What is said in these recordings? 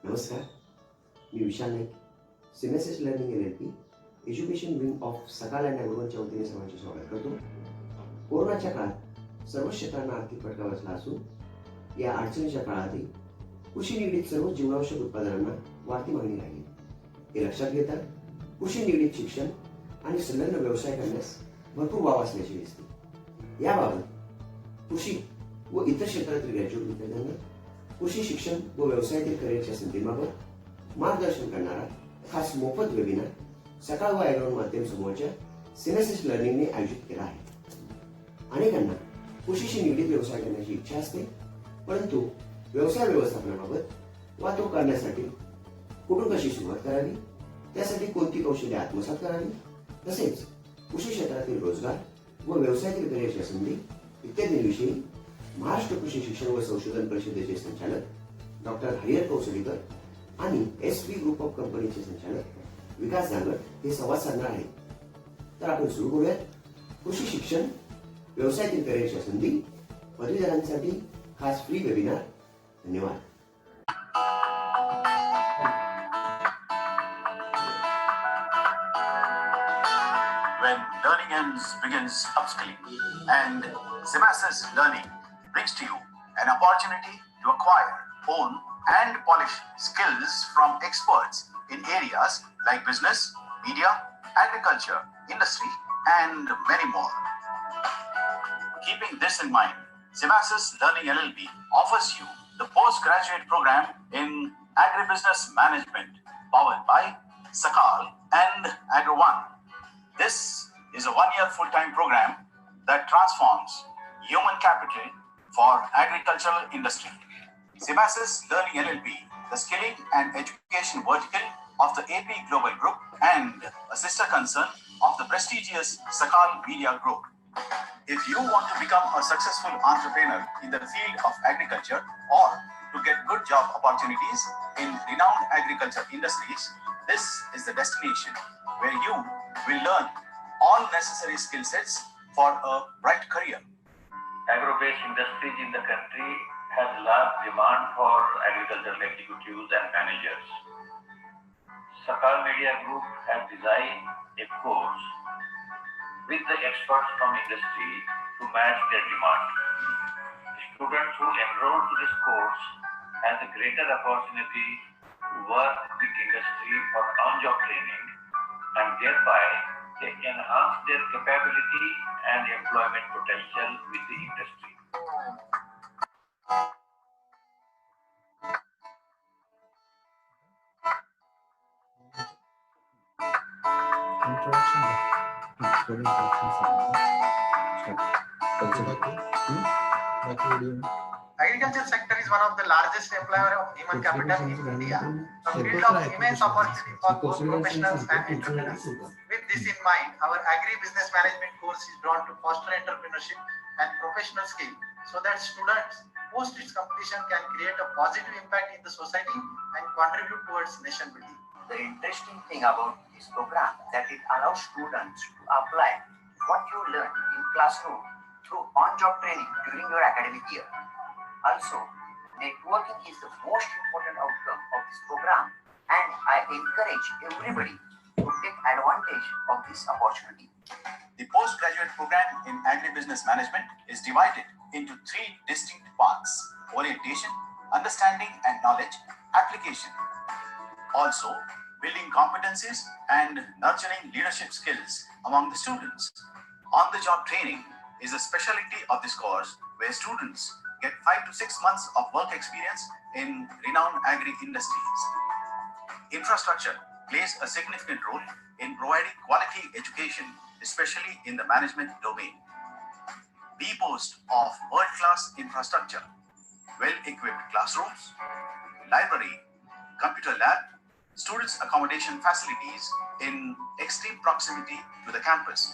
नमस्कार, मी Vishal Naik, Synesis learning LLP, education wing of Sakal and ॲग्रोवनच्या वतीने सर्वांचे स्वागत करतो. कोरोनाच्या काळात सर्व क्षेत्रांना आर्थिक फटका बसला असून या अडचणीच्या काळातही कृषी निगडीत सर्व जीवनावश्यक उत्पादनांना वाढती मागणी राहिली. हे लक्षात घेता कृषी निगडीत शिक्षण आणि संलग्न व्यवसाय करण्यास भरपूर वाव असल्याचे दिसते. याबाबत कृषी व इतर क्षेत्रातील ग्रॅज्युएट विद्यार्थ्यांना कृषी शिक्षण व व्यवसायातील करिअरच्या संधींबाबत मार्गदर्शन करणारा खास मोफत वेबिनार सकाळ व ॲग्रोवन माध्यम समूहाच्या सिनेसिस लर्निंगने आयोजित केला आहे. अनेकांना कृषीशी निगडीत व्यवसाय करण्याची इच्छा असते, परंतु व्यवसाय व्यवस्थापनाबाबत वा तो करण्यासाठी कुठून कशी सुरुवात करावी, त्यासाठी कोणती कौशल्ये आत्मसात करावी, तसेच कृषी क्षेत्रातील रोजगार व व्यवसायातील करिअरच्या संधी इत्यादींविषयी महाराष्ट्र कृषी शिक्षण व संशोधन परिषदेचे संचालक डॉक्टर हरिहर कौसलीकर आणि SV ग्रुप ऑफ कंपनीचे संचालक विकास जांगड हे संवाद साधणार आहेत. तर आपण सुरू करूयात. कृषी शिक्षण व्यवसायातील करिअरच्या संधी पदवीधरांसाठी खास फ्री वेबिनार. धन्यवाद. When learning begins upskilling, and Simasis Learning brings to you an opportunity to acquire, own, and polish skills from experts in areas like business, media, agriculture, industry, and many more. Keeping this in mind, Simasis Learning LLP offers you the postgraduate program in agribusiness management powered by Sakal and AgroOne. This is a one-year full-time program that transforms human capital for agricultural industry. Simasis Learning LLP, the skilling and education vertical of the AP Global Group and a sister concern of the prestigious Sakal Media Group. If you want to become a successful entrepreneur in the field of agriculture or to get good job opportunities in renowned agriculture industries, this is the destination where you will learn all necessary skill sets for a bright career. Agro-based industries in the country have large demand for agricultural executives and managers. Sakal Media Group has designed a course with the experts from industry to match their demand. Students who enroll to this course have a greater opportunity to work with industry for on-job training, and thereby they enhance their capability and employment potential with the industry. Agriculture sector is one of the largest employer of human capital in India, a field of immense opportunity for both professionals and entrepreneurs. With this in mind, our agri-business management course is drawn to foster entrepreneurship and professional skill so that students post its completion can create a positive impact in the society and contribute towards nation building. The interesting thing about this program that it allows students to apply what you learn in classroom through on-job training during your academic year. Also, networking is the most important outcome of this program, and I encourage everybody to take advantage of this opportunity. The postgraduate program in agribusiness management is divided into three distinct parts: orientation, understanding and knowledge, application. Also, building competencies and nurturing leadership skills among the students. On-the-job training is a specialty of this course where students get 5 to 6 months of work experience in renowned agri-industries. Infrastructure plays a significant role in providing quality education, especially in the management domain. We boast of world-class infrastructure, well-equipped classrooms, library, computer lab, students' accommodation facilities in extreme proximity to the campus.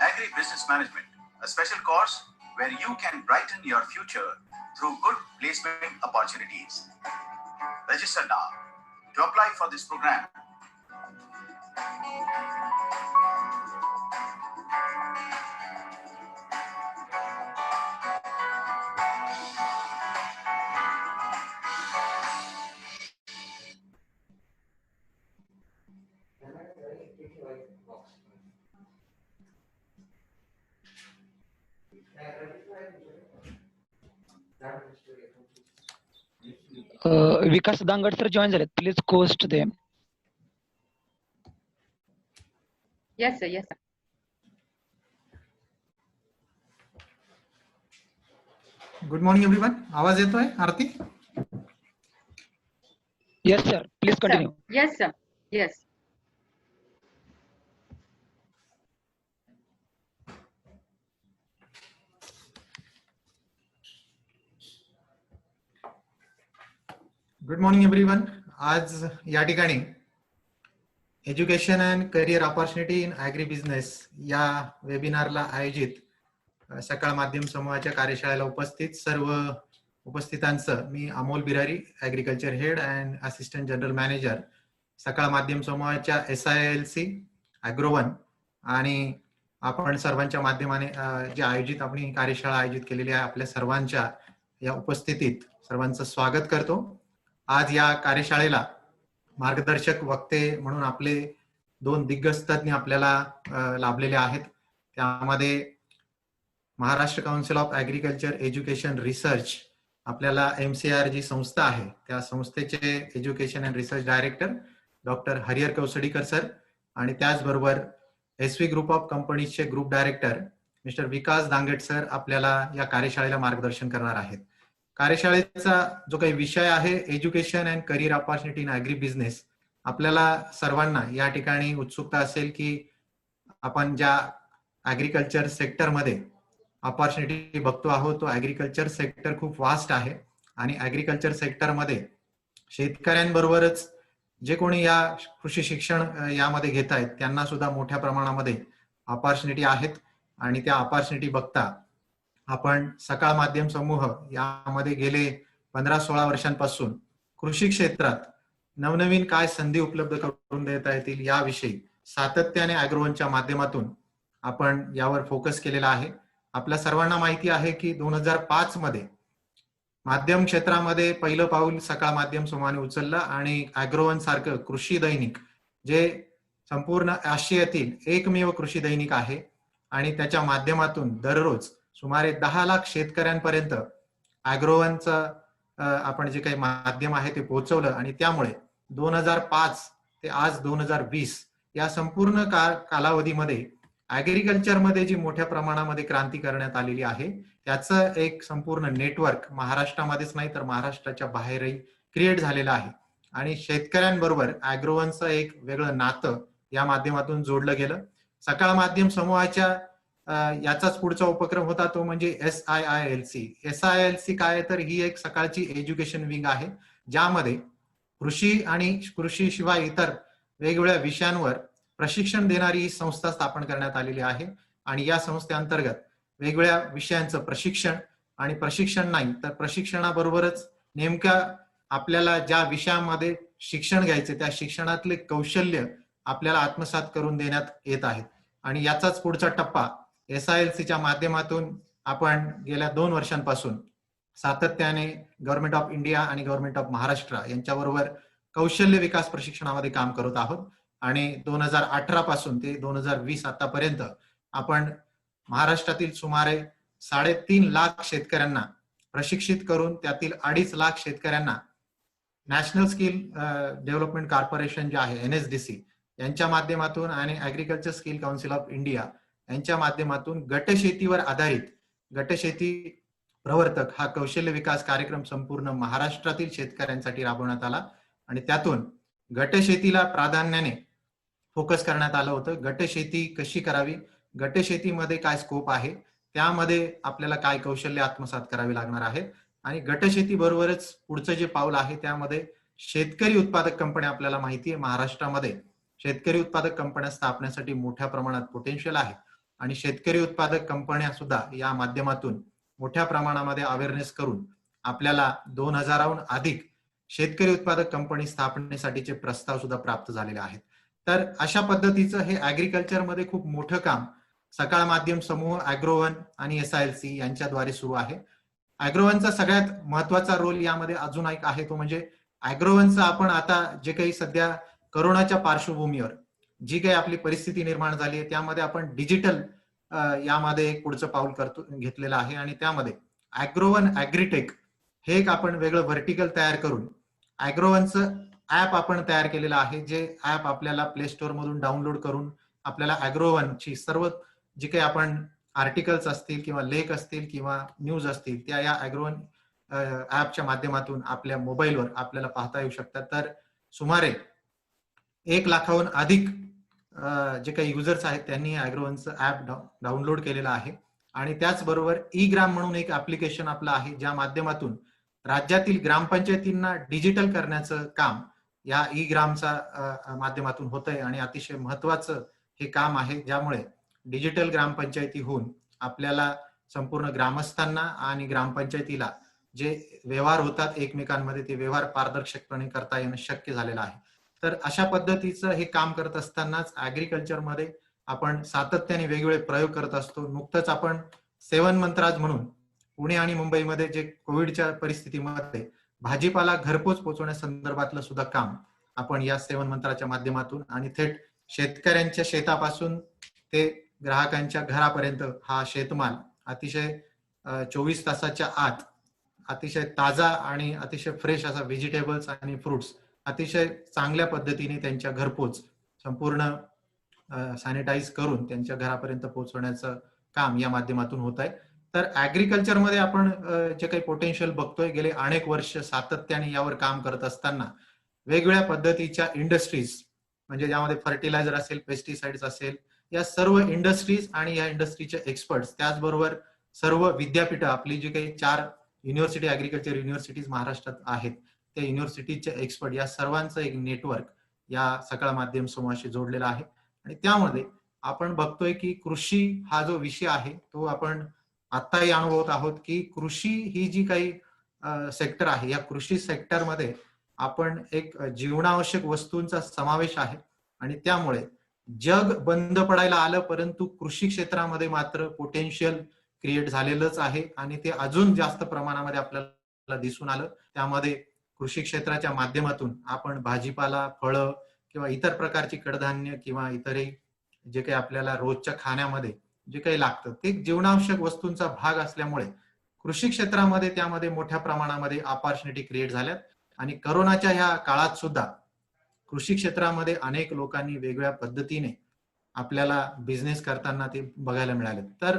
Agri-business management, a special course where you can brighten your future through good placement opportunities. Register now. To apply for this program, Vikas Dangad sir join झालेत, please cost them. Yes, sir. Yes, sir. Good morning everyone. आवाज येतोय Aarti? Yes sir, please continue. Yes, sir. Yes. Good morning everyone. आज या ठिकाणी education and career opportunity in agri business या वेबिनारला आयोजित सकाळ माध्यम समूहाच्या कार्यशाळेला उपस्थित सर्व उपस्थितांचं मी Amol Birari, agriculture head and assistant general manager, Sakal माध्यम समूहाच्या SILC ॲग्रोवन, आणि आपण सर्वांच्या माध्यमाने जे आयोजित आपण ही कार्यशाळा आयोजित केलेली आहे, आपल्या सर्वांच्या या उपस्थितीत सर्वांचं स्वागत करतो. आज या कार्यशाळेला मार्गदर्शक वक्ते म्हणून आपले 2 दिग्गज तज्ञ आपल्याला लाभलेले आहेत. त्यामध्ये Maharashtra council of agriculture education research, आपल्याला MCR जी संस्था आहे त्या संस्थेचे education and research director doctor Harihar Kausadikar sir, आणि त्याचबरोबर SV ग्रुप ऑफ कंपनीजचे group director mister Vikas Dangat sir आपल्याला या कार्यशाळेला मार्गदर्शन करणार आहेत. कार्यशाळेचा जो काही विषय आहे education and career opportunity in agri business, आपल्याला सर्वांना या ठिकाणी उत्सुकता असेल की आपण ज्या ॲग्रिकल्चर सेक्टरमध्ये ऑपॉर्च्युनिटी बघतो आहोत तो ॲग्रिकल्चर सेक्टर खूप वास्ट आहे, आणि ॲग्रिकल्चर सेक्टरमध्ये शेतकऱ्यांबरोबरच जे कोणी या कृषी शिक्षण यामध्ये घेत आहेत त्यांना सुद्धा मोठ्या प्रमाणामध्ये ऑपॉर्च्युनिटी आहेत. आणि त्या ऑपॉर्च्युनिटी बघता आपण सकाळ माध्यम समूह यामध्ये गेले 15-16 वर्षांपासून कृषी क्षेत्रात नवनवीन काय संधी उपलब्ध करून देता येतील याविषयी सातत्याने ॲग्रोवनच्या माध्यमातून आपण यावर फोकस केलेला आहे. आपल्या सर्वांना माहिती आहे की 2005 मध्ये माध्यम क्षेत्रामध्ये पहिलं पाऊल सकाळ माध्यम समूहाने उचललं, आणि ॲग्रोवन सारखं कृषी दैनिक जे संपूर्ण आशियातील एकमेव कृषी दैनिक आहे, आणि त्याच्या माध्यमातून दररोज सुमारे 10 लाख शेतकऱ्यांपर्यंत ॲग्रोवनचं आपण जे काही माध्यम आहे ते पोहोचवलं. आणि त्यामुळे 2005 ते आज 2020 या संपूर्ण कालावधीमध्ये ॲग्रिकल्चरमध्ये जी मोठ्या प्रमाणामध्ये क्रांती करण्यात आलेली आहे त्याचं एक संपूर्ण नेटवर्क महाराष्ट्रामध्येच नाही तर महाराष्ट्राच्या बाहेरही क्रिएट झालेलं आहे, आणि शेतकऱ्यांबरोबर ॲग्रोवनचं एक वेगळं नातं या माध्यमातून जोडलं गेलं. सकाळ माध्यम समूहाच्या याचाच पुढचा उपक्रम होता तो म्हणजे SILC. SILC काय तर ही एक सकाळची एज्युकेशन विंग आहे ज्यामध्ये कृषी आणि कृषी शिवाय इतर वेगवेगळ्या विषयांवर प्रशिक्षण देणारी ही संस्था स्थापन करण्यात आलेली आहे, आणि या संस्थेअंतर्गत वेगवेगळ्या विषयांचं प्रशिक्षण, आणि प्रशिक्षण नाही तर प्रशिक्षणाबरोबरच नेमक्या आपल्याला ज्या विषयामध्ये शिक्षण घ्यायचे त्या शिक्षणातले कौशल्य आपल्याला आत्मसात करून देण्यात येत आहेत. आणि याचाच पुढचा टप्पा SILCच्या माध्यमातून आपण गेल्या 2 वर्षांपासून सातत्याने गव्हर्नमेंट ऑफ इंडिया आणि गव्हर्नमेंट ऑफ महाराष्ट्र यांच्याबरोबर कौशल्य विकास प्रशिक्षणामध्ये काम करत आहोत. आणि 2018 पासून ते 2020 आतापर्यंत आपण महाराष्ट्रातील सुमारे 3.5 लाख शेतकऱ्यांना प्रशिक्षित करून त्यातील 2.5 लाख शेतकऱ्यांना नॅशनल स्किल डेव्हलपमेंट कॉर्पोरेशन जे आहे NSDC यांच्या माध्यमातून आणि agriculture skill council of India यांच्या माध्यमातून गटशेतीवर आधारित गटशेती प्रवर्तक हा कौशल्य विकास कार्यक्रम संपूर्ण महाराष्ट्रातील शेतकऱ्यांसाठी राबवण्यात आला, आणि त्यातून गटशेतीला प्राधान्याने फोकस करण्यात आलं होतं. गटशेती कशी करावी, गटशेतीमध्ये काय स्कोप आहे, त्यामध्ये आपल्याला काय कौशल्य आत्मसात करावे लागणार आहे, आणि गटशेती बरोबरच पुढचं जे पाऊल आहे त्यामध्ये शेतकरी उत्पादक कंपन्या, आपल्याला माहिती आहे महाराष्ट्रामध्ये शेतकरी उत्पादक कंपन्या स्थापण्यासाठी मोठ्या प्रमाणात पोटेन्शियल आहे, आणि शेतकरी उत्पादक कंपन्या सुद्धा या माध्यमातून मोठ्या प्रमाणामध्ये अवेअरनेस करून आपल्याला 2000हून अधिक शेतकरी उत्पादक कंपनी स्थापनेसाठीचे प्रस्ताव सुद्धा प्राप्त झालेले आहेत. तर अशा पद्धतीचं हे ॲग्रिकल्चरमध्ये खूप मोठं काम सकाळ माध्यम समूह, ॲग्रोवन आणि SILC यांच्याद्वारे सुरू आहे. ॲग्रोवनचा सगळ्यात महत्वाचा रोल यामध्ये अजून एक आहे तो म्हणजे ॲग्रोवनचा आपण आता जे काही सध्या कोरोनाच्या पार्श्वभूमीवर जी काही आपली परिस्थिती निर्माण झाली आहे त्यामध्ये आपण डिजिटल यामध्ये एक पुढचं पाऊल घेतलेलं आहे, आणि त्यामध्ये ॲग्रोवन ॲग्रीटेक हे एक आपण वेगळं व्हर्टिकल तयार करून ॲग्रोवनचं ऍप आपण तयार केलेलं आहे, जे ऍप आपल्याला प्ले स्टोअर मधून डाउनलोड करून आपल्याला ॲग्रोवनची सर्व जे काही आपण आर्टिकल्स असतील किंवा लेख असतील किंवा न्यूज असतील त्या या ॲग्रोवन ऍपच्या माध्यमातून आपल्या मोबाईलवर आपल्याला पाहता येऊ शकतात. तर सुमारे 1 लाखाहून अधिक जे काही युजर्स आहेत त्यांनी ॲग्रोवनचं ऍप डाउनलोड केलेलं आहे. आणि त्याचबरोबर ई-ग्राम म्हणून एक ऍप्लिकेशन आपलं आहे, ज्या माध्यमातून राज्यातील ग्रामपंचायतींना डिजिटल करण्याचं काम या ई-ग्रामच्या माध्यमातून होत आहे. आणि अतिशय महत्वाचं हे काम आहे, ज्यामुळे डिजिटल ग्रामपंचायती होऊन आपल्याला संपूर्ण ग्रामस्थांना आणि ग्रामपंचायतीला जे व्यवहार होतात एकमेकांमध्ये ते व्यवहार पारदर्शकपणे करता येणं शक्य झालेलं आहे. तर अशा पद्धतीचं हे काम करत असतानाच ऍग्रिकल्चरमध्ये आपण सातत्याने वेगवेगळे प्रयोग करत असतो. नुकतंच आपण 7 मंत्राज म्हणून पुणे आणि मुंबईमध्ये जे कोविडच्या परिस्थितीमध्ये भाजीपाला घरपोच पोहोचवण्यासंदर्भातलं सुद्धा काम आपण या 7 मंत्राच्या माध्यमातून आणि थेट शेतकऱ्यांच्या शेतापासून ते ग्राहकांच्या घरापर्यंत हा शेतमाल अतिशय 24 तासाच्या आत अतिशय ताजा आणि अतिशय फ्रेश असा व्हेजिटेबल्स आणि फ्रुट्स अतिशय चांगल्या पद्धतीने त्यांच्या घरपोच संपूर्ण सॅनिटाईज करून त्यांच्या घरापर्यंत पोहोचवण्याचं काम या माध्यमातून होत आहे. तर ऍग्रिकल्चरमध्ये आपण जे काही पोटेन्शियल बघतोय, गेले अनेक वर्ष सातत्याने यावर काम करत असताना वेगवेगळ्या पद्धतीच्या इंडस्ट्रीज, म्हणजे ज्यामध्ये फर्टिलायझर असेल, पेस्टिसाइड्स असेल, या सर्व इंडस्ट्रीज आणि या इंडस्ट्रीचे एक्सपर्ट्स, त्याचबरोबर सर्व विद्यापीठं आपली जी काही 4 युनिव्हर्सिटी ऍग्रिकल्चर युनिव्हर्सिटीज महाराष्ट्रात आहेत त्या युनिव्हर्सिटीचे एक्सपर्ट या सर्वांचं एक नेटवर्क या सकाळ माध्यम समूहाशी जोडलेला आहे. आणि त्यामध्ये आपण बघतोय की कृषी हा जो विषय आहे तो आपण आत्ताही अनुभवत आहोत की कृषी ही जी काही सेक्टर आहे या कृषी सेक्टरमध्ये आपण एक जीवनावश्यक वस्तूंचा समावेश आहे. आणि त्यामुळे जग बंद पडायला आलं, परंतु कृषी क्षेत्रामध्ये मात्र पोटेन्शियल क्रिएट झालेलंच आहे आणि ते अजून जास्त प्रमाणामध्ये आपल्याला दिसून आलं. त्यामध्ये कृषी क्षेत्राच्या माध्यमातून आपण भाजीपाला, फळं किंवा इतर प्रकारची कडधान्य किंवा इतरही जे काही आपल्याला रोजच्या खाण्यामध्ये जे काही लागतं ते जीवनावश्यक वस्तूंचा भाग असल्यामुळे कृषी क्षेत्रामध्ये त्यामध्ये मोठ्या प्रमाणामध्ये अपॉर्च्युनिटी क्रिएट झाल्यात. आणि करोनाच्या ह्या काळात सुद्धा कृषी क्षेत्रामध्ये अनेक लोकांनी वेगवेगळ्या पद्धतीने आपल्याला बिझनेस करताना ते बघायला मिळाले. तर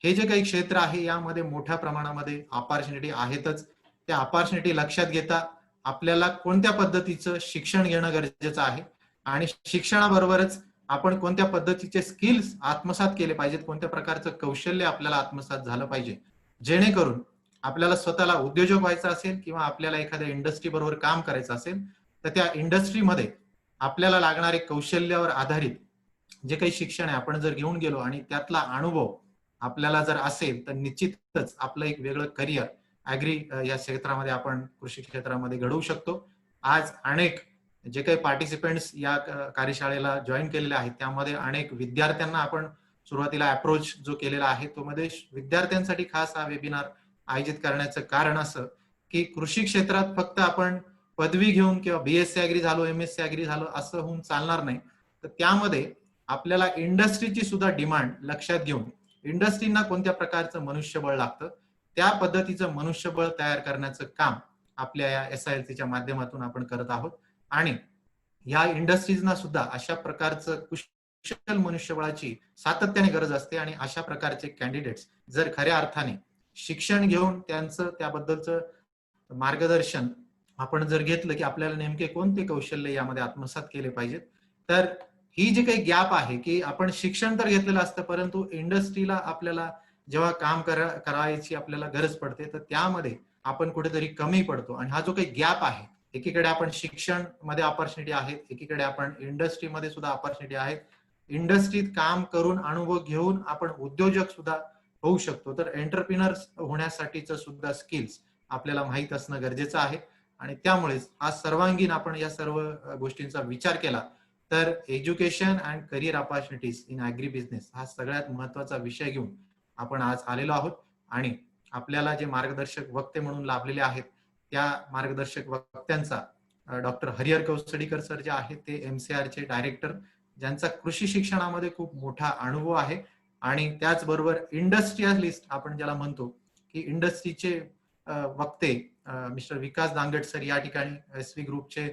हे जे काही क्षेत्र आहे यामध्ये मोठ्या प्रमाणामध्ये अपॉर्च्युनिटी आहेतच. त्या अपॉर्च्युनिटी लक्षात घेता आपल्याला कोणत्या पद्धतीचं शिक्षण घेणं गरजेचं आहे आणि शिक्षणाबरोबरच आपण कोणत्या पद्धतीचे स्किल्स आत्मसात केले पाहिजेत, कोणत्या प्रकारचं कौशल्य आपल्याला आत्मसात झालं पाहिजे, जेणेकरून आपल्याला स्वतःला उद्योजक व्हायचं असेल किंवा आपल्याला एखाद्या इंडस्ट्री बरोबर काम करायचं असेल तर त्या इंडस्ट्रीमध्ये आपल्याला लागणारे कौशल्यावर आधारित जे काही शिक्षण आहे आपण जर घेऊन गेलो आणि त्यातला अनुभव आपल्याला जर असेल तर निश्चितच आपलं एक वेगळं करिअर ऍग्री या क्षेत्रामध्ये आपण कृषी क्षेत्रामध्ये घडवू शकतो. आज अनेक जे काही पार्टिसिपेंट्स या कार्यशाळेला जॉईन केलेले आहेत त्यामध्ये अनेक विद्यार्थ्यांना आपण सुरुवातीला अप्रोच जो केलेला आहे तो मध्ये विद्यार्थ्यांसाठी खास हा वेबिनार आयोजित करण्याचं कारण असं की कृषी क्षेत्रात फक्त आपण पदवी घेऊन किंवा बीएससी ऍग्री झालो, एमएससी ऍग्री झालो असं होऊन चालणार नाही. तर त्यामध्ये आपल्याला इंडस्ट्रीची सुद्धा डिमांड लक्षात घेऊन इंडस्ट्रीना कोणत्या प्रकारचं मनुष्यबळ लागतं त्या पद्धतीचं मनुष्यबळ तयार करण्याचं काम आपल्या या SILCच्या माध्यमातून आपण करत आहोत. आणि या इंडस्ट्रीजना सुद्धा अशा प्रकारचं कुशल मनुष्यबळाची सातत्याने गरज असते. आणि अशा प्रकारचे कॅन्डिडेट्स जर खऱ्या अर्थाने शिक्षण घेऊन त्यांचं त्याबद्दलचं मार्गदर्शन आपण जर घेतलं की आपल्याला नेमके कोणते कौशल्य यामध्ये आत्मसात केले पाहिजेत, तर ही जी काही गॅप आहे की आपण शिक्षण तर घेतलेलं असतं परंतु इंडस्ट्रीला आपल्याला जेव्हा काम करायची आपल्याला गरज पडते तर त्यामध्ये आपण कुठेतरी कमी पडतो. आणि हा जो काही गॅप आहे, एकीकडे आपण शिक्षण मध्ये अपॉर्च्युनिटी आहेत, एकीकडे आपण इंडस्ट्रीमध्ये सुद्धा अपॉर्च्युनिटी आहेत. इंडस्ट्रीत काम करून अनुभव घेऊन आपण उद्योजक सुद्धा होऊ शकतो. तर एंटरप्रिनर्स होण्यासाठीचं सुद्धा स्किल्स आपल्याला माहित असणं गरजेचं आहे. आणि त्यामुळेच हा सर्वांगीण आपण या सर्व गोष्टींचा विचार केला तर education and career opportunities in agri business हा सगळ्यात महत्वाचा विषय घेऊन आपण आज आलेलो आहोत. आणि आपल्याला जे मार्गदर्शक वक्ते म्हणून लाभलेले आहेत त्या मार्गदर्शक वक्त्यांचा डॉक्टर हरिहर कौसडीकर सर जे आहेत ते MCR चे डायरेक्टर, ज्यांचा कृषी शिक्षणामध्ये खूप मोठा अनुभव आहे. आणि त्याचबरोबर इंडस्ट्रियलिस्ट आपण ज्याला म्हणतो की इंडस्ट्रीचे वक्ते मिस्टर विकास दांगट सर या ठिकाणी SV ग्रुपचे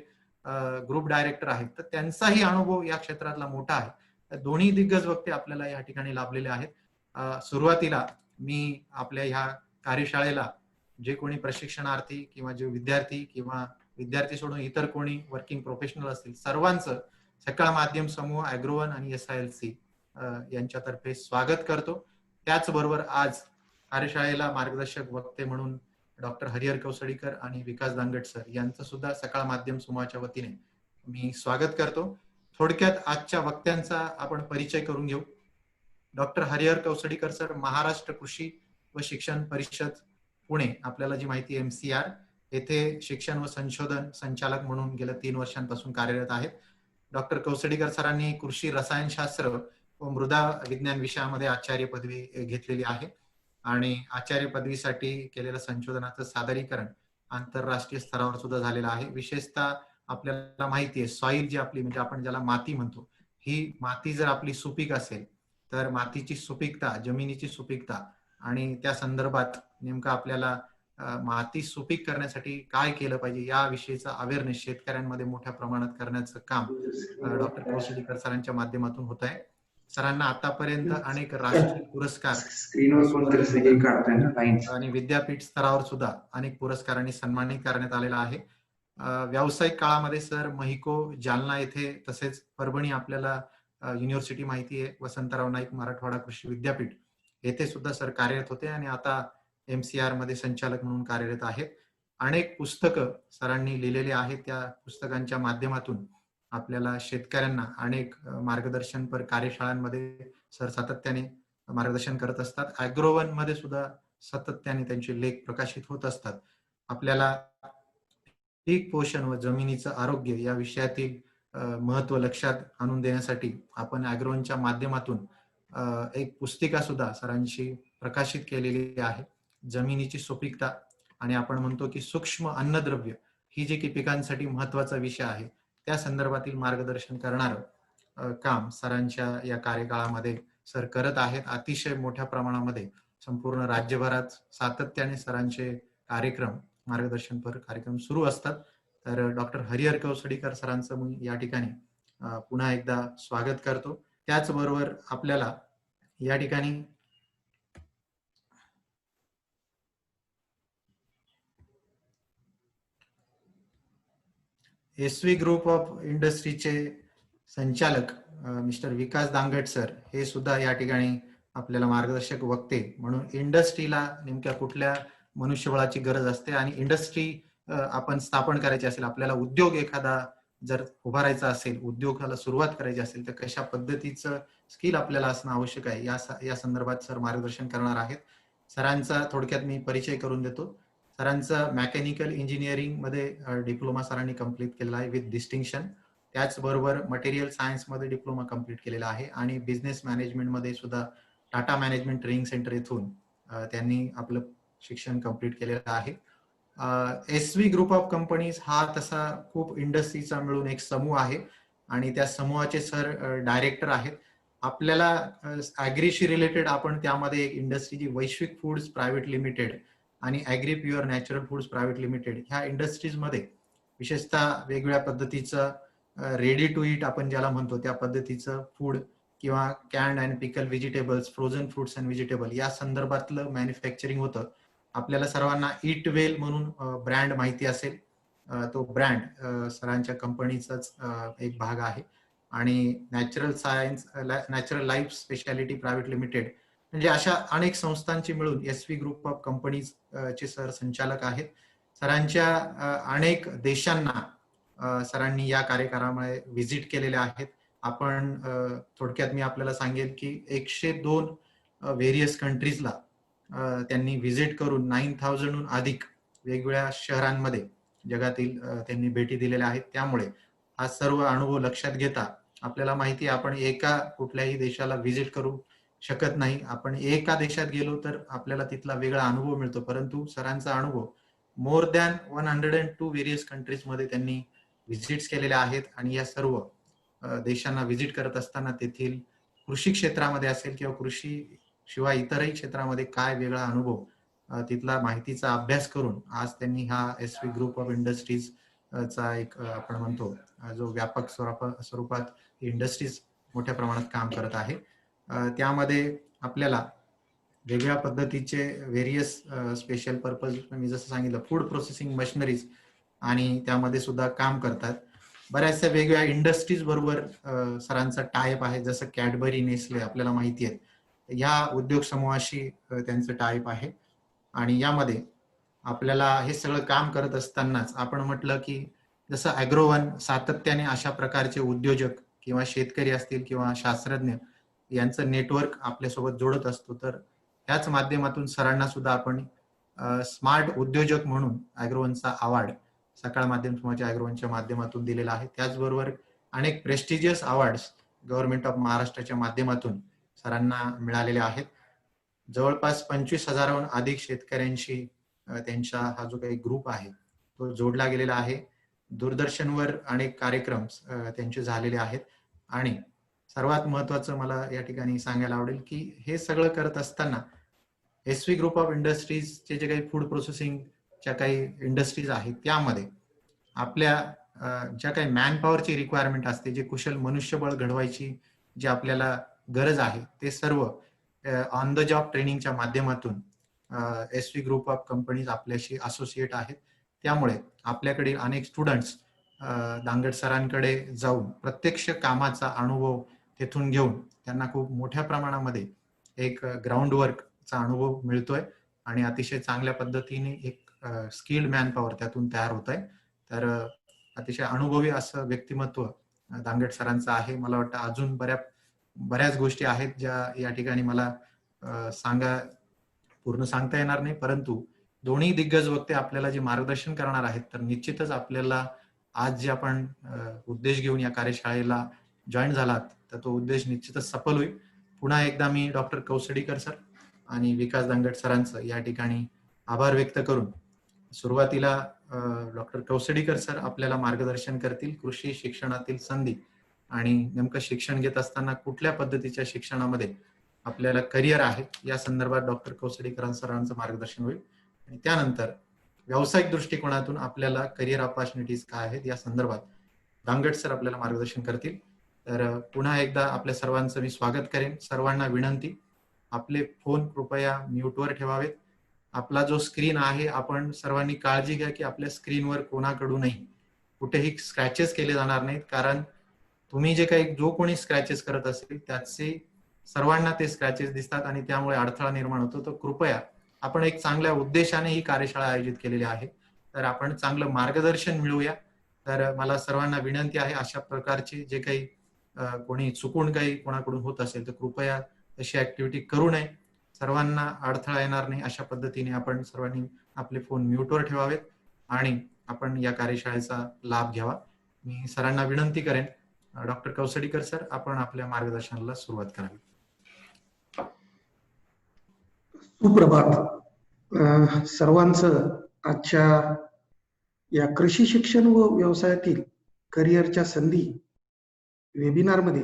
ग्रुप डायरेक्टर आहेत, तर त्यांचाही अनुभव या क्षेत्रातला मोठा आहे. दोन्ही दिग्गज वक्ते आपल्याला या ठिकाणी लाभलेले आहेत. सुरुवातीला मी आपल्या ह्या कार्यशाळेला जे कोणी प्रशिक्षणार्थी किंवा जे विद्यार्थी सोडून इतर कोणी वर्किंग प्रोफेशनल असतील सर्वांचं सकाळ माध्यम समूह, अॅग्रोवन आणि SILC यांच्यातर्फे स्वागत करतो. त्याचबरोबर आज कार्यशाळेला मार्गदर्शक वक्ते म्हणून डॉक्टर हरिहर कौसडीकर आणि विकास दांगट सर यांचं सुद्धा सकाळ माध्यम समूहाच्या वतीने मी स्वागत करतो. थोडक्यात आजच्या वक्त्यांचा आपण परिचय करून घेऊ. डॉक्टर हरिहर कौसडीकर सर महाराष्ट्र कृषी व शिक्षण परिषद पुणे, आपल्याला जी माहिती MCR येथे शिक्षण व संशोधन संचालक म्हणून गेल्या 3 वर्षांपासून कार्यरत आहेत. डॉक्टर कौसडीकर सरांनी कृषी रसायनशास्त्र व मृदा विज्ञान विषयामध्ये आचार्य पदवी घेतलेली आहे आणि आचार्य पदवीसाठी केलेलं संशोधनाचं सादरीकरण आंतरराष्ट्रीय स्तरावर सुद्धा झालेलं आहे. विशेषतः आपल्याला माहिती आहे सॉइल जी आपली म्हणजे आपण ज्याला माती म्हणतो, ही माती जर आपली सुपीक असेल तर मातीची सुपीकता, जमिनीची सुपीकता आणि त्या संदर्भात नेमकं आपल्याला माती सुपीक करण्यासाठी काय केलं पाहिजे याविषयीचा अवेअरनेस शेतकऱ्यांमध्ये मोठ्या प्रमाणात करण्याचं काम डॉक्टर कौसडीकर सरांच्या माध्यमातून होत आहे. सरांना आतापर्यंत अनेक राष्ट्रीय पुरस्कार आणि विद्यापीठ स्तरावर सुद्धा अनेक पुरस्कारांनी सन्मानित करण्यात आलेला आहे. व्यावसायिक काळामध्ये सर महिको जालना येथे तसेच परभणी आपल्याला युनिव्हर्सिटी माहिती आहे, वसंतराव नाईक मराठवाडा कृषी विद्यापीठ येथे सुद्धा सर कार्यरत होते आणि आता MCR मध्ये संचालक म्हणून कार्यरत आहेत. अनेक पुस्तकं सरांनी लिहिलेली आहेत. त्या पुस्तकांच्या माध्यमातून आपल्याला शेतकऱ्यांना अनेक मार्गदर्शनपर कार्यशाळांमध्ये सर सातत्याने मार्गदर्शन करत असतात. अॅग्रोवन मध्ये सुद्धा सातत्याने त्यांचे लेख प्रकाशित होत असतात. आपल्याला पीक पोषण व जमिनीचं आरोग्य या विषयातील महत्व लक्षात आणून देण्यासाठी आपण अॅग्रोवनच्या माध्यमातून एक पुस्तिका सुद्धा सरांची प्रकाशित केलेली आहे. जमिनीची सुपीकता आणि आपण म्हणतो की सूक्ष्म अन्नद्रव्य ही जी की पिकांसाठी महत्वाचा विषय आहे त्या संदर्भातील मार्गदर्शन करणारं काम सरांच्या या कार्यकाळामध्ये सर करत आहेत. अतिशय मोठ्या प्रमाणामध्ये संपूर्ण राज्यभरात सातत्याने सरांचे कार्यक्रम, मार्गदर्शनपर कार्यक्रम सुरू असतात. तर डॉक्टर हरिहर कौसडीकर सरांचं मी या ठिकाणी पुन्हा एकदा स्वागत करतो. त्याचबरोबर आपल्याला या ठिकाणी SV ग्रुप ऑफ इंडस्ट्रीचे संचालक मिस्टर विकास दांगट सर हे सुद्धा या ठिकाणी आपल्याला मार्गदर्शक वक्ते म्हणून इंडस्ट्रीला नेमक्या कुठल्या मनुष्यबळाची गरज असते आणि इंडस्ट्री आपण स्थापन करायची असेल, आपल्याला उद्योग एखादा जर उभारायचा असेल, उद्योगाला सुरुवात करायची असेल तर कशा पद्धतीचं स्किल आपल्याला असणं आवश्यक आहे या संदर्भात सर मार्गदर्शन करणार आहेत. सरांचा थोडक्यात मी परिचय करून देतो. सरांचा मेकॅनिकल इंजिनिअरिंग मध्ये डिप्लोमा सरांनी कंप्लीट केलेला आहे विथ डिस्टिंक्शन. त्याचबरोबर मटेरियल सायन्स मध्ये डिप्लोमा कंप्लीट केलेला आहे आणि बिझनेस मॅनेजमेंट मध्ये सुद्धा टाटा मॅनेजमेंट ट्रेनिंग सेंटर येथून त्यांनी आपलं शिक्षण कंप्लीट केलेलं आहे. SV ग्रुप ऑफ कंपनीज हा तसा खूप इंडस्ट्रीचा मिळून एक समूह आहे आणि त्या समूहाचे सर डायरेक्टर आहेत. आपल्याला ॲग्रीशी रिलेटेड आपण त्यामध्ये एक इंडस्ट्री जी वैश्विक फूड्स प्रायव्हेट लिमिटेड आणि agri pure natural foods private limited ह्या इंडस्ट्रीजमध्ये विशेषतः वेगवेगळ्या पद्धतीचं रेडी टू ईट आपण ज्याला म्हणतो त्या पद्धतीचं फूड किंवा kind and pickle vegetables, frozen fruits and vegetable या संदर्भातलं मॅन्युफॅक्चरिंग होतं. आपल्याला सर्वांना ईट वेल म्हणून ब्रँड माहिती असेल, तो ब्रँड सरांच्या कंपनीचाच एक भाग आहे आणि natural life speciality private limited म्हणजे अशा अनेक संस्थांची मिळून SV ग्रुप ऑफ कंपनीज चे सर संचालक आहेत. सरांच्या अनेक देशांना सरांनी या कार्यक्रमामुळे व्हिजिट केलेले आहेत. आपण थोडक्यात मी आपल्याला सांगेल की 102 व्हेरियस कंट्रीजला त्यांनी व्हिजिट करून 9000हून अधिक वेगवेगळ्या शहरांमध्ये जगातील त्यांनी भेटी दिलेल्या आहेत. त्यामुळे हा सर्व अनुभव लक्षात घेता आपल्याला माहिती आहे आपण एका कुठल्याही देशाला व्हिजिट करू शकत नाही. आपण एका देशात गेलो तर आपल्याला तिथला वेगळा अनुभव मिळतो, परंतु सरांचा अनुभव मोर दॅन 102 व्हेरियस कंट्रीज मध्ये त्यांनी व्हिजिट्स केलेल्या आहेत आणि या सर्व देशांना व्हिजिट करत असताना तेथील कृषी क्षेत्रामध्ये असेल किंवा कृषी शिवाय इतरही क्षेत्रामध्ये काय वेगळा अनुभव तिथला माहितीचा अभ्यास करून आज त्यांनी हा SV ग्रुप ऑफ इंडस्ट्रीज चा एक आपण म्हणतो जो व्यापक स्वरूपात इंडस्ट्रीज मोठ्या प्रमाणात काम करत आहे. त्यामध्ये आपल्याला वेगळ्या पद्धतीचे व्हेरियस स्पेशल पर्पज, मी जसं सांगितलं, फूड प्रोसेसिंग मशिनरीज आणि त्यामध्ये सुद्धा काम करतात. बऱ्याचशा वेगवेगळ्या इंडस्ट्रीज बरोबर सरांचा टायप आहे, जसं कॅडबरी, नेसले आपल्याला माहिती आहे. ह्या उद्योग समूहाशी त्यांचं टायप आहे. आणि यामध्ये आपल्याला हे सगळं काम करत असतानाच आपण म्हटलं की जसं ॲग्रोवन सातत्याने अशा प्रकारचे उद्योजक किंवा शेतकरी असतील किंवा शास्त्रज्ञ यांचं नेटवर्क आपल्यासोबत जोडत असतो. तर ह्याच माध्यमातून सरांना सुद्धा आपण स्मार्ट उद्योजक म्हणून ॲग्रोवनचा अवॉर्ड सकाळ माध्यम समूहाच्या ॲग्रोवनच्या माध्यमातून दिलेला आहे. त्याचबरोबर अनेक प्रेस्टिजियस अवॉर्ड्स गव्हर्नमेंट ऑफ महाराष्ट्राच्या माध्यमातून सरांना मिळालेले आहेत. जवळपास 25,000हून अधिक शेतकऱ्यांशी त्यांचा हा जो काही ग्रुप आहे तो जोडला गेलेला आहे. दूरदर्शनवर अनेक कार्यक्रम त्यांचे झालेले आहेत. आणि सर्वात महत्वाचं मला या ठिकाणी सांगायला आवडेल की हे सगळं करत असताना SV ग्रुप ऑफ इंडस्ट्रीजचे जे काही फूड प्रोसेसिंगच्या काही इंडस्ट्रीज आहेत त्यामध्ये आपल्या ज्या काही मॅनपॉवरची रिक्वायरमेंट असते, जे कुशल मनुष्यबळ घडवायची जी आपल्याला गरज आहे, ते सर्व ऑन द जॉब ट्रेनिंगच्या माध्यमातून SV ग्रुप ऑफ कंपनीज आपल्याशी असोसिएट आहेत. त्यामुळे आपल्याकडील अनेक स्टुडंट्स दांगट सरांकडे जाऊन प्रत्यक्ष कामाचा अनुभव तेथून घेऊन त्यांना खूप मोठ्या प्रमाणामध्ये एक ग्राउंड वर्कचा अनुभव मिळतोय आणि अतिशय चांगल्या पद्धतीने एक स्किल्ड मॅनपॉवर त्यातून तयार होत आहे. तर अतिशय अनुभवी असं व्यक्तिमत्व दांगट सरांचं आहे. मला वाटतं अजून बऱ्याच गोष्टी आहेत ज्या या ठिकाणी मला पूर्ण सांगता येणार नाही, परंतु दोन्ही दिग्गज वक्ते आपल्याला जे मार्गदर्शन करणार आहेत, तर निश्चितच आपल्याला आज जे आपण उद्देश घेऊन या कार्यशाळेला जॉईन झालात तर तो उद्देश निश्चितच सफल होईल. पुन्हा एकदा मी डॉक्टर कौसडीकर सर आणि विकास दांगट सरांचं या ठिकाणी आभार व्यक्त करून सुरुवातीला डॉक्टर कौसडीकर सर आपल्याला मार्गदर्शन करतील कृषी शिक्षणातील संधी आणि नेमकं शिक्षण घेत असताना कुठल्या पद्धतीच्या शिक्षणामध्ये आपल्याला करिअर आहे या संदर्भात डॉक्टर कौसडीकर सरांचं मार्गदर्शन होईल. आणि त्यानंतर व्यावसायिक दृष्टिकोनातून आपल्याला करिअर ऑपॉर्च्युनिटीज काय आहेत या संदर्भात दांगट सर आपल्याला मार्गदर्शन करतील. तर पुन्हा एकदा आपल्या सर्वांचं मी स्वागत करेन. सर्वांना विनंती, आपले फोन कृपया म्यूटवर ठेवावेत. आपला जो स्क्रीन आहे, आपण सर्वांनी काळजी घ्या की आपल्या स्क्रीनवर कोणाकडूनही कुठेही स्क्रॅचेस केले जाणार नाहीत, कारण तुम्ही जो कोणी स्क्रॅचेस करत असेल त्याचे सर्वांना ते स्क्रॅचेस दिसतात आणि त्यामुळे अडथळा निर्माण होतो. तर कृपया, आपण एक चांगल्या उद्देशाने ही कार्यशाळा आयोजित केलेली आहे, तर आपण चांगलं मार्गदर्शन मिळूया. तर मला सर्वांना विनंती आहे, अशा प्रकारचे जे काही कोणी चुकून काही कोणाकडून होत असेल तर कृपया तशी ऍक्टिव्हिटी करू नये. सर्वांना अडथळा येणार नाही अशा पद्धतीने आपण सर्वांनी आपले फोन म्यूटवर ठेवावेत आणि आपण या कार्यशाळेचा लाभ घ्यावा. मी सरांना विनंती करेन, डॉक्टर कौसडीकर सर, आपण आपल्या मार्गदर्शनाला सुरुवात करावी. सुप्रभात सर्वांचं. आजच्या या कृषी शिक्षण व व्यवसायातील करिअरच्या संधी वेबिनारमध्ये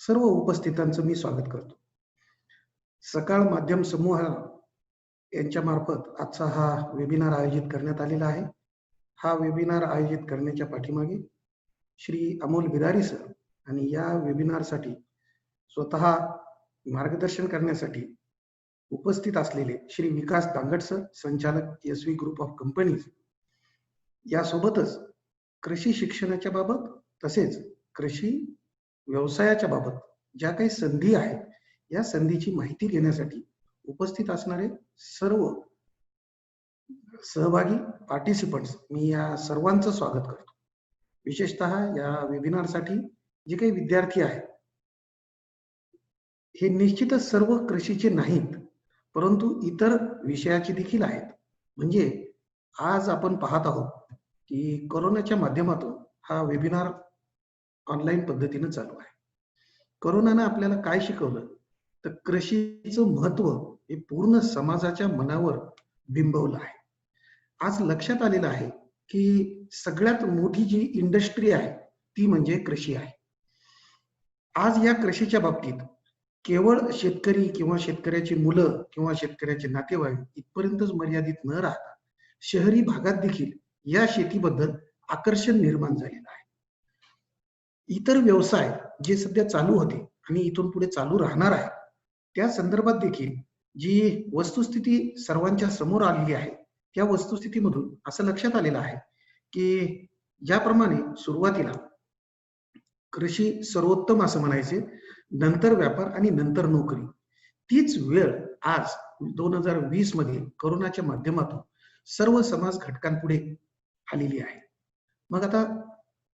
सर्व उपस्थितांचं मी स्वागत करतो. सकाळ माध्यम समूह यांच्या मार्फत आजचा हा वेबिनार आयोजित करण्यात आलेला आहे. हा वेबिनार आयोजित करण्याच्या पाठीमागे श्री अमोल बिदारी सर आणि या वेबिनारसाठी स्वतः मार्गदर्शन करण्यासाठी उपस्थित असलेले श्री विकास दांगट सर, संचालक SV ग्रुप ऑफ कंपनीज, यासोबतच कृषी शिक्षणाच्या बाबत तसेच कृषी व्यवसायाच्या बाबत ज्या काही संधी आहेत या संधीची माहिती घेण्यासाठी उपस्थित असणारे सर्व सहभागी पार्टिसिपंट्स, मी या सर्वांचं स्वागत करतो. विशेषतः या वेबिनारसाठी जे काही विद्यार्थी आहेत हे निश्चितच सर्व कृषीचे नाहीत, परंतु इतर विषयाचे देखील आहेत. म्हणजे आज आपण पाहत आहोत की कोरोनाच्या माध्यमातून हा वेबिनार ऑनलाईन पद्धतीने चालू आहे. कोरोनाने आपल्याला काय शिकवलं तर कृषीचं महत्व हे पूर्ण समाजाच्या मनावर बिंबवलं आहे. आज लक्षात आलेलं आहे की सगळ्यात मोठी जी इंडस्ट्री आहे ती म्हणजे कृषी आहे. आज या कृषीच्या बाबतीत केवळ शेतकरी किंवा शेतकऱ्याची मुलं किंवा शेतकऱ्याचे नातेवाईक इथपर्यंतच मर्यादित न राहता शहरी भागात देखील या शेतीबद्दल आकर्षण निर्माण झालेलं आहे. इतर व्यवसाय जे सध्या चालू होते आणि इथून पुढे चालू राहणार आहे त्या संदर्भात देखील जी वस्तुस्थिती सर्वांच्या समोर आलेली आहे त्या वस्तुस्थितीमधून असं लक्षात आलेलं आहे की ज्याप्रमाणे सुरुवातीला कृषी सर्वोत्तम असं म्हणायचे, नंतर व्यापार आणि नंतर नोकरी, तीच वेळ आज 2020 मध्ये करोनाच्या माध्यमातून सर्व समाज घटकांपुढे आलेली आहे. मग आता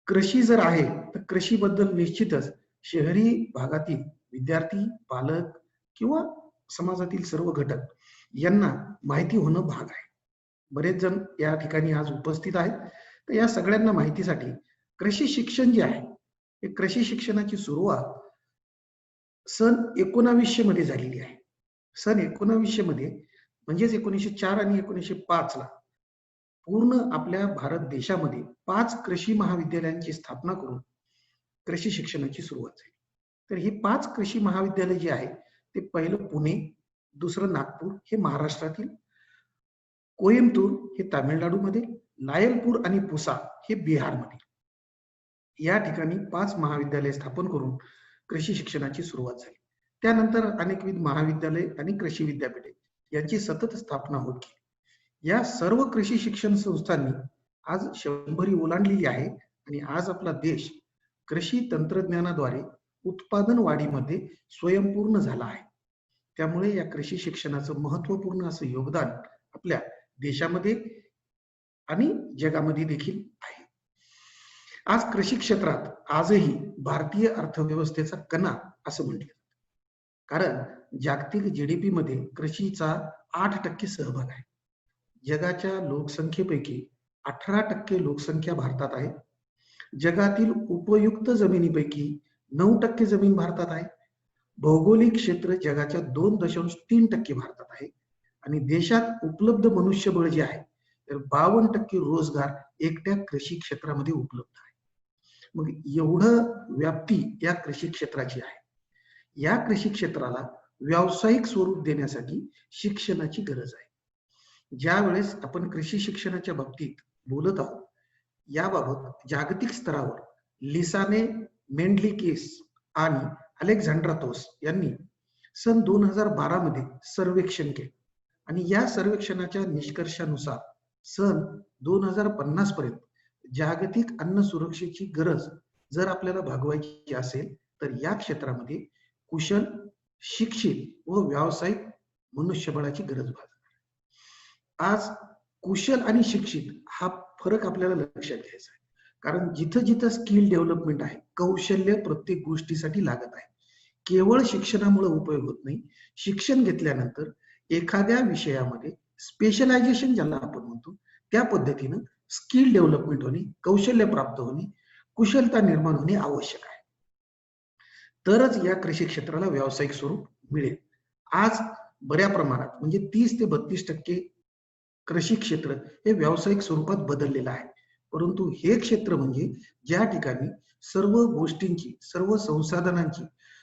कृषी जर आहे तर कृषीबद्दल निश्चितच शहरी भागातील विद्यार्थी, पालक किंवा समाजातील सर्व घटक यांना माहिती होणं भाग आहे. बरेच जण या ठिकाणी आज उपस्थित आहेत. तर या सगळ्यांना माहितीसाठी कृषी शिक्षण जे आहे हे कृषी शिक्षणाची सुरुवात सन 1900 मध्ये झालेली आहे. सन 1900 मध्ये म्हणजेच 1904 आणि 1905 ला पूर्ण आपल्या भारत देशामध्ये 5 कृषी महाविद्यालयांची स्थापना करून कृषी शिक्षणाची सुरुवात झाली. तर ही 5 कृषी महाविद्यालय जे आहे ते पहिलं पुणे, दुसरं नागपूर हे महाराष्ट्रातील, कोइंबतूर हे तामिळनाडूमध्ये, लायलपूर आणि पुसा हे बिहारमध्ये, या ठिकाणी 5 महाविद्यालय स्थापन करून कृषी शिक्षणाची सुरुवात झाली. त्यानंतर अनेकविध महाविद्यालय आणि कृषी विद्यापीठे यांची सतत स्थापना होत गेली. या सर्व कृषी शिक्षण संस्थांनी आज 100 ओलांडलेली आहे आणि आज आपला देश कृषी तंत्रज्ञानाद्वारे उत्पादन वाढीमध्ये स्वयंपूर्ण झाला आहे. त्यामुळे या कृषी शिक्षणाचं महत्वपूर्ण असं योगदान आपल्या देशामध्ये आणि जगामध्ये देखील आहे. आज कृषी क्षेत्रात आजही भारतीय अर्थव्यवस्थेचा कणा असं म्हटलं जातं, कारण जागतिक जीडीपी मध्ये कृषीचा 8% सहभाग आहे. जगाच्या लोकसंख्येपैकी 18% लोकसंख्या भारतात आहे. जगातील उपयुक्त जमिनीपैकी 9% जमीन भारतात आहे. भौगोलिक क्षेत्र जगाच्या 2.3% भारतात आहे आणि देशात उपलब्ध मनुष्यबळ जे आहे तर 52% रोजगार एकट्या कृषी क्षेत्रामध्ये उपलब्ध आहे. मग एवढं व्याप्ती या कृषी क्षेत्राची आहे. या कृषी क्षेत्राला व्यावसायिक स्वरूप देण्यासाठी शिक्षणाची गरज आहे. ज्या वेळेस आपण कृषी शिक्षणाच्या बाबतीत बोलत आहोत याबाबत जागतिक स्तरावर लिसाने मेंडलिकेस आणि अलेक्झांड्रातोस यांनी सन 2012 मध्ये सर्वेक्षण केले आणि या सर्वेक्षणाच्या निष्कर्षानुसार सन 2050 पर्यंत जागतिक अन्न सुरक्षेची गरज जर आपल्याला भागवायची असेल तर या क्षेत्रामध्ये कुशल, शिक्षित व व्यावसायिक मनुष्यबळाची गरज भासते. आज कुशल आणि शिक्षित हा फरक आपल्याला लक्षात घ्यायचा आहे, कारण जिथं जिथं स्किल डेव्हलपमेंट आहे, कौशल्य प्रत्येक गोष्टीसाठी लागत आहे. केवळ शिक्षणामुळे उपयोग होत नाही. शिक्षण घेतल्यानंतर एखाद्या विषयामध्ये स्पेशलायझेशन ज्याला आपण म्हणतो त्या पद्धतीनं स्किल डेव्हलपमेंट होणे, कौशल्य प्राप्त होणे, कुशलता निर्माण होणे आवश्यक आहे. तरच या कृषी क्षेत्राला व्यावसायिक स्वरूप मिळेल. आज बऱ्या प्रमाणात म्हणजे 30 ते 32% कृषी क्षेत्र हे व्यावसायिक स्वरूपात बदललेलं आहे. परंतु हे क्षेत्र म्हणजे ज्या ठिकाणी सर्व गोष्टींची, सर्व संसाधनांची,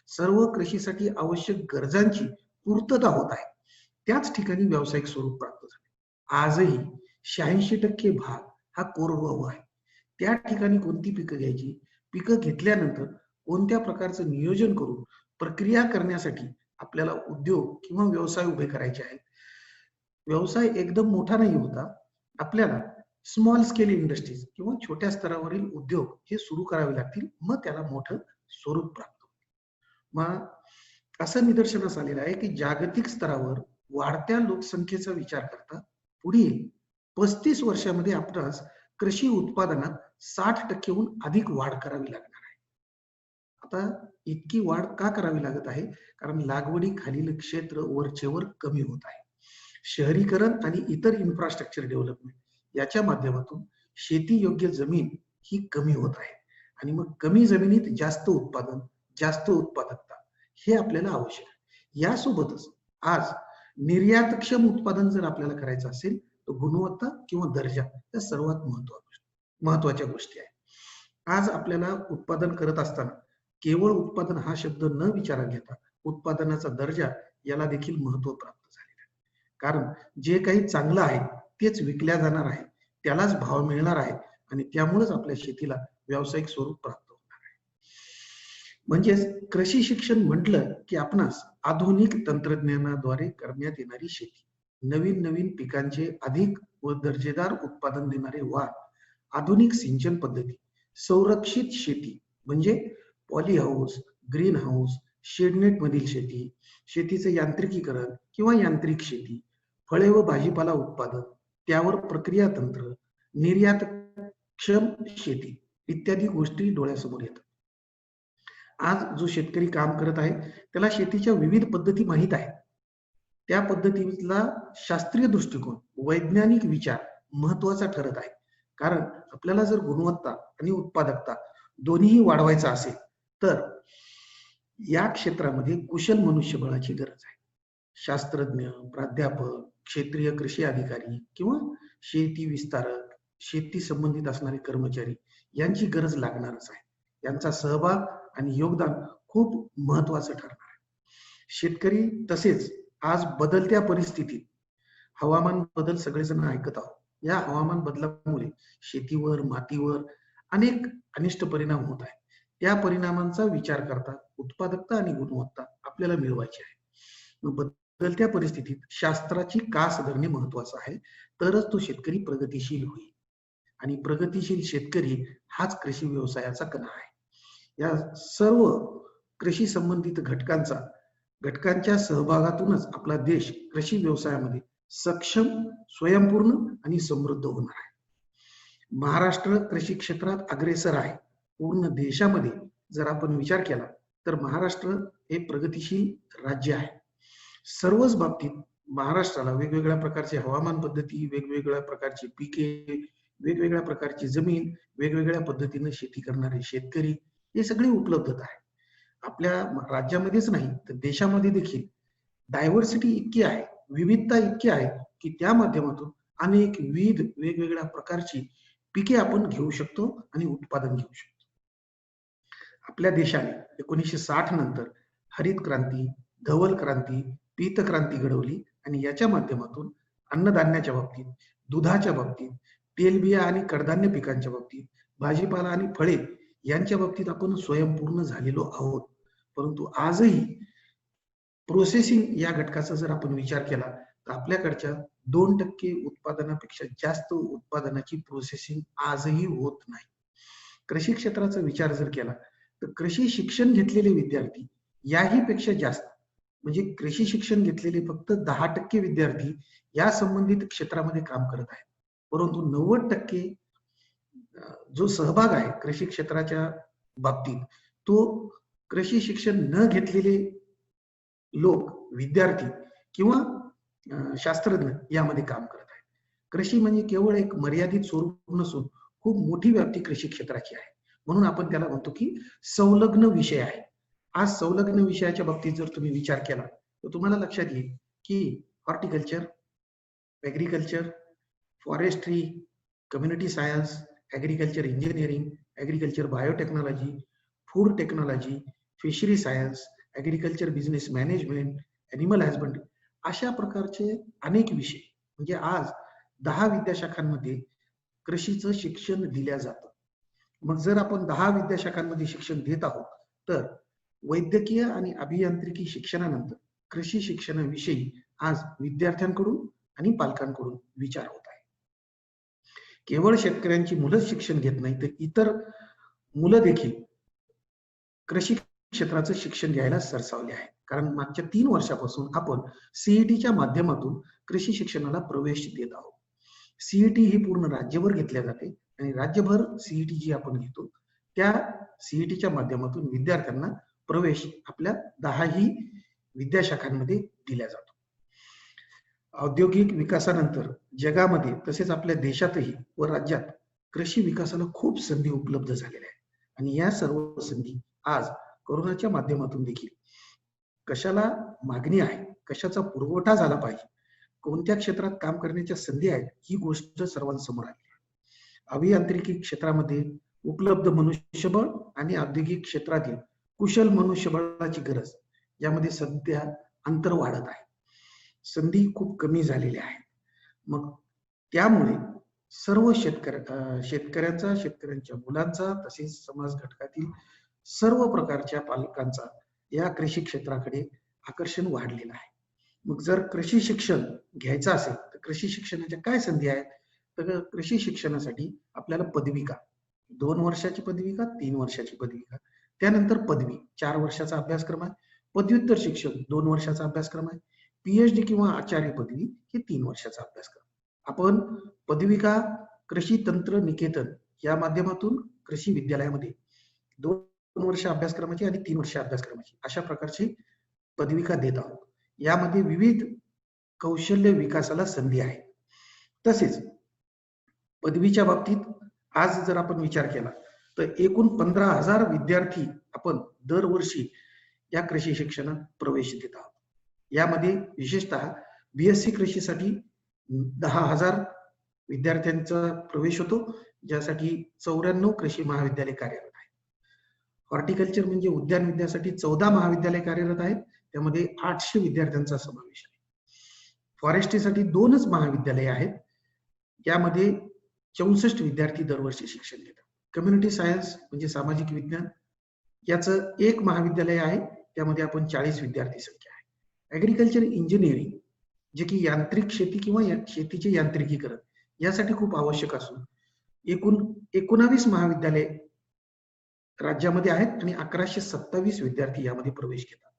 सर्व कृषीसाठी आवश्यक गरजांची पूर्तता होत आहे, त्याच ठिकाणी व्यावसायिक स्वरूप प्राप्त झाले. आजही 86% भाग हा कोरडवाहू आहे. त्या ठिकाणी कोणती पिकं घ्यायची, पिकं घेतल्यानंतर कोणत्या प्रकारचं नियोजन करून प्रक्रिया करण्यासाठी आपल्याला उद्योग किंवा व्यवसाय उभे करायचे आहेत. व्यवसाय एकदम मोठा नाही होता, आपल्याला स्मॉल स्केल इंडस्ट्रीज किंवा छोट्या स्तरावरील उद्योग हे सुरू करावे लागतील, मग त्याला मोठं स्वरूप प्राप्त होईल. मग असं निदर्शनास आलेलं आहे की जागतिक स्तरावर वाढत्या लोकसंख्येचा विचार करता पुढील 35 वर्षामध्ये आपणास कृषी उत्पादनात 60%हून अधिक वाढ करावी लागणार आहे. आता इतकी वाढ का करावी लागत आहे? कारण लागवडीखालील क्षेत्र वरचेवर कमी होत आहे. शहरीकरण आणि इतर इन्फ्रास्ट्रक्चर डेव्हलपमेंट याच्या माध्यमातून शेती योग्य जमीन ही कमी होत आहे आणि मग कमी जमिनीत जास्त उत्पादन, जास्त उत्पादकता हे आपल्याला आवश्यक आहे. यासोबतच आज निर्यातक्षम उत्पादन जर आपल्याला करायचं असेल तर गुणवत्ता किंवा दर्जा या सर्वात महत्वाच्या गोष्टी आहेत. आज आपल्याला उत्पादन करत असताना केवळ उत्पादन हा शब्द न विचारात घेता उत्पादनाचा दर्जा याला देखील महत्व प्राप्त झालेलं आहे. कारण जे काही चांगलं आहे तेच विकल्या जाणार आहे, त्यालाच भाव मिळणार आहे आणि त्यामुळेच आपल्या शेतीला व्यावसायिक स्वरूप प्राप्त होणार आहे. म्हणजेच कृषी शिक्षण म्हटलं की आपणास आधुनिक तंत्रज्ञानाद्वारे करण्यात येणारी शेती, नवीन नवीन पिकांचे अधिक व दर्जेदार उत्पादन देणारे वाण, आधुनिक सिंचन पद्धती, संरक्षित शेती म्हणजे poly house, green house, shade net मधील शेती, शेतीचे यांत्रिकीकरण किंवा यांत्रिक शेती, फळे व भाजीपाला उत्पादन, त्यावर प्रक्रिया तंत्र, निर्यातक्षम शेती इत्यादी गोष्टी डोळ्यासमोर येतात. आज जो शेतकरी काम करत आहे त्याला शेतीच्या विविध पद्धती माहीत आहेत. त्या पद्धतीला शास्त्रीय दृष्टिकोन, वैज्ञानिक विचार महत्वाचा ठरत आहे. कारण आपल्याला जर गुणवत्ता आणि उत्पादकता दोन्हीही वाढवायचा असेल तर या क्षेत्रामध्ये कुशल मनुष्यबळाची गरज आहे. शास्त्रज्ञ, प्राध्यापक, क्षेत्रीय कृषी अधिकारी किंवा शेती विस्तारक, शेती संबंधित असणारे कर्मचारी यांची गरज लागणारच आहे. यांचा सहभाग आणि योगदान खूप महत्वाचं ठरणार आहे. शेतकरी तसेच आज बदलत्या परिस्थितीत हवामान बदल सगळेजण ऐकत आहोत. या हवामान बदलामुळे शेतीवर, मातीवर अनेक अनिष्ट परिणाम होत आहेत. त्या परिणामांचा विचार करता उत्पादकता आणि गुणवत्ता आपल्याला मिळवायची आहे. बदलत्या परिस्थितीत शास्त्राची कास धरणे महत्वाचं आहे, तरच तो शेतकरी प्रगतिशील होईल. आणि प्रगतिशील शेतकरी हाच कृषी व्यवसायाचा कणा आहे. या सर्व कृषी संबंधित घटकांच्या सहभागातूनच आपला देश कृषी व्यवसायामध्ये सक्षम, स्वयंपूर्ण आणि समृद्ध होणार आहे. महाराष्ट्र कृषी क्षेत्रात अग्रेसर आहे. पूर्ण देशामध्ये जर आपण विचार केला तर महाराष्ट्र हे प्रगतिशील राज्य आहे. सर्वच बाबतीत महाराष्ट्राला वेगवेगळ्या प्रकारचे हवामान पद्धती, वेगवेगळ्या प्रकारची पिके, वेगवेगळ्या प्रकारची जमीन, वेगवेगळ्या पद्धतीने शेती करणारे शेतकरी हे सगळे उपलब्धता आहे. आपल्या राज्यामध्येच नाही तर देशामध्ये देखील डायव्हर्सिटी इतकी आहे, विविधता इतकी आहे की त्या माध्यमातून अनेक विविध वेगवेगळ्या प्रकारची पिके आपण घेऊ शकतो आणि उत्पादन घेऊ शकतो. आपल्या देशाने 1960 नंतर हरित क्रांती, धवल क्रांती, पीत क्रांती घडवली आणि याच्या माध्यमातून अन्नधान्याच्या बाबतीत, दुधाच्या बाबतीत, तेलबिया आणि कडधान्य पिकांच्या बाबतीत, भाजीपाला आणि फळे यांच्या बाबतीत आपण स्वयंपूर्ण झालेलो आहोत. परंतु आजही प्रोसेसिंग या घटकाचा जर आपण विचार केला तर आपल्याकडच्या 2% उत्पादनापेक्षा जास्त उत्पादनाची प्रोसेसिंग आजही होत नाही. कृषी क्षेत्राचा विचार जर केला तर कृषी शिक्षण घेतलेले विद्यार्थी याही पेक्षा जास्त, म्हणजे कृषी शिक्षण घेतलेले फक्त 10% विद्यार्थी या संबंधित क्षेत्रामध्ये काम करत आहेत. परंतु 90% जो सहभाग आहे कृषी क्षेत्राच्या बाबतीत तो कृषी शिक्षण न घेतलेले लोक, विद्यार्थी किंवा शास्त्रज्ञ यामध्ये काम करत आहेत. कृषी म्हणजे केवळ एक मर्यादित स्वरूप नसून खूप मोठी व्याप्ती कृषी क्षेत्राची आहे. म्हणून आपण त्याला म्हणतो की संलग्न विषय आहे. आज संलग्न विषयाच्या बाबतीत जर तुम्ही विचार केला तर तुम्हाला लक्षात येईल की horticulture, agriculture, forestry, community science, agriculture engineering, agriculture biotechnology, food technology, fishery science, agriculture business management, animal husbandry अशा प्रकारचे अनेक विषय, म्हणजे आज 10 विद्याशाखांमध्ये कृषीचं शिक्षण दिल्या जातं. मग जर आपण 10 विद्याशाखांमध्ये शिक्षण देत आहोत तर वैद्यकीय आणि अभियांत्रिकी शिक्षणानंतर कृषी शिक्षणाविषयी आज विद्यार्थ्यांकडून आणि पालकांकडून विचार होत आहे. केवळ शेतकऱ्यांची मुलंच शिक्षण घेत नाही तर इतर मुलं देखील कृषी क्षेत्राचं शिक्षण घ्यायला सरसावले आहे. कारण मागच्या 3 वर्षापासून आपण सीईटीच्या माध्यमातून कृषी शिक्षणाला प्रवेश देत आहोत. सीईटी ही पूर्ण राज्यभर घेतल्या जाते आणि राज्यभर सीईटी जी आपण घेतो त्या सीईटीच्या माध्यमातून विद्यार्थ्यांना प्रवेश आपल्या 10ही विद्याशाखांमध्ये दिला जातो. औद्योगिक विकासानंतर जगामध्ये तसेच आपल्या देशातही व राज्यात कृषी विकासाला खूप संधी उपलब्ध झालेल्या आहेत आणि या सर्व संधी आज कोरोनाच्या माध्यमातून देखील कशाला मागणी आहे, कशाचा पुरवठा झाला पाहिजे, कोणत्या क्षेत्रात काम करण्याच्या संधी आहेत ही गोष्ट सर्वांसमोर आली आहे. अभियांत्रिकी क्षेत्रामध्ये उपलब्ध मनुष्यबळ आणि औद्योगिक क्षेत्रातील कुशल मनुष्यबळाची गरज यामध्ये सध्या अंतर वाढत आहे, संधी खूप कमी झालेल्या आहेत. मग त्यामुळे सर्व शेतकऱ्यांचा, शेतकऱ्यांच्या मुलांचा, तसेच समाज घटकातील सर्व प्रकारच्या पालकांचा या कृषी क्षेत्राकडे आकर्षण वाढलेलं आहे. मग जर कृषी शिक्षण घ्यायचं असेल तर कृषी शिक्षणाच्या काय संधी आहेत? तर कृषी शिक्षणासाठी आपल्याला पदविका, 2 वर्षाची पदविका, 3 वर्षाची पदविका, त्यानंतर पदवी 4 वर्षाचा अभ्यासक्रम आहे, पदव्युत्तर शिक्षण 2 वर्षाचा अभ्यासक्रम आहे, PhD किंवा आचार्य पदवी हे 3 वर्षाचा अभ्यासक्रम. आपण पदविका कृषी तंत्र निकेतन या माध्यमातून कृषी विद्यालयामध्ये 2 वर्ष अभ्यासक्रमाची आणि 3 वर्ष अभ्यासक्रमाची अशा प्रकारची पदविका देत आहोत. यामध्ये विविध कौशल्य विकासाला संधी आहे. तसेच पदवीच्या बाबतीत आज जर आपण विचार केला तर एकूण 15,000 विद्यार्थी आपण दरवर्षी या कृषी शिक्षणात प्रवेश देत आहोत. यामध्ये विशेषतः BSc कृषीसाठी 10,000 विद्यार्थ्यांचा प्रवेश होतो, ज्यासाठी 94 कृषी महाविद्यालय कार्यरत आहेत. हॉर्टिकल्चर म्हणजे उद्यान विद्यासाठी 14 महाविद्यालय कार्यरत आहेत, त्यामध्ये 800 विद्यार्थ्यांचा समावेश आहे. फॉरेस्ट्रीसाठी 2च महाविद्यालय आहेत, यामध्ये 64 विद्यार्थी दरवर्षी शिक्षण घेतात. कम्युनिटी सायन्स म्हणजे सामाजिक विज्ञान याचं 1 महाविद्यालय आहे, त्यामध्ये आपण 40 विद्यार्थी संख्या आहे. ऍग्रिकल्चर इंजिनिअरिंग जे की यांत्रिक शेती किंवा शेतीचे यांत्रिकीकरण यासाठी खूप आवश्यक असून एकूण 19 महाविद्यालय राज्यामध्ये आहेत आणि 1127 विद्यार्थी यामध्ये प्रवेश घेतात.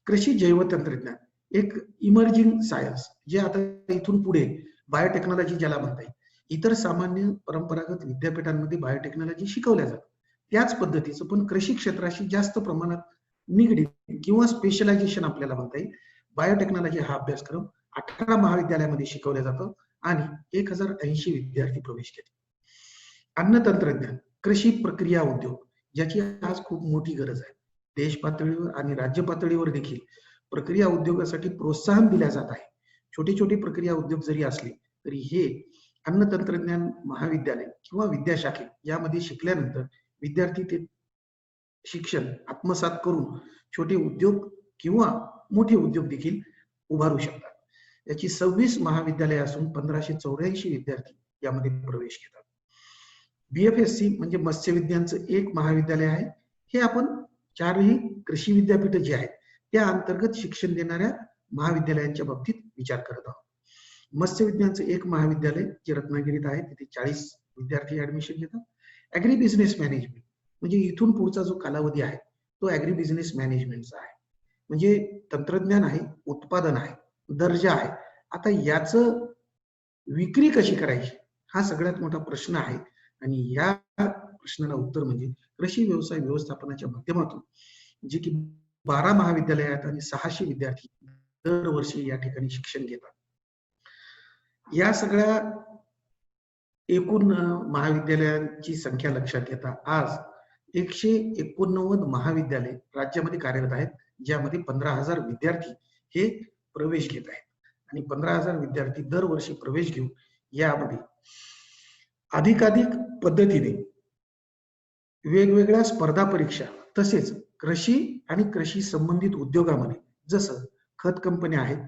कृषी जैवतंत्रज्ञान एक इमर्जिंग सायन्स जे आता इथून पुढे बायोटेक्नॉलॉजी ज्याला म्हणता येईल, इतर सामान्य परंपरागत विद्यापीठांमध्ये बायोटेक्नॉलॉजी शिकवल्या जातात त्याच पद्धतीचं पण कृषी क्षेत्राशी जास्त प्रमाणात निगडीत किंवा स्पेशलायझेशन आपल्याला म्हणता येईल. बायोटेक्नॉलॉजी हा अभ्यासक्रम 18 महाविद्यालयामध्ये शिकवला जातो आणि 1080 विद्यार्थी प्रवेश घेतात. अन्न तंत्रज्ञान कृषी प्रक्रिया उद्योग ज्याची आज खूप मोठी गरज आहे. देश पातळीवर आणि राज्य पातळीवर देखील प्रक्रिया उद्योगासाठी प्रोत्साहन दिले जात आहे. छोटे छोटे प्रक्रिया उद्योग जरी असले तरी हे अन्न तंत्रज्ञान महाविद्यालय किंवा विद्याशाखे यामध्ये शिकल्यानंतर विद्यार्थी ते शिक्षण आत्मसात करून छोटे उद्योग किंवा मोठे उद्योग देखील उभारू शकतात. याची 26 महाविद्यालय असून 1584 विद्यार्थी यामध्ये प्रवेश घेतात. BFSC म्हणजे मत्स्य विज्ञानचं 1 महाविद्यालय आहे. हे आपण 4ही कृषी विद्यापीठ जे आहेत त्या अंतर्गत शिक्षण देणाऱ्या महाविद्यालयांच्या बाबतीत विचार करत आहोत. मत्स्य विज्ञानचं 1 महाविद्यालय जे रत्नागिरीत आहे तिथे 40 विद्यार्थी ऍडमिशन घेतात. ऍग्री बिझनेस मॅनेजमेंट म्हणजे इथून पुढचा जो कालावधी आहे तो ऍग्री बिझनेस मॅनेजमेंटचा आहे. म्हणजे तंत्रज्ञान आहे, उत्पादन आहे, दर्जा आहे. आता याचं विक्री कशी करायची हा सगळ्यात मोठा प्रश्न आहे आणि या प्रश्नाला उत्तर म्हणजे कृषी व्यवसाय व्यवस्थापनाच्या माध्यमातून जे की 12 महाविद्यालय आहेत आणि 600 विद्यार्थी दरवर्षी या ठिकाणी शिक्षण घेतात. या सगळ्या एकूण महाविद्यालयांची संख्या लक्षात घेता आज 189 महाविद्यालय राज्यामध्ये कार्यरत आहेत, ज्यामध्ये 15,000 विद्यार्थी हे प्रवेश घेत आहेत आणि 15,000 विद्यार्थी दरवर्षी प्रवेश घेऊन यामध्ये अधिकाधिक पद्धतीने वेगवेगळ्या स्पर्धा परीक्षा तसेच कृषी आणि कृषी संबंधित उद्योगामध्ये जसं खत कंपन्या आहेत,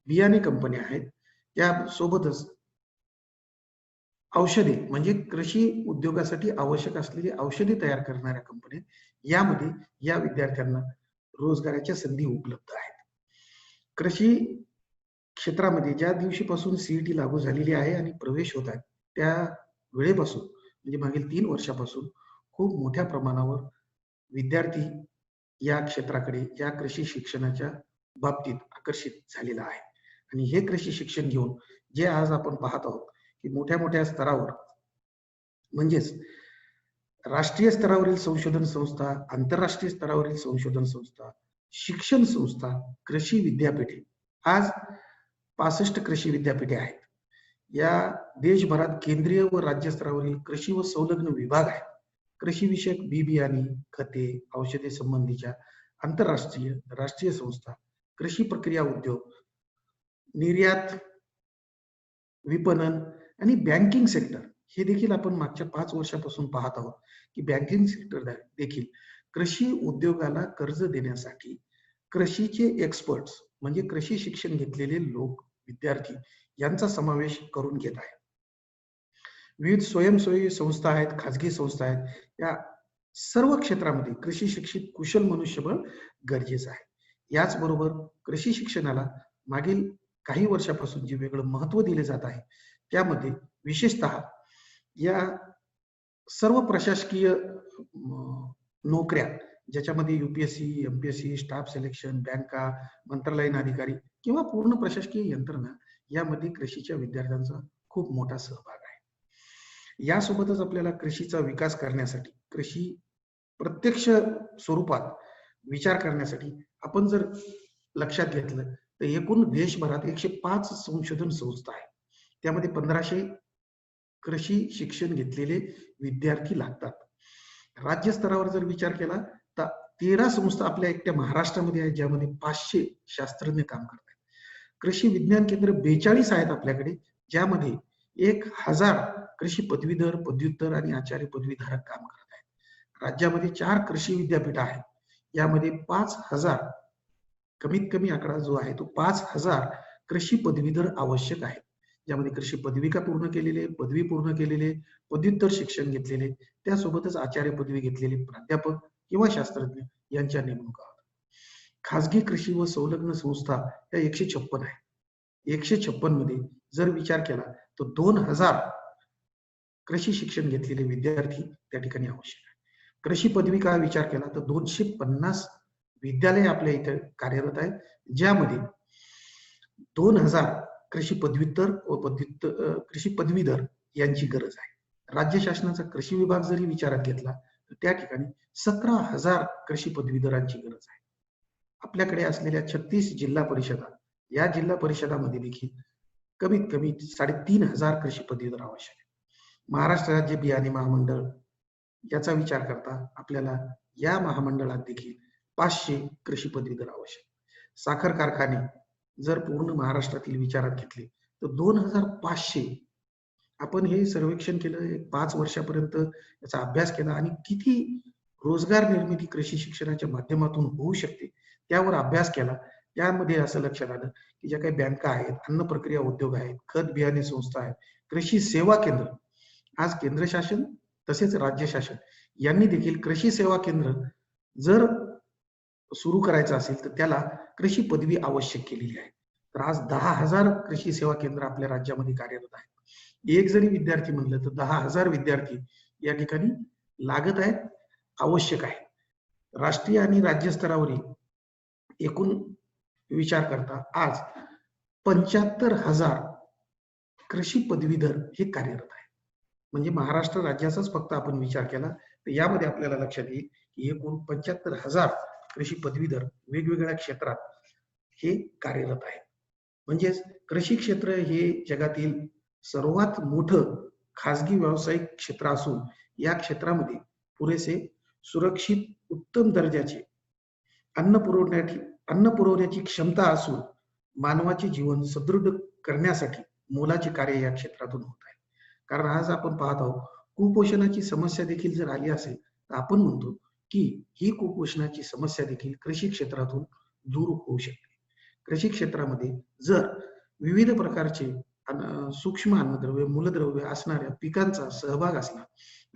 बियाणे कंपन्या आहेत, त्यासोबतच औषधे म्हणजे कृषी उद्योगासाठी आवश्यक असलेली औषधे तयार करणाऱ्या कंपन्या यामध्ये या विद्यार्थ्यांना रोजगाराच्या संधी उपलब्ध आहेत. कृषी क्षेत्रामध्ये ज्या दिवशीपासून CET लागू झालेली आहे आणि प्रवेश होत आहे त्या वेळेपासून म्हणजे मागील 3 वर्षापासून खूप मोठ्या प्रमाणावर विद्यार्थी या क्षेत्राकडे या कृषी शिक्षणाच्या बाबतीत आकर्षित झालेला आहे आणि हे कृषी शिक्षण घेऊन जे आज आपण पाहत आहोत की मोठ्या मोठ्या स्तरावर म्हणजेच राष्ट्रीय स्तरावरील संशोधन संस्था, आंतरराष्ट्रीय स्तरावरील संशोधन संस्था, शिक्षण संस्था, कृषी विद्यापीठे आज 65 कृषी विद्यापीठे आहेत. या देशभरात केंद्रीय व राज्य स्तरावरील कृषी व संलग्न विभाग आहेत. कृषी विषयक बियाणे, खते, औषधे संबंधीच्या आंतरराष्ट्रीय राष्ट्रीय संस्था, कृषी प्रक्रिया उद्योग, निर्यात, विपणन आणि बँकिंग सेक्टर हे देखील आपण मागच्या 5 वर्षापासून पाहत आहोत की बँकिंग सेक्टर देखील कृषी उद्योगाला कर्ज देण्यासाठी कृषीचे एक्सपर्ट्स म्हणजे कृषी शिक्षण घेतलेले लोक, विद्यार्थी यांचा समावेश करून घेत आहे. विविध स्वयंसेवी संस्था आहेत, खाजगी संस्था आहेत, या सर्व क्षेत्रामध्ये कृषी शिक्षित कुशल मनुष्यबळ गरजेचं आहे. याचबरोबर कृषी शिक्षणाला मागील काही वर्षापासून जे वेगळं महत्व दिले जात आहे त्यामध्ये विशेषतः या सर्व प्रशासकीय नोकऱ्या ज्याच्यामध्ये UPSC, MPSC, स्टाफ सिलेक्शन, बँका, मंत्रालयीन अधिकारी किंवा पूर्ण प्रशासकीय यंत्रणा यामध्ये कृषीच्या विद्यार्थ्यांचा खूप मोठा सहभाग आहे. यासोबतच आपल्याला कृषीचा विकास करण्यासाठी, कृषी प्रत्यक्ष स्वरूपात विचार करण्यासाठी आपण जर लक्षात घेतलं तर एकूण देशभरात 105 संशोधन संस्था आहेत. त्यामध्ये 1500 कृषी शिक्षण घेतलेले विद्यार्थी लागतात. राज्य स्तरावर जर विचार केला तर 13 संस्था आपल्या एकट्या महाराष्ट्रामध्ये आहेत, ज्यामध्ये 500 शास्त्रज्ञ काम करतात. कृषी विज्ञान केंद्र 42 आहेत आपल्याकडे, ज्यामध्ये 1000 कृषी पदवीधर, पदव्युत्तर आणि आचार्य पदवीधारक काम करत आहेत. राज्यामध्ये 4 कृषी विद्यापीठ आहेत, यामध्ये 5000 कमीत कमी आकडा जो आहे तो 5000 कृषी पदवीधर आवश्यक आहेत, ज्यामध्ये कृषी पदविका पूर्ण केलेले, पदवी पूर्ण केलेले, पदव्युत्तर शिक्षण घेतलेले, त्यासोबतच आचार्य पदवी घेतलेले प्राध्यापक किंवा शास्त्रज्ञ यांच्या नेमणुका होतात. खाजगी कृषी व संलग्न संस्था या 156 आहेत. 156 मध्ये जर विचार केला तर 2000 कृषी शिक्षण घेतलेले विद्यार्थी त्या ठिकाणी आवश्यक आहे. कृषी पदविका विचार केला तर 250 विद्यालय आपल्या इथे कार्यरत आहेत, ज्यामध्ये 2000 कृषी पदव्युत्तर व कृषी पदवीधर यांची गरज आहे. राज्य शासनाचा कृषी विभाग जरी विचारात घेतला तर त्या ठिकाणी 17,000 कृषी पदवीधरांची गरज आहे. आपल्याकडे असलेल्या 36 जिल्हा परिषदा, या जिल्हा परिषदामध्ये देखील कमीत कमी 3500 कृषी पदवीधर आवश्यक आहे. महाराष्ट्र राज्य बियाणे महामंडळ याचा विचार करता आपल्याला या महामंडळात देखील 500 कृषी पदवीधर आवश्यक. साखर कारखाने जर पूर्ण महाराष्ट्रातील विचारात घेतले तर 2500. आपण हे सर्वेक्षण केलं, 5 वर्षापर्यंत याचा अभ्यास केला आणि किती रोजगार निर्मिती कृषी शिक्षणाच्या माध्यमातून होऊ शकते त्यावर अभ्यास केला. त्यामध्ये असं लक्षात आलं की ज्या काही बँका आहेत, अन्न प्रक्रिया उद्योग आहेत, खत बियाणे संस्था आहेत, कृषी सेवा केंद्र, आज केंद्र शासन तसेच राज्य शासन यांनी देखील कृषी सेवा केंद्र जर सुरू करायचं असेल तर त्याला कृषी पदवी आवश्यक केलेली आहे. तर आज 10,000 कृषी सेवा केंद्र आपल्या राज्यामध्ये कार्यरत आहेत. एक जरी विद्यार्थी म्हणलं तर 10,000 विद्यार्थी या ठिकाणी लागत आहेत, आवश्यक आहे. राष्ट्रीय आणि राज्य स्तरावरील एकूण विचार करता आज 75,000 कृषी पदवीधर हे कार्यरत आहे. म्हणजे महाराष्ट्र राज्याचाच फक्त आपण विचार केला तर यामध्ये आपल्याला लक्षात येईल की एकूण 75,000 कृषी पदवीधर वेगवेगळ्या क्षेत्रात हे कार्यरत आहेत. म्हणजेच कृषी क्षेत्र हे जगातील सर्वात मोठं खाजगी व्यावसायिक क्षेत्र असून या क्षेत्रामध्ये पुरेसे सुरक्षित उत्तम दर्जाचे अन्न पुरवण्याची क्षमता असून मानवाचे जीवन सुदृढ करण्यासाठी मोलाचे कार्य या क्षेत्रातून होत आहे. कारण आज आपण पाहत आहोत कुपोषणाची समस्या देखील जर आली असेल तर आपण म्हणतो की ही कुपोषणाची समस्या देखील कृषी क्षेत्रातून दूर होऊ शकते. कृषी क्षेत्रामध्ये जर विविध प्रकारचे सूक्ष्म अन्नद्रव्य, मूलद्रव्य असणाऱ्या पिकांचा सहभाग असला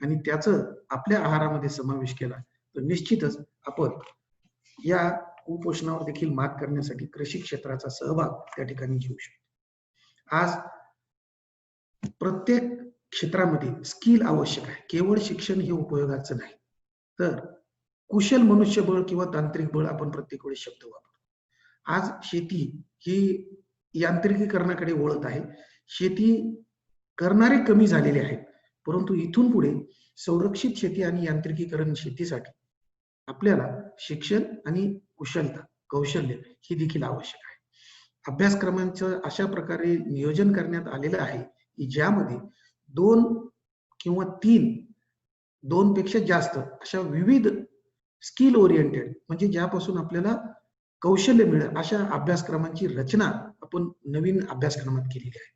आणि त्याचं आपल्या आहारामध्ये समावेश केला तर निश्चितच आपण या कुपोषणावर देखील मात करण्यासाठी कृषी क्षेत्राचा सहभाग त्या ठिकाणी घेऊ शकतो. आज प्रत्येक क्षेत्रामध्ये स्किल आवश्यक आहे. केवळ शिक्षण हे उपयोगाचं नाही, तर कुशल मनुष्यबळ किंवा तांत्रिक बळ आपण प्रत्येक वेळी शब्द वापरतो. आज शेती ही यांत्रिकीकरणाकडे वळत आहे. शेती करणारे कमी झालेले आहेत, परंतु इथून पुढे संरक्षित शेती आणि यांत्रिकीकरण शेतीसाठी आपल्याला शिक्षण आणि कुशलता, कौशल्य हे देखील आवश्यक आहे. अभ्यासक्रमांचं अशा प्रकारे नियोजन करण्यात आलेलं आहे की ज्यामध्ये 2 किंवा 2 पेक्षा जास्त अशा विविध स्किल ओरिएंटेड म्हणजे ज्यापासून आपल्याला कौशल्य मिळेल अशा अभ्यासक्रमांची रचना आपण नवीन अभ्यासक्रमात केलेली आहे,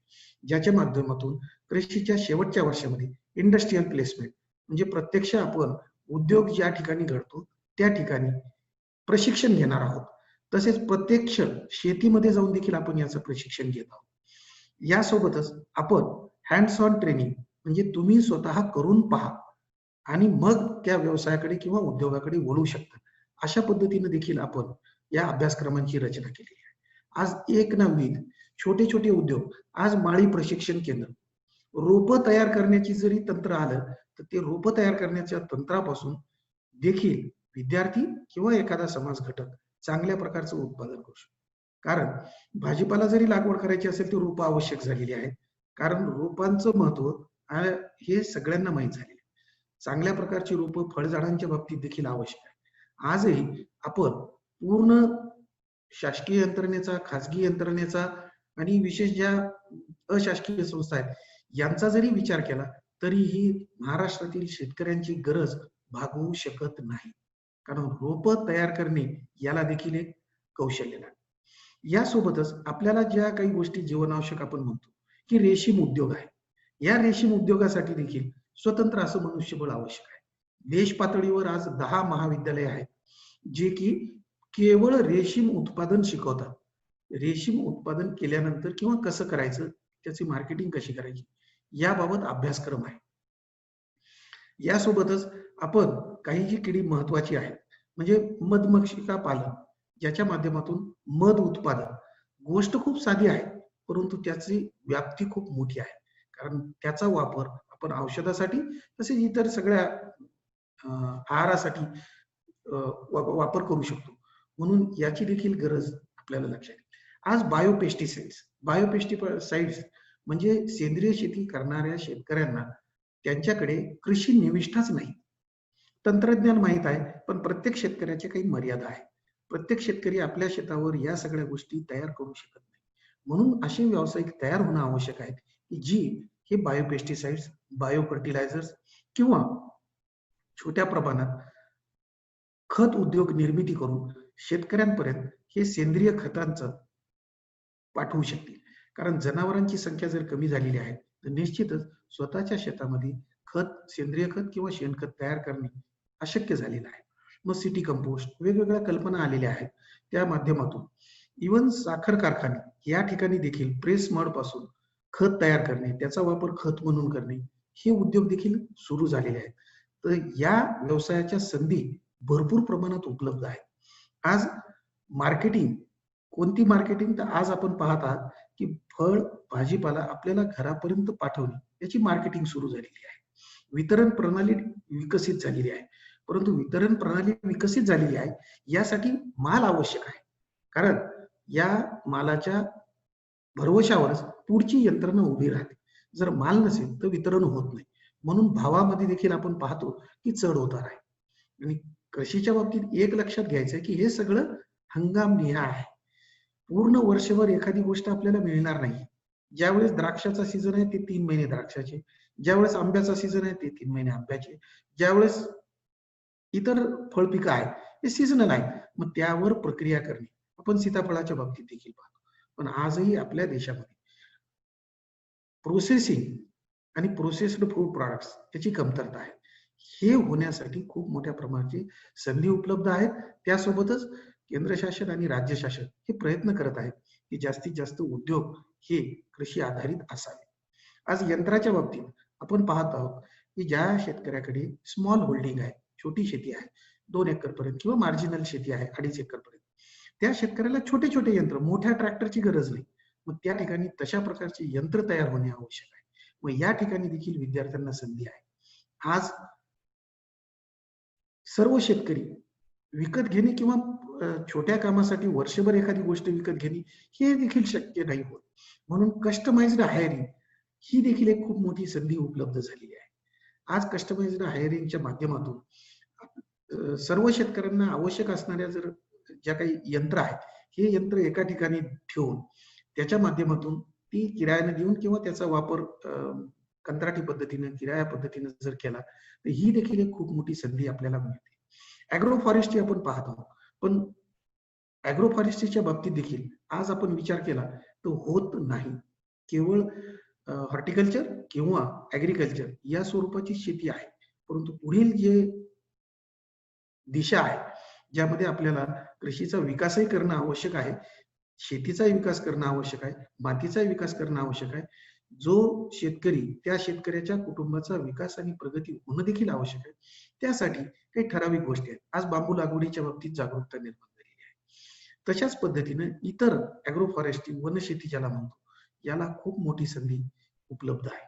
ज्याच्या माध्यमातून कृषीच्या शेवटच्या वर्षामध्ये इंडस्ट्रियल प्लेसमेंट म्हणजे प्रत्यक्ष आपण उद्योग ज्या ठिकाणी घडतो त्या ठिकाणी प्रशिक्षण घेणार आहोत. तसेच प्रत्यक्ष शेतीमध्ये जाऊन देखील आपण याचं प्रशिक्षण घेत आहोत. यासोबतच आपण हँड्स ऑन ट्रेनिंग म्हणजे तुम्ही स्वतः करून पहा आणि मग त्या व्यवसायाकडे किंवा उद्योगाकडे वळू शकता, अशा पद्धतीने देखील आपण या अभ्यासक्रमांची रचना केली आहे. आज 1 छोटे छोटे उद्योग, आज माळी प्रशिक्षण केंद्र, रोपं तयार करण्याची जरी तंत्र आलं तर ते रोपं तयार करण्याच्या तंत्रापासून देखील विद्यार्थी किंवा एखादा समाज घटक चांगल्या प्रकारचं उत्पादन करू शकतो. कारण भाजीपाला जरी लागवड करायची असेल तर रोपं आवश्यक झालेली आहेत, कारण रोपांचं महत्व हे सगळ्यांना माहीत झालेलं आहे. चांगल्या प्रकारची रोपं फळझाडांच्या बाबतीत देखील आवश्यक आहे. आजही आपण पूर्ण शासकीय यंत्रणेचा, खाजगी यंत्रणेचा आणि विशेष ज्या अशासकीय संस्था आहेत यांचा जरी विचार केला तरीही महाराष्ट्रातील शेतकऱ्यांची गरज भागवू शकत नाही. कारण रोपं तयार करणे याला देखील एक कौशल्य लागते. यासोबतच आपल्याला ज्या काही गोष्टी जीवनावश्यक आपण म्हणतो की रेशीम उद्योग आहे, या रेशीम उद्योगासाठी देखील स्वतंत्र असं मनुष्यबळ आवश्यक आहे. देश पातळीवर आज 10 महाविद्यालय आहेत जे की केवळ रेशीम उत्पादन शिकवतात. रेशीम उत्पादन केल्यानंतर किंवा कसं करायचं, त्याची मार्केटिंग कशी करायची याबाबत अभ्यासक्रम आहे. यासोबतच आपण काही जी किडी महत्वाची आहे म्हणजे मधमाक्षिका पालन, ज्याच्या माध्यमातून मध उत्पादन, गोष्ट खूप साधी आहे परंतु त्याची व्याप्ती खूप मोठी आहे. कारण त्याचा वापर आपण औषधासाठी तसेच इतर सगळ्या आहारासाठी वापर करू शकतो. म्हणून याची देखील गरज आपल्याला लक्षात येईल. आज बायोपेस्टिसाइड्स म्हणजे सेंद्रिय शेती करणाऱ्या शेतकऱ्यांना त्यांच्याकडे कृषी निविष्ठाच नाही. तंत्रज्ञान माहित आहे पण प्रत्येक शेतकऱ्याच्या काही मर्यादा आहे. प्रत्येक शेतकरी आपल्या शेतावर या सगळ्या गोष्टी तयार करू शकत नाही. म्हणून असे व्यावसायिक तयार होणं आवश्यक आहे की जी हे बायोपेस्टिसाइड्स, बायो फर्टिलायझर्स किंवा छोट्या प्रमाणात खत उद्योग निर्मिती करून शेतकऱ्यांपर्यंत हे सेंद्रिय खतांचं पाठवू शकतील. कारण जनावरांची संख्या जर कमी झालेली आहे तर निश्चितच स्वतःच्या शेतामध्ये सेंद्रिय खत किंवा शेणखत तयार करणे अशक्य झालेलं आहे. मग सिटी कंपोस्ट, वेगवेगळ्या कल्पना आलेल्या आहेत. त्या माध्यमातून इव्हन साखर कारखाने या ठिकाणी देखील प्रेस मड पासून खत तयार करणे, त्याचा वापर खत म्हणून करणे, हे उद्योग देखील सुरू झालेले आहेत. तर या व्यवसायाच्या संधी भरपूर प्रमाणात उपलब्ध आहेत. आज मार्केटिंग, कोणती मार्केटिंग, तर आज आपण पाहत आहात की फळ भाजीपाला आपल्याला घरापर्यंत पाठवणे याची मार्केटिंग सुरू झालेली आहे. वितरण प्रणाली विकसित झालेली आहे. परंतु वितरण प्रणाली विकसित झालेली आहे यासाठी माल आवश्यक आहे. कारण या मालाच्या भरवशावरच पुढची यंत्रणा उभी राहते. जर माल नसेल तर वितरण होत नाही. म्हणून भावामध्ये देखील आपण पाहतो की चढ उतार आहे. आणि कृषीच्या बाबतीत एक लक्षात घ्यायचं की हे सगळं हंगामनिहाय आहे. पूर्ण वर्षभर एखादी गोष्ट आपल्याला मिळणार नाही. ज्यावेळेस द्राक्षाचा सीझन आहे ते 3 महिने द्राक्षाचे, ज्यावेळेस आंब्याचा सीझन आहे ते 3 महिने आंब्याचे, ज्यावेळेस इतर फळपिकं आहे ते सीझनल आहे. मग त्यावर प्रक्रिया करणे आपण सीताफळाच्या बाबतीत देखील पाहतो. पण आजही आपल्या देशामध्ये प्रोसेसिंग आणि प्रोसेस्ड फूड प्रॉडक्ट्स याची कमतरता आहे. हे होण्यासाठी खूप मोठ्या प्रमाणाची संधी उपलब्ध आहेत. त्यासोबतच केंद्र शासन आणि राज्य शासन हे प्रयत्न करत आहेत की जास्तीत जास्त उद्योग हे कृषी आधारित असावे. आज यंत्राच्या बाबतीत आपण पाहत आहोत की ज्या शेतकऱ्याकडे स्मॉल होल्डिंग आहे, छोटी शेती आहे, 2 एकर पर्यंत किंवा मार्जिनल शेती आहे 2.5 एकर पर्यंत, त्या शेतकऱ्याला छोटे छोटे यंत्र, मोठ्या ट्रॅक्टरची गरज नाही. मग त्या ठिकाणी तशा प्रकारचे यंत्र तयार होणे आवश्यक आहे. मग या ठिकाणी देखील विद्यार्थ्यांना संधी आहे. आज सर्व शेतकरी विकत घेणे किंवा छोट्या कामासाठी वर्षभर एखादी गोष्ट विकत घेणे हे देखील शक्य नाही होत. म्हणून कस्टमाइज्ड हायरिंग ही देखील एक खूप मोठी संधी उपलब्ध झालेली आहे. आज कस्टमाइज्ड हायरिंगच्या माध्यमातून सर्व शेतकऱ्यांना आवश्यक असणाऱ्या जर ज्या काही यंत्र आहेत हे यंत्र एका ठिकाणी ठेवून त्याच्या माध्यमातून ती किरायाने देऊन किंवा त्याचा वापर कंत्राटी पद्धतीने, किराया पद्धतीने जर केला तर ही देखील एक खूप मोठी संधी आपल्याला मिळते. ॲग्रो फॉरेस्ट्री आपण पाहत आहोत, पण ॲग्रो फॉरेस्ट्रीच्या बाबतीत देखील आज आपण विचार केला तर होत नाही. केवळ हॉर्टिकल्चर किंवा ॲग्रिकल्चर या स्वरूपाची शेती आहे. परंतु पुढील जे दिशा आहे ज्यामध्ये आपल्याला कृषीचा विकासही करणं आवश्यक आहे, शेतीचाही विकास करणं आवश्यक आहे, मातीचाही विकास करणं आवश्यक आहे. जो शेतकरी त्या शेतकऱ्याच्या कुटुंबाचा विकास आणि प्रगती होणं देखील आवश्यक आहे. त्यासाठी काही ठराविक गोष्टी आहेत. आज बांबू लागवडीच्या बाबतीत जागरूकता निर्माण झालेली आहे. तशाच पद्धतीने इतर ॲग्रो फॉरेस्ट्री, वनशेती ज्याला म्हणतो, याला खूप मोठी संधी उपलब्ध आहे.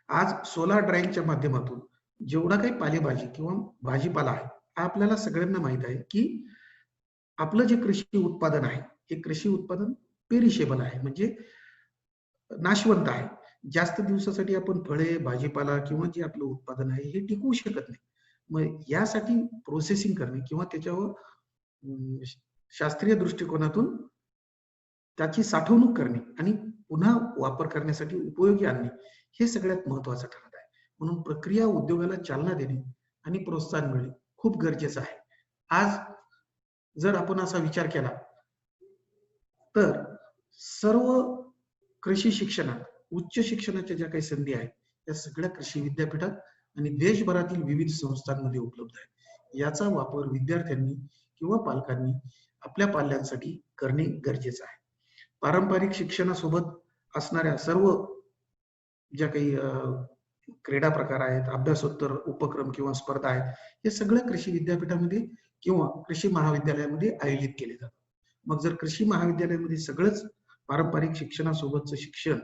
आज सोलार ड्राईव्हच्या माध्यमातून जेवढा काही पालेभाजी किंवा भाजीपाला आहे, आपल्याला सगळ्यांना माहित आहे की आपलं जे कृषी उत्पादन आहे हे कृषी उत्पादन पेरिशेबल आहे, म्हणजे नाशवंत आहे. जास्त दिवसासाठी आपण फळे, भाजीपाला किंवा जे आपलं उत्पादन आहे हे टिकवू शकत नाही. मग यासाठी प्रोसेसिंग करणे किंवा त्याच्यावर शास्त्रीय दृष्टिकोनातून त्याची साठवणूक करणे आणि पुन्हा वापर करण्यासाठी उपयोगी आणणे हे सगळ्यात महत्वाचं ठरत आहे. म्हणून प्रक्रिया उद्योगाला चालना देणे आणि प्रोत्साहन मिळणे खूप गरजेचं आहे. आज जर आपण असा विचार केला तर सर्व कृषी शिक्षणात, उच्च शिक्षणाच्या ज्या काही संधी आहेत त्या सगळ्या कृषी विद्यापीठात आणि देशभरातील विविध संस्थांमध्ये उपलब्ध आहे. याचा वापर विद्यार्थ्यांनी किंवा पालकांनी आपल्या पाल्यांसाठी करणे गरजेचं आहे. पारंपरिक शिक्षणासोबत असणाऱ्या सर्व ज्या काही क्रीडा प्रकार आहेत, अभ्यासोत्तर उपक्रम किंवा स्पर्धा आहेत, हे सगळं कृषी विद्यापीठामध्ये किंवा कृषी महाविद्यालयामध्ये आयोजित केले जातात. मग जर कृषी महाविद्यालयामध्ये सगळंच पारंपरिक शिक्षणासोबतचं शिक्षण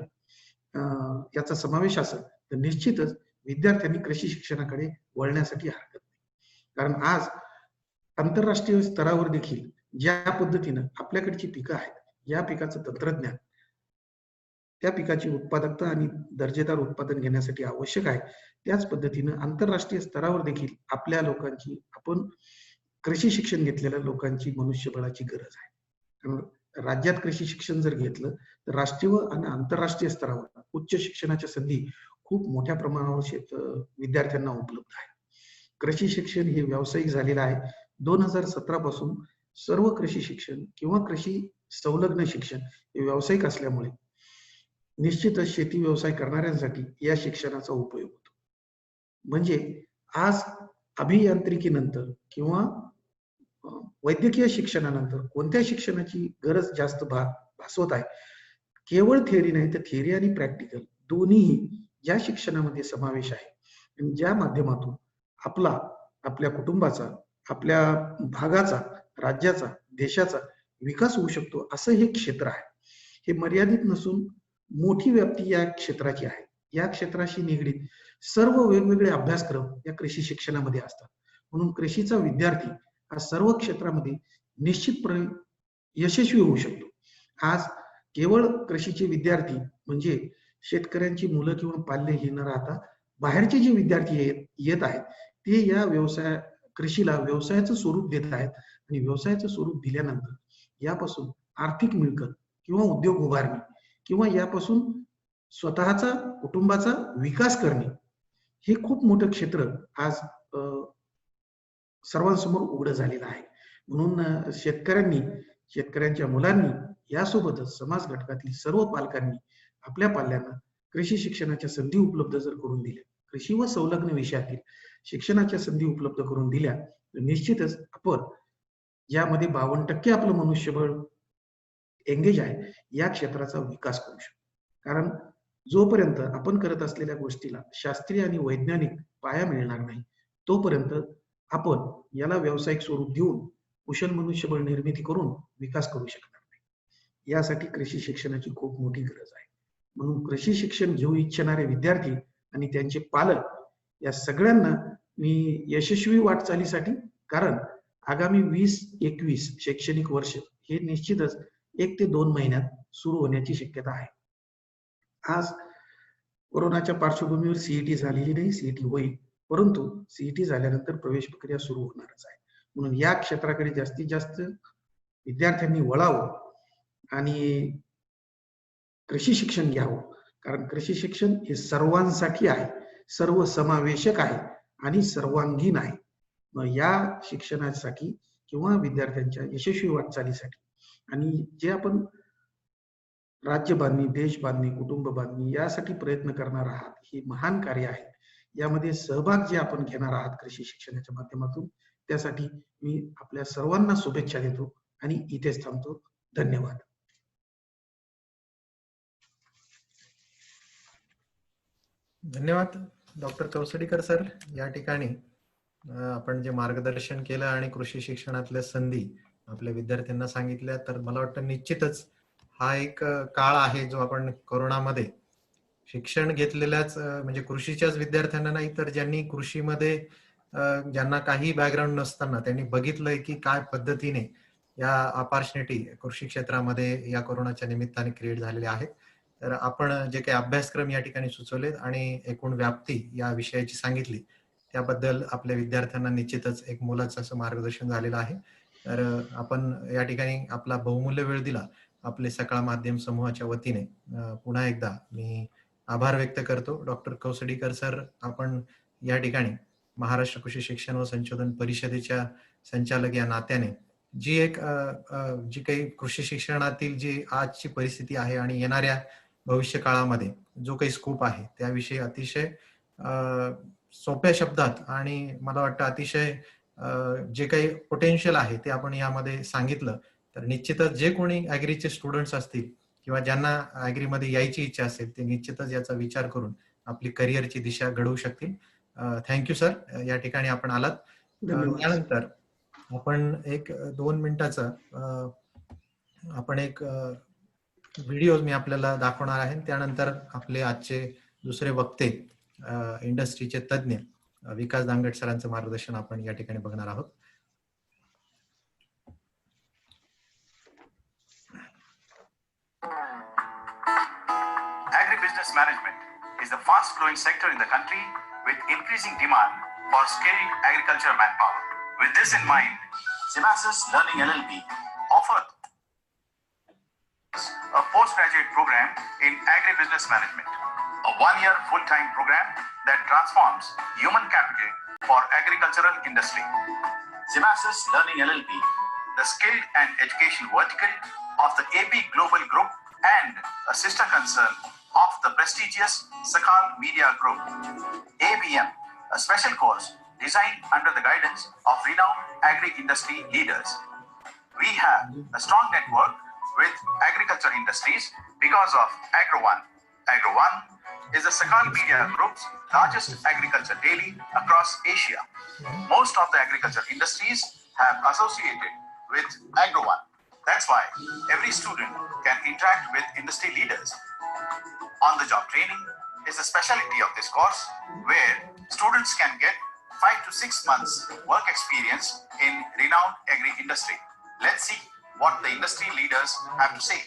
याचा समावेश असेल तर निश्चितच विद्यार्थ्यांनी कृषी शिक्षणाकडे वळण्यासाठी हरकत नाही. कारण आज आंतरराष्ट्रीय स्तरावर देखील ज्या पद्धतीनं आपल्याकडची पिकं आहेत, या पिकाचं तंत्रज्ञान, त्या पिकाची उत्पादकता आणि दर्जेदार उत्पादन घेण्यासाठी आवश्यक आहे, त्याच पद्धतीनं आंतरराष्ट्रीय स्तरावर देखील आपल्या लोकांची, आपण कृषी शिक्षण घेतलेल्या लोकांची मनुष्यबळाची गरज आहे. कारण राज्यात कृषी शिक्षण जर घेतलं तर राष्ट्रीय आणि आंतरराष्ट्रीय स्तरावर उच्च शिक्षणाच्या संधी खूप मोठ्या प्रमाणावर विद्यार्थ्यांना उपलब्ध आहे. कृषी शिक्षण हे व्यावसायिक झालेलं आहे. 2017 पासून सर्व कृषी शिक्षण किंवा कृषी संलग्न शिक्षण हे व्यावसायिक असल्यामुळे निश्चितच शेती व्यवसाय करणाऱ्यांसाठी या शिक्षणाचा उपयोग होतो. म्हणजे आज अभियांत्रिकीनंतर किंवा वैद्यकीय शिक्षणानंतर कोणत्या शिक्षणाची गरज जास्त भासवत आहे? केवळ थिअरी नाही तर थिअरी आणि प्रॅक्टिकल दोन्हीही ज्या शिक्षणामध्ये समावेश आहे आणि ज्या माध्यमातून आपल्या कुटुंबाचा, आपल्या भागाचा, राज्याचा, देशाचा विकास होऊ शकतो, असं हे क्षेत्र आहे. हे मर्यादित नसून मोठी व्याप्ती या क्षेत्राची आहे. या क्षेत्राशी निगडीत सर्व वेगवेगळे अभ्यासक्रम या कृषी शिक्षणामध्ये असतात. म्हणून कृषीचा विद्यार्थी हा सर्व क्षेत्रामध्ये निश्चितपणे यशस्वी होऊ शकतो. आज केवळ कृषीचे विद्यार्थी म्हणजे शेतकऱ्यांची मुलं किंवा पाल्य हे न राहता बाहेरचे जे विद्यार्थी येत आहेत ते या कृषीला व्यवसायाचं स्वरूप देत आहेत आणि व्यवसायाचं स्वरूप दिल्यानंतर यापासून आर्थिक मिळकत किंवा उद्योग उभारणे किंवा यापासून स्वतःचा कुटुंबाचा विकास करणे हे खूप मोठं क्षेत्र आज सर्वांसमोर उघडं झालेलं आहे. म्हणून शेतकऱ्यांच्या मुलांनी यासोबतच समाज घटकातील सर्व पालकांनी आपल्या पाल्यांना कृषी शिक्षणाच्या संधी उपलब्ध जर करून दिल्या, कृषी व संलग्न विषयातील शिक्षणाच्या संधी उपलब्ध करून दिल्या तर निश्चितच आपण यामध्ये 52% आपलं मनुष्यबळ एंगेज आहे या क्षेत्राचा विकास करू शकतो. कारण जोपर्यंत आपण करत असलेल्या गोष्टीला शास्त्रीय आणि वैज्ञानिक पाया मिळणार नाही तोपर्यंत आपण याला व्यावसायिक स्वरूप देऊन कुशल मनुष्यबळ निर्मिती करून विकास करू शकणार नाही. यासाठी कृषी शिक्षणाची खूप मोठी गरज आहे. म्हणून कृषी शिक्षण घेऊ इच्छिणारे विद्यार्थी आणि त्यांचे पालक या सगळ्यांना मी यशस्वी वाटचालीसाठी, कारण आगामी 20-21 शैक्षणिक वर्ष हे निश्चितच 1 ते 2 महिन्यात सुरू होण्याची शक्यता आहे. आज कोरोनाच्या पार्श्वभूमीवर सीईटी झालेली नाही, सीईटी होईल, परंतु सीईटी झाल्यानंतर प्रवेश प्रक्रिया सुरू होणारच आहे. म्हणून या क्षेत्राकडे जास्तीत जास्त विद्यार्थ्यांनी वळावं आणि कृषी शिक्षण घ्यावं. कारण कृषी शिक्षण हे सर्वांसाठी आहे, सर्वसमावेशक आहे आणि सर्वांगीण आहे. मग या शिक्षणासाठी किंवा विद्यार्थ्यांच्या यशस्वी वाटचालीसाठी आणि जे आपण राज्य बांधणी, देश बांधणी, कुटुंब बांधणी यासाठी प्रयत्न करणार आहात, हे महान कार्य आहे. यामध्ये सहभाग जे आपण घेणार आहात कृषी शिक्षणाच्या माध्यमातून त्यासाठी मी आपल्या सर्वांना शुभेच्छा देतो आणि इथेच थांबतो. धन्यवाद. धन्यवाद डॉक्टर कौसडीकर सर. या ठिकाणी आपण जे मार्गदर्शन केलं आणि कृषी शिक्षणातल्या संधी आपल्या विद्यार्थ्यांना सांगितल्या, तर मला वाटतं निश्चितच हा एक काळ आहे जो आपण कोरोनामध्ये शिक्षण घेतलेल्याच म्हणजे कृषीच्याच विद्यार्थ्यांना नाही, तर ज्यांनी कृषीमध्ये ज्यांना काही बॅकग्राऊंड नसताना त्यांनी बघितलंय की काय पद्धतीने या अपॉर्च्युनिटी कृषी क्षेत्रामध्ये या कोरोनाच्या निमित्ताने क्रिएट झालेल्या आहेत. तर आपण जे काही अभ्यासक्रम या ठिकाणी सुचवलेत आणि एकूण व्याप्ती या विषयाची सांगितली, त्याबद्दल आपल्या विद्यार्थ्यांना निश्चितच एक मोलाचं असं मार्गदर्शन झालेलं आहे. तर आपण या ठिकाणी आपला बहुमूल्य वेळ दिला आपले सकाळ माध्यम समूहाच्या वतीने पुन्हा एकदा मी आभार व्यक्त करतो. डॉक्टर कौसडीकर सर, आपण या ठिकाणी महाराष्ट्र कृषी शिक्षण व संशोधन परिषदेच्या संचालक या नात्याने जी एक जी काही कृषी शिक्षणातील जी आजची परिस्थिती आहे आणि येणाऱ्या भविष्य काळामध्ये जो काही स्कोप आहे त्याविषयी अतिशय सोप्या शब्दात आणि मला वाटतं अतिशय जे काही पोटेन्शियल आहे ते आपण यामध्ये सांगितलं, तर निश्चितच जे कोणी ऍग्रीचे स्टुडंट्स असतील किंवा ज्यांना ऍग्रीमध्ये यायची इच्छा असेल ते निश्चितच याचा विचार करून आपली करिअरची दिशा घडवू शकतील. थँक्यू सर, या ठिकाणी आपण आलात. त्यानंतर आपण एक 2 मिनिटाचा आपण एक व्हिडिओ मी आपल्याला दाखवणार आहे. त्यानंतर आपले आजचे दुसरे वक्ते इंडस्ट्रीचे तज्ञ विकास दांगट सरांचं मार्गदर्शन आपण या ठिकाणी बघणार आहोत. Agribusiness management is the fast growing sector in the country with increasing demand for skilled agriculture manpower. With this in mind, Synapses Learning LLP offers a postgraduate program in agribusiness management, a one-year full-time program that transforms human capital for agricultural industry. Synapses Learning LLP, the skilled and education vertical of the AP Global Group and a sister concern of the prestigious Sakal Media Group. ABM, a special course designed under the guidance of renowned agri-industry leaders. We have a strong network with agriculture industries because of AgroOne. AgroOne is the Sakal Media Group's largest agriculture daily across Asia. Most of the agriculture industries have associated with AgroOne. That's why every student can interact with industry leaders. On-the-job training is a specialty of this course where students can get 5 to 6 months work experience in renowned agri-industry. Let's see what the industry leaders have to say.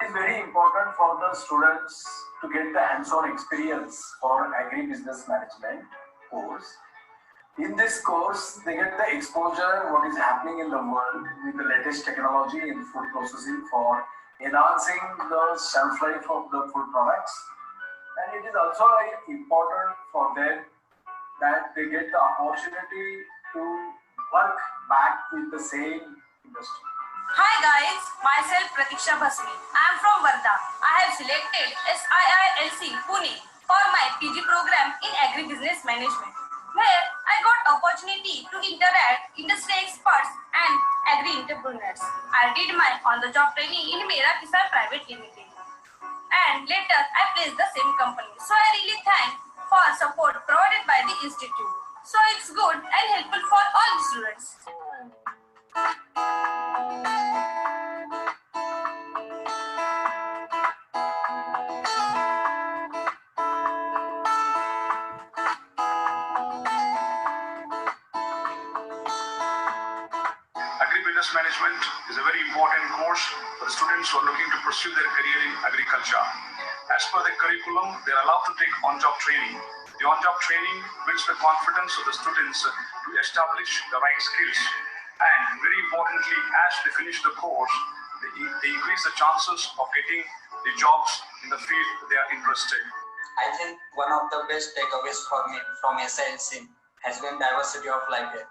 It's very important for the students to get the hands-on experience for agri-business management course. In this course, they get the exposure what is happening in the world with the latest technology in food processing for enhancing the shelf life of the food products. And it is also important for them that they get the opportunity to work back with the same industry. Hi guys, myself Pratiksha Bhasmi. I am from Varda. I have selected SIILC Pune for my PG program in agribusiness management, where I got opportunity to interact industry experts and agri-entrepreneurs. I did my on-the-job training in Mera Kisan Private Limited, and later I placed the same company. So I really thank for support provided by the institute. So it's good and helpful for all the students. Agribusiness management is a very important course for the students who are looking to pursue their career in agriculture. As per the curriculum, they are allowed to take on-job training. The on-job training builds the confidence of the students to establish the right skills. And very importantly, as they finish the course, they increase the chances of getting the jobs in the field they are interested. I think one of the best takeaways for me from SILC has been diversity of life here.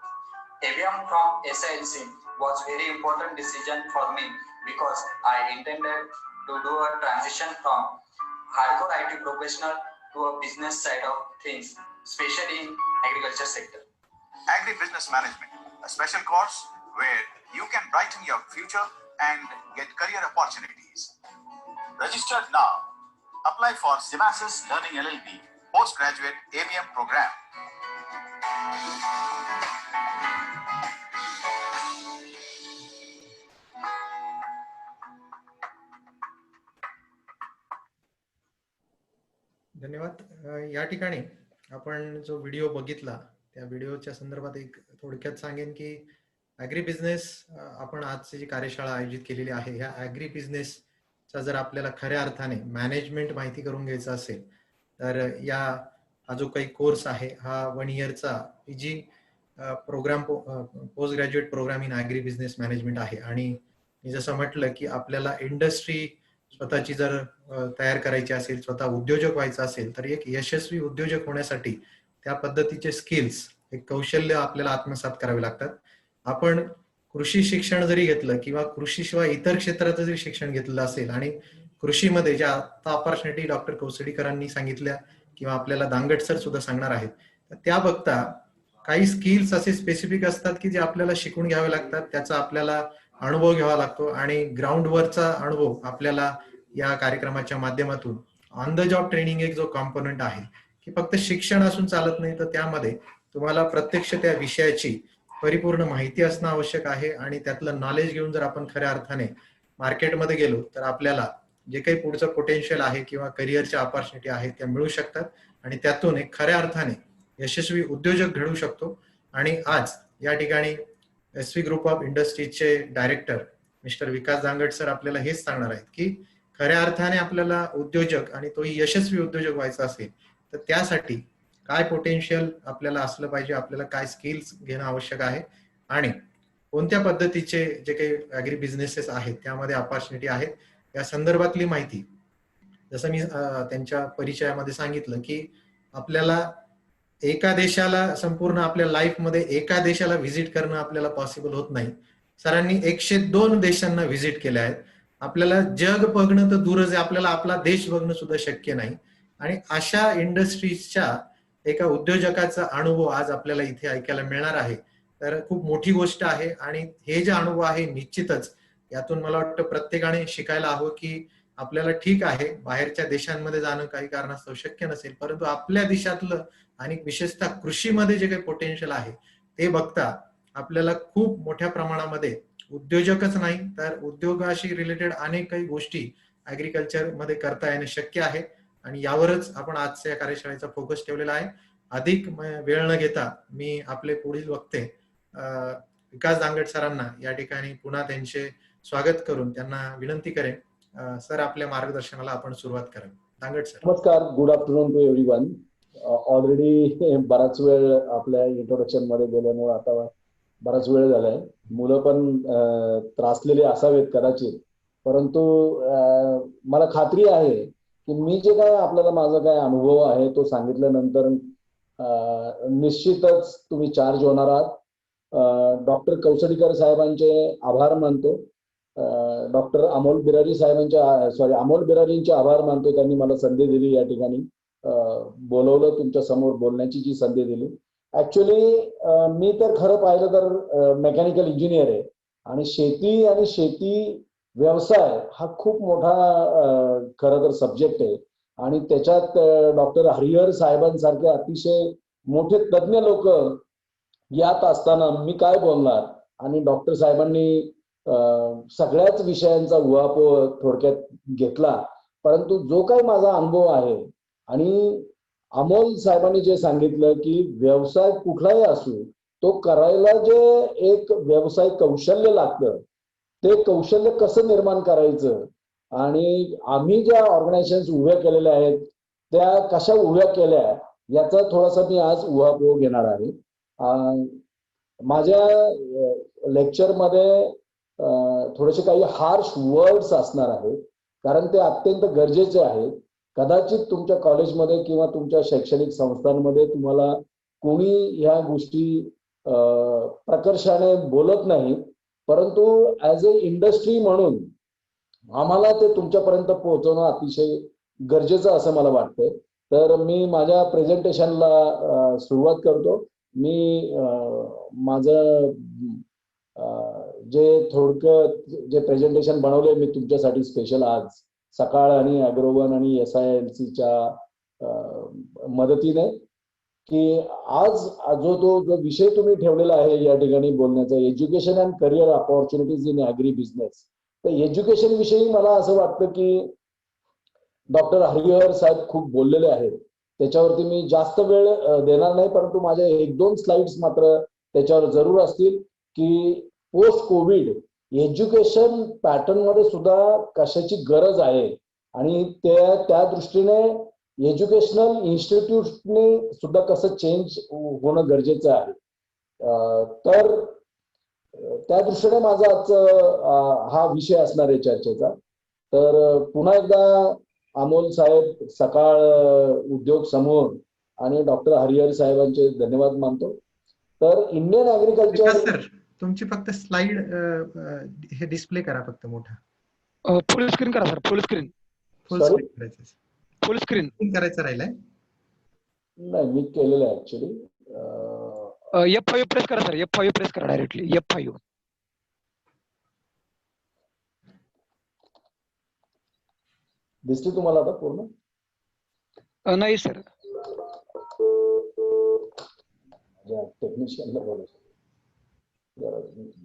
ABM from SILC was very important decision for me because I intended to do a transition from hardcore IT professional to a business side of things, especially in agriculture sector. Agribusiness management, a a special course where you can brighten your future and get career opportunities. Register now. Apply for Simasis Learning LLB postgraduate ABM program. धन्यवाद. या ठिकाणी आपण जो video बघितला त्या व्हिडिओच्या संदर्भात एक थोडक्यात सांगेन की ॲग्री बिझनेस आपण आजची जी कार्यशाळा आयोजित केलेली आहे ह्या ॲग्री बिझनेसचा जर आपल्याला खऱ्या अर्थाने मॅनेजमेंट माहिती करून घ्यायचं असेल तर हा जो काही कोर्स आहे हा 1 इयरचा PG program post graduate program in agri business management आहे. आणि मी जसं म्हटलं की आपल्याला इंडस्ट्री स्वतःची जर तयार करायची असेल, स्वतः उद्योजक व्हायचं असेल तर एक यशस्वी उद्योजक होण्यासाठी त्या पद्धतीचे स्किल्स, एक कौशल्य आपल्याला आत्मसात करावे लागतात. आपण कृषी शिक्षण जरी घेतलं किंवा कृषीशिवाय इतर क्षेत्राचं जरी शिक्षण घेतलं असेल आणि कृषीमध्ये ज्या आता ऑपॉर्च्युनिटी डॉक्टर कौसडीकरांनी सांगितल्या किंवा आपल्याला दांगट सर सुद्धा सांगणार आहेत, तर त्या बघता काही स्किल्स असे स्पेसिफिक असतात की जे आपल्याला शिकून घ्यावे लागतात, त्याचा आपल्याला अनुभव घ्यावा लागतो आणि ग्राउंडवरचा अनुभव आपल्याला या कार्यक्रमाच्या माध्यमातून ऑन द जॉब ट्रेनिंग एक जो कॉम्पोनंट आहे की फक्त शिक्षण असून चालत नाही, तर त्यामध्ये तुम्हाला प्रत्यक्ष त्या विषयाची परिपूर्ण माहिती असणं आवश्यक आहे आणि त्यातलं नॉलेज घेऊन जर आपण खऱ्या अर्थाने मार्केटमध्ये गेलो तर आपल्याला जे काही पुढचं पोटेन्शियल आहे किंवा करिअरच्या ऑपॉर्च्युनिटी आहेत त्या मिळू शकतात आणि त्यातून एक खऱ्या अर्थाने यशस्वी उद्योजक घडू शकतो. आणि आज या ठिकाणी SV ग्रुप ऑफ इंडस्ट्रीजचे director mister Vikas Dangat sir आपल्याला हेच सांगणार आहेत की खऱ्या अर्थाने आपल्याला उद्योजक आणि तोही यशस्वी उद्योजक व्हायचा असेल तर त्यासाठी काय पोटेन्शियल आपल्याला असलं पाहिजे, आपल्याला काय स्किल्स घेणं आवश्यक आहे आणि कोणत्या पद्धतीचे जे काही ॲग्री बिझनेसेस आहेत त्यामध्ये ऑपॉर्च्युनिटी आहेत या संदर्भातली माहिती. जसं मी त्यांच्या परिचयामध्ये सांगितलं की आपल्याला एका देशाला संपूर्ण आपल्या लाईफमध्ये एका देशाला व्हिजिट करणं आपल्याला पॉसिबल होत नाही. सरांनी 102 देशांना व्हिजिट केले आहेत. आपल्याला जग बघणं तर दूरच आहे, आपल्याला आपला देश बघणं सुद्धा शक्य नाही. आणि अशा इंडस्ट्रीजच्या एका उद्योजकाचा अनुभव आज आपल्याला इथे ऐकायला मिळणार आहे, तर खूप मोठी गोष्ट आहे. आणि हे जे अनुभव आहे निश्चितच यातून मला वाटतं प्रत्येकाने शिकायला हवं की आपल्याला ठीक आहे बाहेरच्या देशांमध्ये जाणं काही कारणास्तव शक्य नसेल, परंतु आपल्या देशातलं आणि विशेषतः कृषीमध्ये जे काही पोटेन्शियल आहे ते बघता आपल्याला खूप मोठ्या प्रमाणामध्ये उद्योजकच नाही तर उद्योगाशी रिलेटेड अनेक काही गोष्टी ऍग्रीकल्चर मध्ये करता येणं शक्य आहे. आणि यावरच आपण आजच्या कार्यशाळेचा फोकस ठेवलेला आहे. अधिक वेळ न घेता मी आपले पुढील वक्ते विकास दांगट सरांना या ठिकाणी पुन्हा त्यांचे स्वागत करून त्यांना विनंती करेन, सर आपल्या मार्गदर्शनाला आपण सुरुवात करा. दांगट सर. नमस्कार, good afternoon to everyone. Already बराच वेळ आपल्या इंट्रोडक्शन मध्ये गेल्यामुळे आता बराच वेळ झालाय. मुलं पण त्रासलेले असावेत कदाचित, परंतु मला खात्री आहे की मी जे काय आपल्याला माझा काय अनुभव आहे तो सांगितल्यानंतर निश्चितच तुम्ही चार्ज होणार आहात. डॉक्टर कौसडीकर साहेबांचे आभार मानतो. डॉक्टर अमोल बिरारींचे आभार मानतो. त्यांनी मला संधी दिली, या ठिकाणी बोलवलं, तुमच्या समोर बोलण्याची जी संधी दिली. ऍक्च्युली मी तर खरं पाहिलं तर मेकॅनिकल इंजिनियर आहे आणि शेती व्यवसाय हा खूप मोठा खरं तर सब्जेक्ट आहे आणि त्याच्यात डॉक्टर हरिहर साहेबांसारखे अतिशय मोठे तज्ज्ञ लोक यात असताना मी काय बोलणार. आणि डॉक्टर साहेबांनी सगळ्याच विषयांचा उहापोह थोडक्यात घेतला, परंतु जो काही माझा अनुभव आहे आणि अमोल साहेबांनी जे सांगितलं की व्यवसाय कुठलाही असू तो करायला जे एक व्यवसाय कौशल्य लागतं ते कौशल्य कसं निर्माण करायचं आणि आम्ही ज्या ऑर्गनायझेशन्स उभ्या केलेल्या आहेत त्या कशा उभ्या केल्या याचा थोडासा मी आज उहापोह घेणार आहे. माझ्या लेक्चरमध्ये थोडेसे काही हार्श वर्ड्स असणार आहेत कारण ते अत्यंत गरजेचे आहेत. कदाचित तुमच्या कॉलेजमध्ये किंवा तुमच्या शैक्षणिक संस्थांमध्ये तुम्हाला कोणी ह्या गोष्टी प्रकर्षाने बोलत नाही, परंतु ऍज अ इंडस्ट्री म्हणून आम्हाला ते तुमच्यापर्यंत पोहोचवणं अतिशय गरजेचं असं मला वाटतंय. तर मी माझ्या प्रेझेंटेशनला सुरुवात करतो. मी माझं जे थोडकं जे प्रेझेंटेशन बनवलंय मी तुमच्यासाठी स्पेशल आज सकाळ आणि अग्रोवन आणि SILCच्या मदतीने, की आज जो विषय तुम्ही ठेवलेला आहे या ठिकाणी बोलण्याचा, education and career opportunities in agri business. तर एज्युकेशन विषयी मला असं वाटतं की डॉक्टर हरिहर साहेब खूप बोललेले आहेत, त्याच्यावरती मी जास्त वेळ देणार नाही, परंतु माझ्या 1-2 स्लाइड्स मात्र त्याच्यावर जरूर असतील की पोस्ट कोविड एज्युकेशन पॅटर्न मध्ये सुद्धा कशाची गरज आहे आणि त्या दृष्टीने एज्युकेशनल इन्स्टिट्यूटने सुद्धा कसं चेंज होणं गरजेचं आहे. तर त्या दृष्टीने माझा आजचा हा विषय असणार आहे चर्चेचा. तर पुन्हा एकदा अमोल साहेब, सकाळ उद्योग समूह आणि डॉक्टर हरिहर साहेबांचे धन्यवाद मानतो. तर इंडियन ऍग्रिकल्चर, तुमची फक्त स्लाइड हे डिस्प्ले करा फक्त मोठा. फुल स्क्रीन करा सर, फुल स्क्रीन. फुल स्क्रीन करायचं, फुल स्क्रीन करायचं राहिलंय. नाही मी केलेलं आहे ऍक्च्युली. F5 प्रेस करा सर, F5 प्रेस करा डायरेक्टली, F5. दिसली तुम्हाला आता पूर्ण? नाही सर. टेक्निशियनला बोलायचं,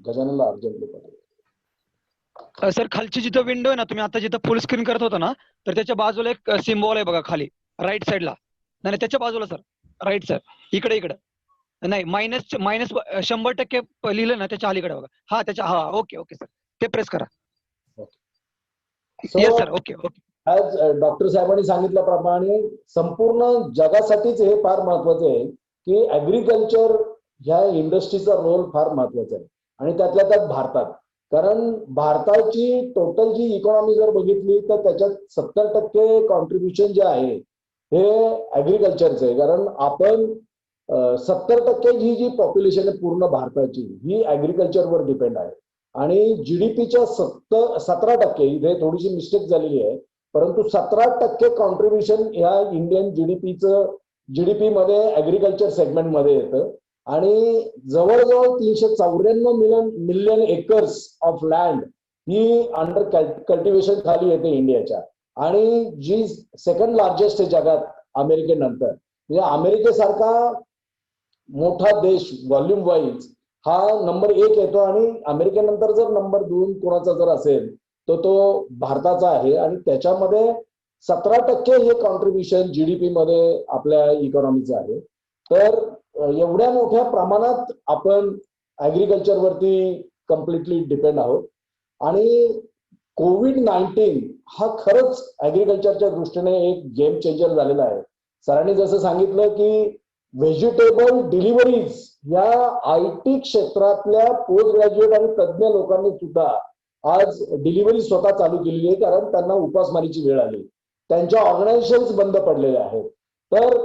गजाननला अर्जंटली पाठव. सर खालची जिथं विंडो आहे ना, तुम्ही आता जिथं फुल स्क्रीन करत होता ना, तर त्याच्या बाजूला एक सिम्बॉल आहे बघा खाली राईट साईडला. नाही त्याच्या बाजूला सर, राईट सर, इकडे नाही, मायनस 100% लिहिलं ना त्याच्या अलीकडे बघा. हा त्याच्या, हा ओके ओके सर, ते प्रेस करा. Yes sir, okay okay. आज डॉक्टर साहेबांनी सांगितल्याप्रमाणे संपूर्ण जगासाठीच हे फार महत्वाचं आहे की ऍग्रिकल्चर ह्या इंडस्ट्रीचा रोल फार महत्वाचा आहे आणि त्यातल्या त्यात भारतात. कारण भारताची टोटल जी इकॉनॉमी जर बघितली तर त्याच्यात 70% कॉन्ट्रीब्युशन जे आहे हे ऍग्रिकल्चरचं आहे. कारण आपण 70% ही जी पॉप्युलेशन आहे पूर्ण भारताची ही ऍग्रिकल्चरवर डिपेंड आहे आणि जीडीपीच्या 17%, इथे थोडीशी मिस्टेक झालेली आहे, परंतु 17% कॉन्ट्रीब्युशन ह्या इंडियन जीडीपी मध्ये ऍग्रिकल्चर सेगमेंटमध्ये येतं आणि जवळजवळ 394 million acres of land he under cultivation खाली येते इंडियाच्या. आणि जी सेकंड लार्जेस्ट आहे जगात अमेरिकेनंतर, म्हणजे अमेरिकेसारखा मोठा देश व्हॉल्यूम वाईज हा नंबर 1 येतो आणि अमेरिकेनंतर जर नंबर 2 कोणाचा जर असेल तर तो भारताचा आहे आणि त्याच्यामध्ये 17% हे कॉन्ट्रीब्युशन जीडीपी मध्ये आपल्या इकॉनॉमीचं आहे. तर एवढ्या मोठ्या प्रमाणात आपण ऍग्रिकल्चरवरती कम्प्लिटली डिपेंड आहोत आणि कोविड-19 हा खरंच ऍग्रिकल्चरच्या दृष्टीने एक गेम चेंजर झालेला आहे. सरांनी जसं सांगितलं की व्हेजिटेबल डिलिव्हरीज या IT क्षेत्रातल्या पोस्ट ग्रॅज्युएट आणि तज्ज्ञ लोकांनी सुद्धा आज डिलिव्हरी स्वतः चालू केलेली आहे, कारण त्यांना उपासमारीची वेळ आली, त्यांच्या ऑर्गनायझेशन्स बंद पडलेले आहेत. तर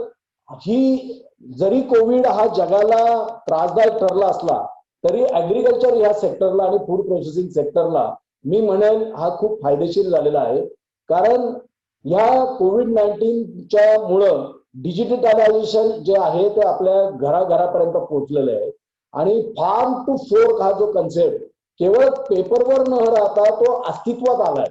ही जरी कोविड हा जगाला त्रासदायक ठरला असला तरी ऍग्रिकल्चर या सेक्टरला आणि फूड प्रोसेसिंग सेक्टरला मी म्हणेन हा खूप फायदेशीर झालेला आहे. कारण या कोविड-19च्या मुळे डिजिटलायझेशन जे आहे ते आपल्या घराघरापर्यंत पोहोचलेलं आहे आणि फार्म टू फोर्क हा जो कन्सेप्ट केवळ पेपरवर न राहता तो अस्तित्वात आलाय.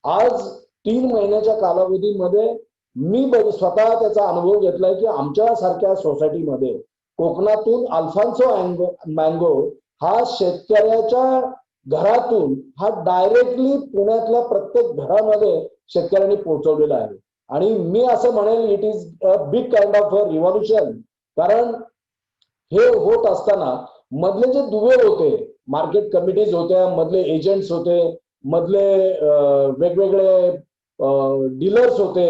आज 3 महिन्याच्या कालावधीमध्ये मी स्वतः त्याचा अनुभव घेतलाय की आमच्या सारख्या सोसायटीमध्ये कोकणातून अल्फान्सो मँगो हा शेतकऱ्याच्या घरातून हा डायरेक्टली पुण्यातल्या प्रत्येक घरामध्ये शेतकऱ्यांनी पोहोचवलेला आहे. आणि मी असं म्हणेन it is a big kind of a revolution. कारण हे होत असताना मधले जे दुवे होते, मार्केट कमिटीज होत्या, मधले एजंट्स होते, मधले वेगवेगळे डीलर्स होते,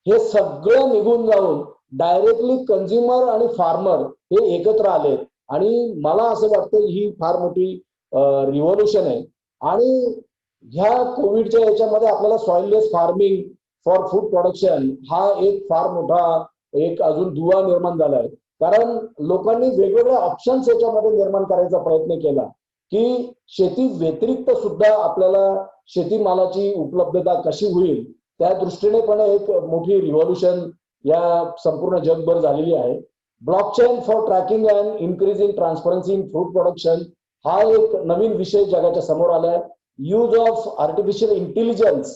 हे सगळं निघून जाऊन डायरेक्टली कंझ्युमर आणि फार्मर हे एकत्र आले आणि मला असं वाटतं ही फार मोठी रिव्हॉल्युशन आहे. आणि ह्या कोविडच्या याच्यामध्ये आपल्याला soilless farming for food production हा एक फार मोठा एक अजून दुवा निर्माण झालाय. कारण लोकांनी वेगवेगळे ऑप्शन्स याच्यामध्ये निर्माण करायचा प्रयत्न केला की शेती व्यतिरिक्त सुद्धा आपल्याला शेतीमालाची उपलब्धता कशी होईल, त्या दृष्टीने पण एक मोठी रिव्हॉल्युशन या संपूर्ण जगभर झालेली आहे. Blockchain for tracking and increasing transparency in fruit production हा एक नवीन विषय जगाच्या समोर आलाय. यूज ऑफ आर्टिफिशियल इंटेलिजन्स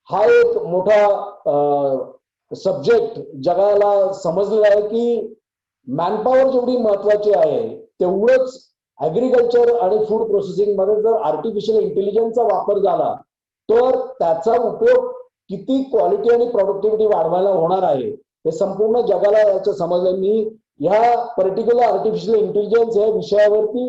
हा एक मोठा सब्जेक्ट जगाला समजलेला आहे की मॅनपॉवर जेवढी महत्वाची आहे तेवढंच ऍग्रिकल्चर आणि फूड प्रोसेसिंग मध्ये जर आर्टिफिशियल इंटेलिजन्सचा वापर झाला तर त्याचा उपयोग किती क्वालिटी आणि प्रोडक्टिव्हिटी वाढवायला होणार आहे हे संपूर्ण जगाला याचं समजलं. मी ह्या पर्टिक्युलर आर्टिफिशियल इंटेलिजन्स या विषयावरती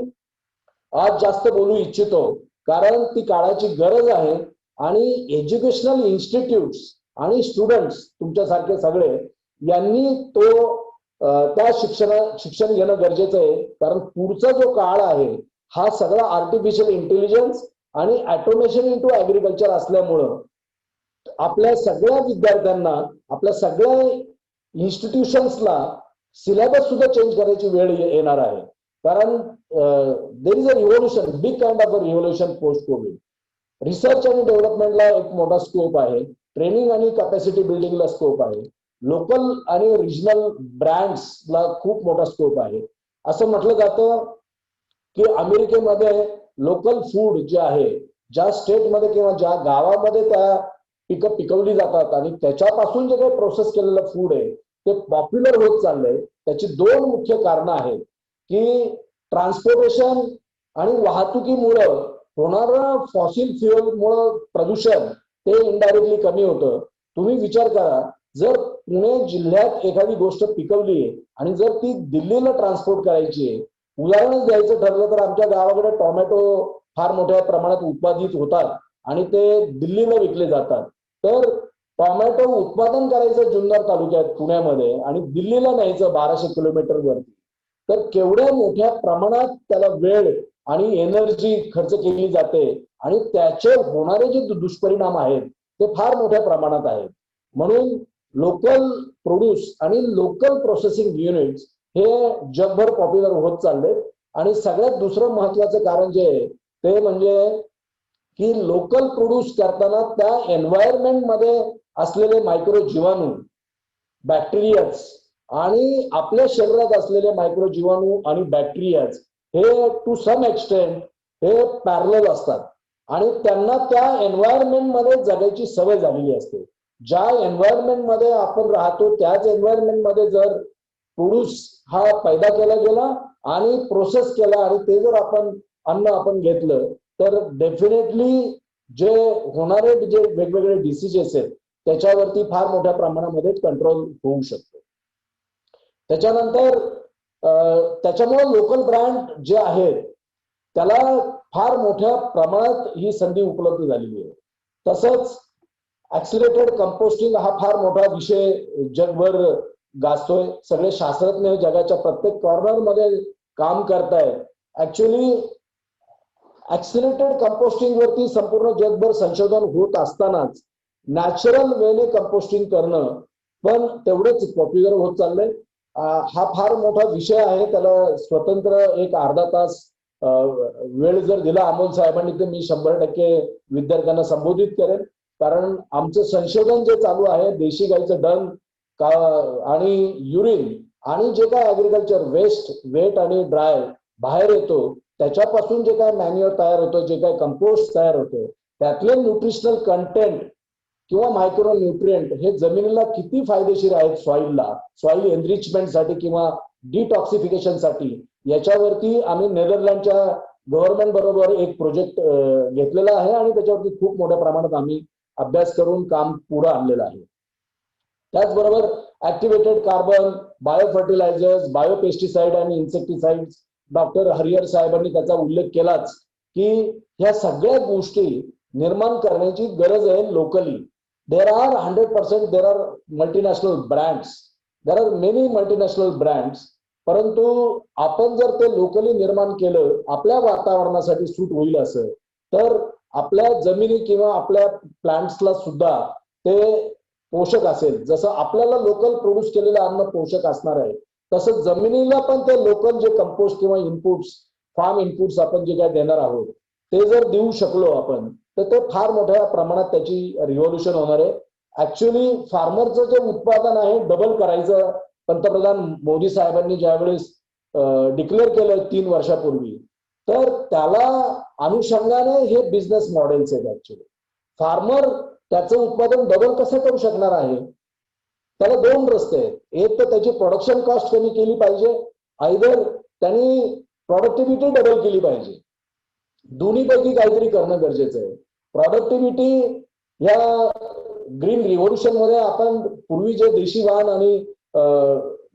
आज जास्त बोलू इच्छितो कारण ती काळाची गरज आहे आणि एज्युकेशनल इन्स्टिट्यूट्स आणि स्टुडंट्स तुमच्यासारखे सगळे यांनी त्या शिक्षण घेणं गरजेचं आहे कारण पुढचा जो काळ आहे हा सगळा आर्टिफिशियल इंटेलिजन्स आणि ऑटोमेशन इंटू ऍग्रिकल्चर असल्यामुळं आपल्या सगळ्या विद्यार्थ्यांना आपल्या सगळ्या इन्स्टिट्यूशन्सला सिलेबस सुद्धा चेंज करायची वेळ येणार आहे कारण there is a revolution, big kind of a revolution post Covid. Research आणि डेव्हलपमेंटला एक मोठा स्कोप आहे, ट्रेनिंग आणि कॅपॅसिटी बिल्डिंगला स्कोप आहे, लोकल आणि रिजनल ब्रँड्सला खूप मोठा स्कोप आहे. असं म्हटलं जातं की अमेरिकेमध्ये लोकल फूड जे आहे ज्या स्टेटमध्ये किंवा ज्या गावामध्ये त्या पिकं पिकवली जातात आणि त्याच्यापासून जे काही प्रोसेस केलेलं फूड आहे ते पॉप्युलर होत चाललंय. त्याची दोन मुख्य कारणं आहेत की ट्रान्सपोर्टेशन आणि वाहतुकीमुळं होणारं फॉसिल फ्युएलमुळं प्रदूषण ते इनडायरेक्टली कमी होतं. तुम्ही विचार करा जर पुणे जिल्ह्यात एखादी गोष्ट पिकवली आहे आणि जर ती दिल्लीला ट्रान्सपोर्ट करायची आहे, उदाहरणच द्यायचं ठरलं तर आमच्या गावाकडे टोमॅटो फार मोठ्या प्रमाणात उत्पादित होतात आणि ते दिल्लीला विकले जातात. तर टोमॅटो उत्पादन करायचं जुन्नर तालुक्यात पुण्यामध्ये आणि दिल्लीला न्यायचं 1200 किलोमीटर वरती, तर केवढ्या मोठ्या प्रमाणात त्याला वेळ आणि एनर्जी खर्च केली जाते आणि त्याचे होणारे जे दुष्परिणाम आहेत ते फार मोठ्या प्रमाणात आहेत. म्हणून लोकल प्रोड्यूस आणि लोकल प्रोसेसिंग युनिट्स हे जगभर पॉप्युलर होत चालले. आणि सगळ्यात दुसरं महत्वाचं कारण जे आहे ते म्हणजे की लोकल प्रोड्यूस करताना त्या एन्व्हायरमेंट मध्ये असलेले मायक्रो जीवाणू, बॅक्टेरियाज आणि आपल्या शरीरात असलेले मायक्रो जीवाणू आणि बॅक्टेरियाज हे टू सम एक्सटेंट हे पॅरलल असतात आणि त्यांना त्या एन्व्हायरमेंट मध्ये जगायची सवय झालेली असते. ज्या एन्व्हायरमेंट मध्ये आपण राहतो त्याच एन्व्हायरमेंट मध्ये जर प्रोड्यूस हा पैदा केला गेला आणि प्रोसेस केला आणि ते जर अन्न आपण घेतलं तर डेफिनेटली जे होणारे जे वेगवेगळे डिसीजेस आहेत त्याच्यावरती फार मोठ्या प्रमाणामध्ये कंट्रोल होऊ शकतो. त्याच्यानंतर त्याच्यामुळे लोकल ब्रँड जे आहेत त्याला फार मोठ्या प्रमाणात ही संधी उपलब्ध झालेली आहे. तसंच ऍक्सिलरेटेड कंपोस्टिंग हा फार मोठा विषय जगभर गाजतोय. सगळे शास्त्रज्ञ जगाच्या प्रत्येक कॉर्नर मध्ये काम करतायत. ऍक्च्युअली ऍक्सिलरेटेड कंपोस्टिंग वरती संपूर्ण जगभर संशोधन होत असतानाच नॅचरल वेने कंपोस्टिंग करणं पण तेवढंच पॉप्युलर होत चाललंय. हा फार मोठा विषय आहे, त्याला स्वतंत्र एक अर्धा तास वेळ जर दिला अमोल साहेबांनी तर मी 100% विद्यार्थ्यांना संबोधित करेन. कारण आमचं संशोधन जे चालू आहे देशी गाईचं डंग आणि युरिन आणि जे काय ऍग्रिकल्चर वेस्ट, वेट आणि ड्राय बाहेर येतो त्याच्यापासून जे काय मॅन्युअर तयार होतं, जे काय कंपोस्ट तयार होतं त्यातले न्यूट्रिशनल कंटेंट किंवा मायक्रो न्यूट्रिएंट हे जमिनीला किती फायदेशीर आहेत सॉइलला, सॉइल एनरिचमेंटसाठी किंवा डिटॉक्सिफिकेशनसाठी, याच्यावरती आम्ही नेदरलँडच्या गव्हर्नमेंट बरोबर एक प्रोजेक्ट घेतलेला आहे आणि त्याच्यावरती खूप मोठ्या प्रमाणात आम्ही अभ्यास करून काम पुढे आणलेलं आहे. त्याचबरोबर activated carbon, bio fertilizers, bio pesticide आणि इन्सेक्टिसाइड्स, डॉक्टर हरिहर साहेबांनी त्याचा उल्लेख केलाच की ह्या सगळ्या गोष्टी निर्माण करण्याची गरज आहे locally. There are 100% there are multinational brands, there are many multinational brands, परंतु आपण जर ते लोकली निर्माण केलं आपल्या वातावरणासाठी सूट होईल असं तर आपल्या जमिनी किंवा आपल्या प्लांट्सला सुद्धा ते पोषक असेल. जसं आपल्याला लोकल प्रोड्यूस केलेलं अन्न पोषक असणार आहे तसं जमिनीला पण ते लोकल जे कंपोस्ट किंवा इनपुट्स, फार्म इनपुट्स आपण जे काय देणार आहोत ते जर देऊ शकलो आपण तर ते फार मोठ्या प्रमाणात त्याची रिव्होल्युशन होणार आहे. ऍक्च्युअली फार्मरचं जे उत्पादन आहे डबल करायचं पंतप्रधान मोदी साहेबांनी ज्यावेळेस डिक्लेअर केलं 3 वर्षापूर्वी, तर त्याला अनुषंगाने हे बिझनेस मॉडेल्स आहेत. ऍक्च्युली फार्मर त्याचं उत्पादन डबल कसं करू शकणार आहे? त्याला 2 रस्ते आहेत. एक तर त्याची प्रोडक्शन कॉस्ट कमी केली पाहिजे, आयदर त्यांनी प्रोडक्टिव्हिटी डबल केली पाहिजे. दोन्हीपैकी काहीतरी करणं गरजेचं आहे. प्रोडक्टिव्हिटी या ग्रीन रिव्होल्युशन मध्ये आपण पूर्वी जे देशी वाहन आणि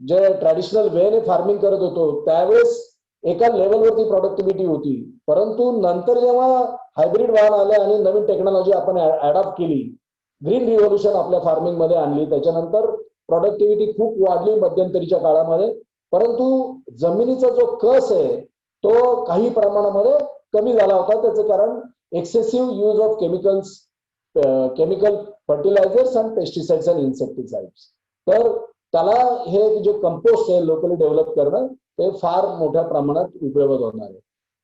जे ट्रॅडिशनल वेने फार्मिंग करत होतो त्यावेळेस एका लेवलवरती प्रोडक्टिव्हिटी होती, परंतु नंतर जेव्हा हायब्रिड वाहन आले आणि नवीन टेक्नॉलॉजी आपण अडॉप्ट केली, ग्रीन रिव्होल्युशन आपल्या फार्मिंग मध्ये आणली, त्याच्यानंतर प्रोडक्टिव्हिटी खूप वाढली मध्यंतरीच्या काळामध्ये. परंतु जमिनीचा जो कस आहे तो काही प्रमाणामध्ये कमी झाला होता. त्याचं कारण excessive use of chemical fertilizers and pesticides and insecticides. तर त्याला हे जे कंपोस्ट आहे लोकली डेव्हलप करणं ते फार मोठ्या प्रमाणात उपयोगात होणार आहे.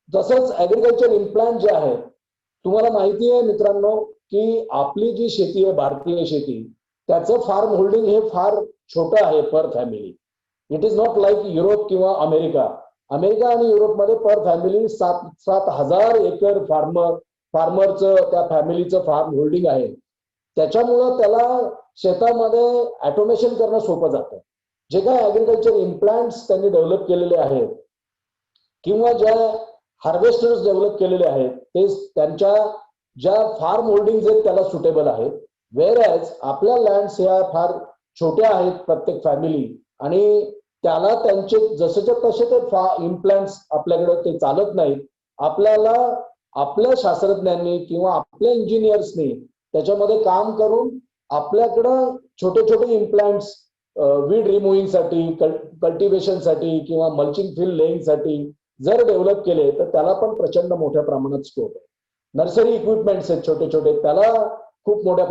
तसंच ऍग्रिकल्चर इम्प्लांट जे आहेत, तुम्हाला माहिती आहे मित्रांनो की आपली जी शेती आहे भारतीय शेती, त्याचं फार्म होल्डिंग हे फार छोटं आहे per family. It is not like Europe किंवा अमेरिका. अमेरिका आणि युरोपमध्ये पर फॅमिली 7,000 एकर फार्मरचं त्या फॅमिलीचं फार्म होल्डिंग आहे. त्याच्यामुळं त्याला शेतामध्ये ऑटोमेशन करणं सोपं जातं. जे काय ऍग्रिकल्चर इम्प्लांट्स त्यांनी डेव्हलप केलेले आहेत किंवा ज्या हार्वेस्टर्स डेव्हलप केलेले आहेत ते त्यांच्या ज्या फार्म होल्डिंग आहेत त्याला सुटेबल आहेत. वेअरएज आपल्या लँड्स ह्या फार छोट्या आहेत प्रत्येक फॅमिली, आणि त्याला त्यांचे जसेच्या तसे ते इम्प्लांट्स आपल्याकडे ते चालत नाहीत. आपल्याला आपल्या शास्त्रज्ञांनी किंवा आपल्या इंजिनियर्सनी त्याच्यामध्ये काम करून आपल्याकडं छोटे छोटे इम्प्लांट्स वीड रिमुव्हिंग साठी, कल्टिव्हेशन साठी किंवा मल्चिंग फील्ड लेईंग साठी जर डेव्हलप केले तर त्याला पण प्रचंड मोठ्या प्रमाणात स्कोप आहे. नर्सरी इक्विपमेंट्स आहेत छोटे छोटे, त्याला खूप मोठ्या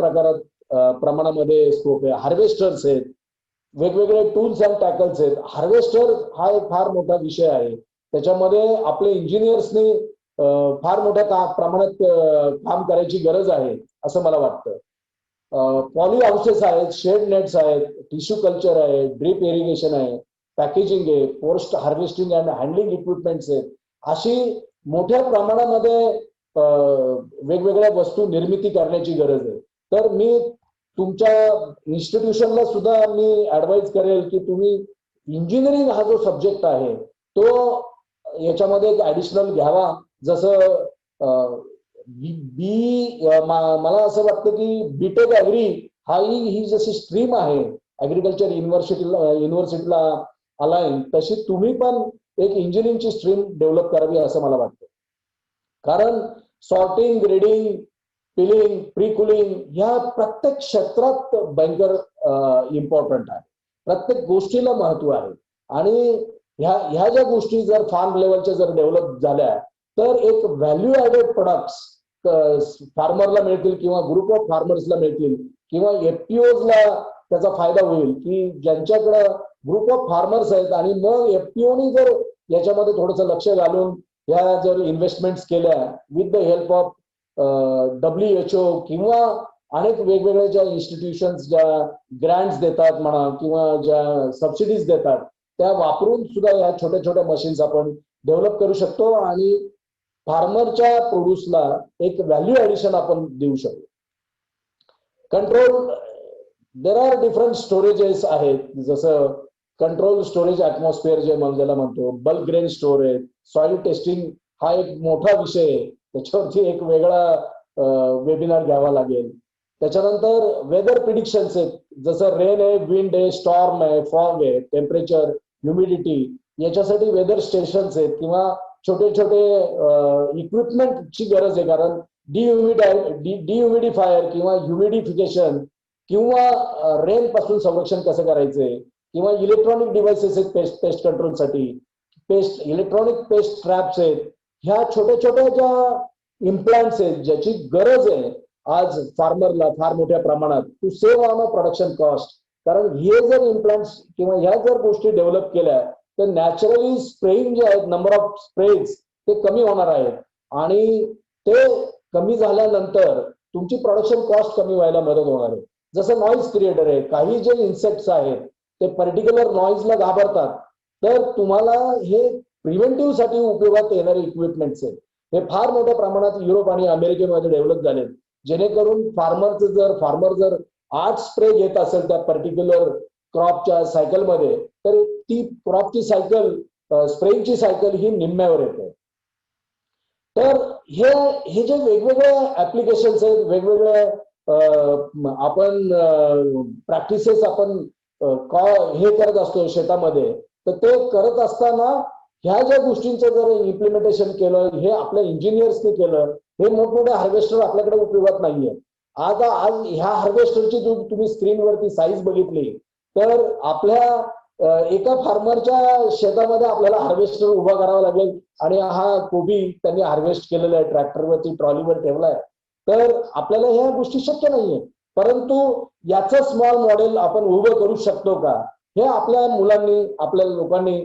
प्रमाणामध्ये स्कोप आहे. हार्वेस्टर्स आहेत, वेगवेगळे टूल्स अँड टॅकल्स आहेत. हार्वेस्टर हा एक फार मोठा विषय आहे. त्याच्यामध्ये आपले इंजिनियर्सनी फार मोठ्या प्रमाणात काम करायची गरज आहे असं मला वाटतं. पॉली हाऊसेस आहेत, शेड नेट्स आहेत, टिश्यू कल्चर आहे, ड्रीप इरिगेशन आहे, पॅकेजिंग आहे, post harvesting and handling equipments आहेत. अशी मोठ्या प्रमाणामध्ये वेगवेगळ्या वस्तू निर्मिती करण्याची गरज आहे. तर मी तुमच्या इन्स्टिट्यूशनला सुद्धा मी ऍडवाइज करेल की तुम्ही इंजिनिअरिंग हा जो सब्जेक्ट आहे तो याच्यामध्ये एक ऍडिशनल घ्यावा. जसं मला असं वाटतं की बीटेक ऍग्री ही जशी स्ट्रीम आहे ऍग्रिकल्चर युनिव्हर्सिटीला अलाइन, तशी तुम्ही पण एक इंजिनिअरिंगची स्ट्रीम डेव्हलप करावी असं मला वाटतं. कारण सॉर्टिंग, ग्रेडिंग, पिलिंग, प्री कुलिंग ह्या प्रत्येक क्षेत्रात भयंकर इम्पॉर्टंट आहे. प्रत्येक गोष्टीला महत्व आहे. आणि ह्या ज्या गोष्टी जर फार्म लेवलच्या जर डेव्हलप झाल्या तर एक व्हॅल्यू ऍडेड प्रोडक्ट्स फार्मरला मिळतील किंवा ग्रुप ऑफ फार्मर्सला मिळतील किंवा एफपीओजला त्याचा फायदा होईल की ज्यांच्याकडे ग्रुप ऑफ फार्मर्स आहेत. आणि मग एफपीओनी जर याच्यामध्ये थोडंसं लक्ष घालून ह्या जर इन्व्हेस्टमेंट्स केल्या with the help of WHO किंवा अनेक वेगवेगळ्या ज्या इन्स्टिट्यूशन्स ज्या ग्रँट्स देतात म्हणा किंवा ज्या सबसिडीज देतात त्या वापरून सुद्धा या छोट्या छोट्या मशीन्स आपण डेव्हलप करू शकतो आणि फार्मरच्या प्रोड्यूसला एक व्हॅल्यू ऍडिशन आपण देऊ शकतो. Control, there are different storages आहेत. जसं कंट्रोल स्टोरेज ऍटमॉस्फिअर जे ज्याला म्हणतो, bulk grain storage, soil testing हा एक मोठा विषय आहे. त्याच्यावरती एक वेगळा वेबिनार घ्यावा लागेल. त्याच्यानंतर वेदर प्रिडिक्शन्स आहेत. जसं रेन आहे, विंड आहे, स्टॉर्म आहे, फॉग आहे, टेम्परेचर, ह्युमिडिटी, याच्यासाठी वेदर स्टेशन्स आहेत किंवा छोटे छोटे इक्विपमेंटची गरज आहे. कारण डिह्युमिडिफायर किंवा ह्युमिडिफिकेशन किंवा रेन पासून संरक्षण कसं करायचंय किंवा इलेक्ट्रॉनिक डिव्हाइसेस आहेत पेस्ट कंट्रोलसाठी, इलेक्ट्रॉनिक पेस्ट ट्रॅप्स आहेत. ह्या छोट्या छोट्या ज्या इम्प्लांट्स आहेत ज्याची गरज आहे आज फार्मरला फार मोठ्या प्रमाणात to save on a production cost. कारण हे जर इम्प्लांट्स किंवा ह्या जर गोष्टी डेव्हलप केल्या तर नॅचरली स्प्रेइंग जे आहेत, नंबर ऑफ स्प्रेज ते कमी होणार आहेत आणि ते कमी झाल्यानंतर तुमची प्रोडक्शन कॉस्ट कमी व्हायला मदत होणार आहे. जसं नॉईज क्रिएटर आहे, काही जे इन्सेक्ट्स आहेत ते पर्टिक्युलर नॉईजला घाबरतात, तर तुम्हाला हे प्रिव्हेंटिव्ह साठी उपयोगात येणारे इक्विपमेंट्स आहेत. हे फार मोठ्या प्रमाणात युरोप आणि अमेरिकेमध्ये डेव्हलप झालेत, जेणेकरून फार्मर जर 8 स्प्रे घेत असेल त्या पर्टिक्युलर क्रॉपच्या सायकलमध्ये, तर ती क्रॉपची सायकल स्प्रेची सायकल ही निम्म्यावर येते. तर हे जे वेगवेगळे ऍप्लिकेशन्स आहेत, वेगवेगळे आपण प्रॅक्टिसेस आपण हे करत असतो शेतामध्ये, तर ते करत असताना ह्या ज्या गोष्टींचं जर इम्प्लिमेंटेशन केलं, हे आपल्या इंजिनियर्सने केलं, हे मोठमोठे हार्वेस्टर आपल्याकडे उपयोगात नाहीये. आज ह्या हार्वेस्टरची तुम्ही स्क्रीनवरती साईज बघितली, तर आपल्या एका फार्मरच्या शेतामध्ये आपल्याला हार्वेस्टर उभा करावा लागेल आणि हा कोबी त्यांनी हार्वेस्ट केलेला आहे, ट्रॅक्टरवरती ट्रॉलीवर ठेवलाय. तर आपल्याला ह्या गोष्टी शक्य नाहीये, परंतु याचं स्मॉल मॉडेल आपण उभं करू शकतो का, हे आपल्या मुलांनी, आपल्या लोकांनी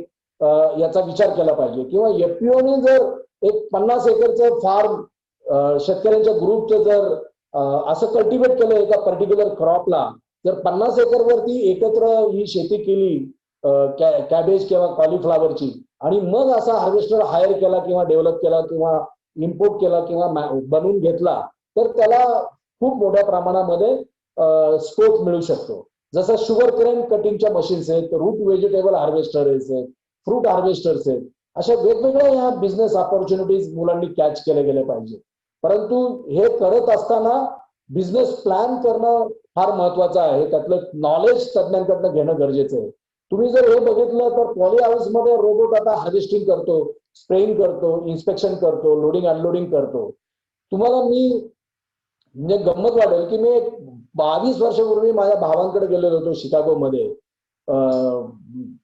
याचा विचार केला पाहिजे. किंवा एफपीओने जर एक 50 एकरचं फार्म शेतकऱ्यांच्या ग्रुपचं जर असं कल्टिवेट केलं एका पर्टिक्युलर क्रॉपला, जर 50 एकरवरती एकत्र ही शेती केली कॅबेज किंवा कॉलीफ्लावरची, आणि मग असा हार्वेस्टर हायर केला किंवा डेव्हलप केला किंवा इम्पोर्ट केला किंवा बनवून घेतला, तर त्याला खूप मोठ्या प्रमाणामध्ये स्कोप मिळू शकतो. जसं शुगर केन कटिंगच्या मशीन्स आहेत, रूट व्हेजिटेबल हार्वेस्टर्स आहेत, फ्रूट हार्वेस्टर्स आहेत, अशा वेगवेगळ्या ह्या बिझनेस ऑपॉर्च्युनिटीज मुलांनी कॅच केले गेले पाहिजे. परंतु हे करत असताना बिझनेस प्लॅन करणं फार महत्वाचं आहे. त्यातलं नॉलेज तज्ञांकडनं घेणं गरजेचं आहे. तुम्ही जर हे बघितलं तर पॉली हाऊसमध्ये रोबोट आता हार्वेस्टिंग करतो, स्प्रेइंग करतो, इन्स्पेक्शन करतो, लोडिंग अनलोडिंग करतो. तुम्हाला मी म्हणजे गंमत वाटेल की मी 22 वर्षापूर्वी माझ्या भावांकडे गेलेलो होतो शिकागोमध्ये,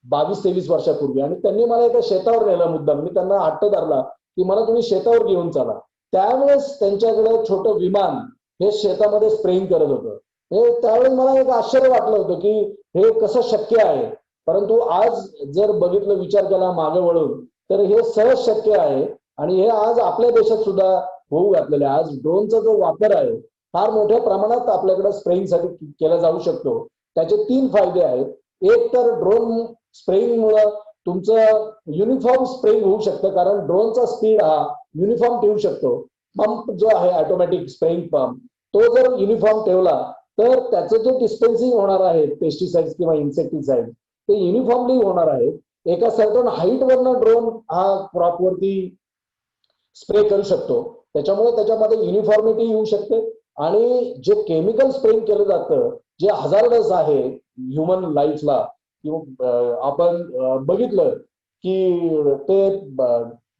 22-23 वर्षापूर्वी, आणि त्यांनी मला एका शेतावर नेलं मुद्दाम. मी त्यांना हट्ट धरला की मला तुम्ही शेतावर घेऊन चला. त्यावेळेस त्यांच्याकडे छोटं विमान हे शेतामध्ये स्प्रेइंग करत होतं. हे त्यावेळेस मला एक आश्चर्य वाटलं होतं की हे कसं शक्य आहे. परंतु आज जर बघितलं, विचार केला मागे वळून, तर हे सहज शक्य आहे आणि हे आज आपल्या देशात सुद्धा होऊ घातलेलं आहे. आज ड्रोनचा जो वापर आहे फार मोठ्या प्रमाणात आपल्याकडे स्प्रेइंगसाठी केला जाऊ शकतो. त्याचे 3 फायदे आहेत. एक तर ड्रोन स्प्रेइंगमुळे तुमचं युनिफॉर्म स्प्रेइंग होऊ शकतं, कारण ड्रोनचा स्पीड हा युनिफॉर्म ठेवू शकतो. पंप जो आहे ऑटोमॅटिक स्प्रेइंग पंप, तो जर युनिफॉर्म ठेवला तर त्याचं जे डिस्पेन्सिंग होणार आहे पेस्टिसाइड किंवा इन्सेक्टिसाइड, ते युनिफॉर्मली होणार आहे. एका सर्टन हाईट वरनं ड्रोन हा क्रॉपवरती स्प्रे करू शकतो. त्याच्यामुळे त्याच्यामध्ये युनिफॉर्मिटी येऊ शकते आणि जे केमिकल स्प्रेइंग केलं जातं, जे हजार्डस आहे ह्युमन लाईफला, किंवा आपण बघितलं की ते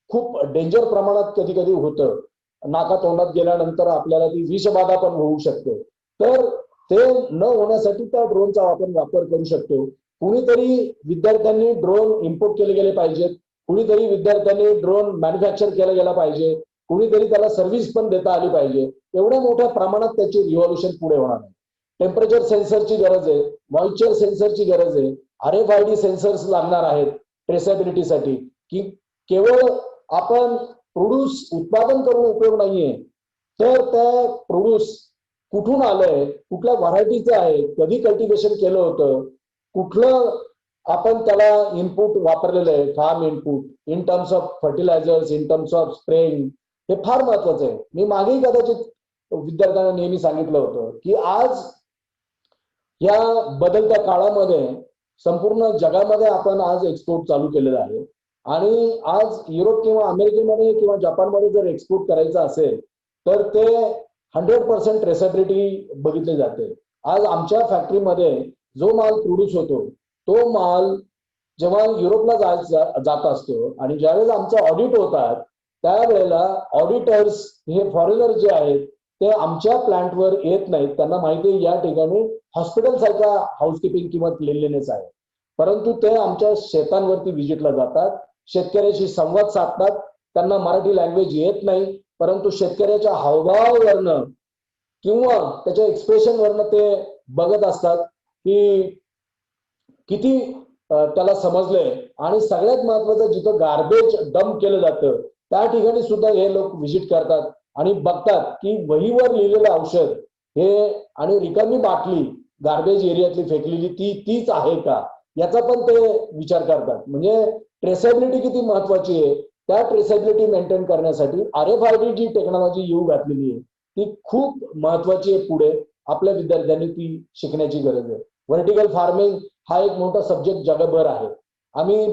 खूप डेंजर प्रमाणात कधी कधी होतं. नाका तोंडात गेल्यानंतर आपल्याला ती विषबाधा पण होऊ शकते. तर ते न होण्यासाठी त्या ड्रोनचा आपण वापर करू शकतो. कुणीतरी विद्यार्थ्यांनी ड्रोन इम्पोर्ट केले गेले पाहिजेत, कुणीतरी विद्यार्थ्यांनी ड्रोन मॅन्युफॅक्चर केला गेला पाहिजे, कुणीतरी त्याला सर्व्हिस पण देता आली पाहिजे. एवढ्या मोठ्या प्रमाणात त्याची रिव्हॉल्युशन पुढे होणार आहे. टेम्परेचर सेन्सरची गरज आहे, मॉइश्चर सेन्सरची गरज आहे, RFID सेन्सर्स लागणार आहेत ट्रेसेबिलिटीसाठी. की केवळ आपण प्रोड्यूस उत्पादन करून उपयोग नाहीये, तर त्या प्रोड्यूस कुठून आलंय, कुठल्या व्हरायटीचं आहे, कधी कल्टिवेशन केलं होतं, कुठलं आपण त्याला इनपुट वापरलेलं आहे, farm input in terms of fertilizers, in terms of spraying, हे फार महत्वाचं आहे. मी मागेही कदाचित विद्यार्थ्यांना नेहमी सांगितलं होतं की आज या बदलत्या काळामध्ये संपूर्ण जगामध्ये आपण आज एक्सपोर्ट चालू केलेला आहे, आणि आज युरोप किंवा अमेरिकेमध्ये किंवा जपानमध्ये जर एक्सपोर्ट करायचं असेल तर ते 100% ट्रेसेबिलिटी बघितली जाते. आज आमच्या फॅक्टरीमध्ये जो माल प्रोड्यूस होतो तो माल जेव्हा युरोपला जात असतो आणि ज्यावेळेस आमचं ऑडिट होतात त्यावेळेला ऑडिटर्स हे फॉरेनर जे आहेत ते आमच्या प्लांटवर येत नाहीत. त्यांना माहिती आहे या ठिकाणी हॉस्पिटल सारखा हाऊसकीपिंग किंवा क्लिनलीनेस आहे, परंतु ते आमच्या शेतांवरती व्हिजिटला जातात, शेतकऱ्याशी संवाद साधतात. त्यांना मराठी लँग्वेज येत नाही, परंतु शेतकऱ्याच्या हावभावावरनं किंवा त्याच्या एक्सप्रेशन वरनं ते बघत असतात की किती त्याला समजलंय. आणि सगळ्यात महत्वाचं, जिथं गार्बेज डंप केलं जातं त्या ठिकाणी सुद्धा हे लोक व्हिजिट करतात आणि बघतात की वहीवर लिहिलेलं औषध हे आणि रिकामी बाटली गार्बेज एरियातली फेकलेली तीच आहे का. याचा पण ते विचार करतात. म्हणजे ट्रेसेबिलिटी किती महत्वाची आहे, त्या ट्रेसेबिलिटी मेंटेन करण्यासाठी RFID जी टेक्नॉलॉजी येऊ घातलेली आहे ती खूप महत्वाची आहे. पुढे आपल्या विद्यार्थ्यांनी ती शिकण्याची गरज आहे. व्हर्टिकल फार्मिंग हा एक मोठा सब्जेक्ट जगभर आहे. आम्ही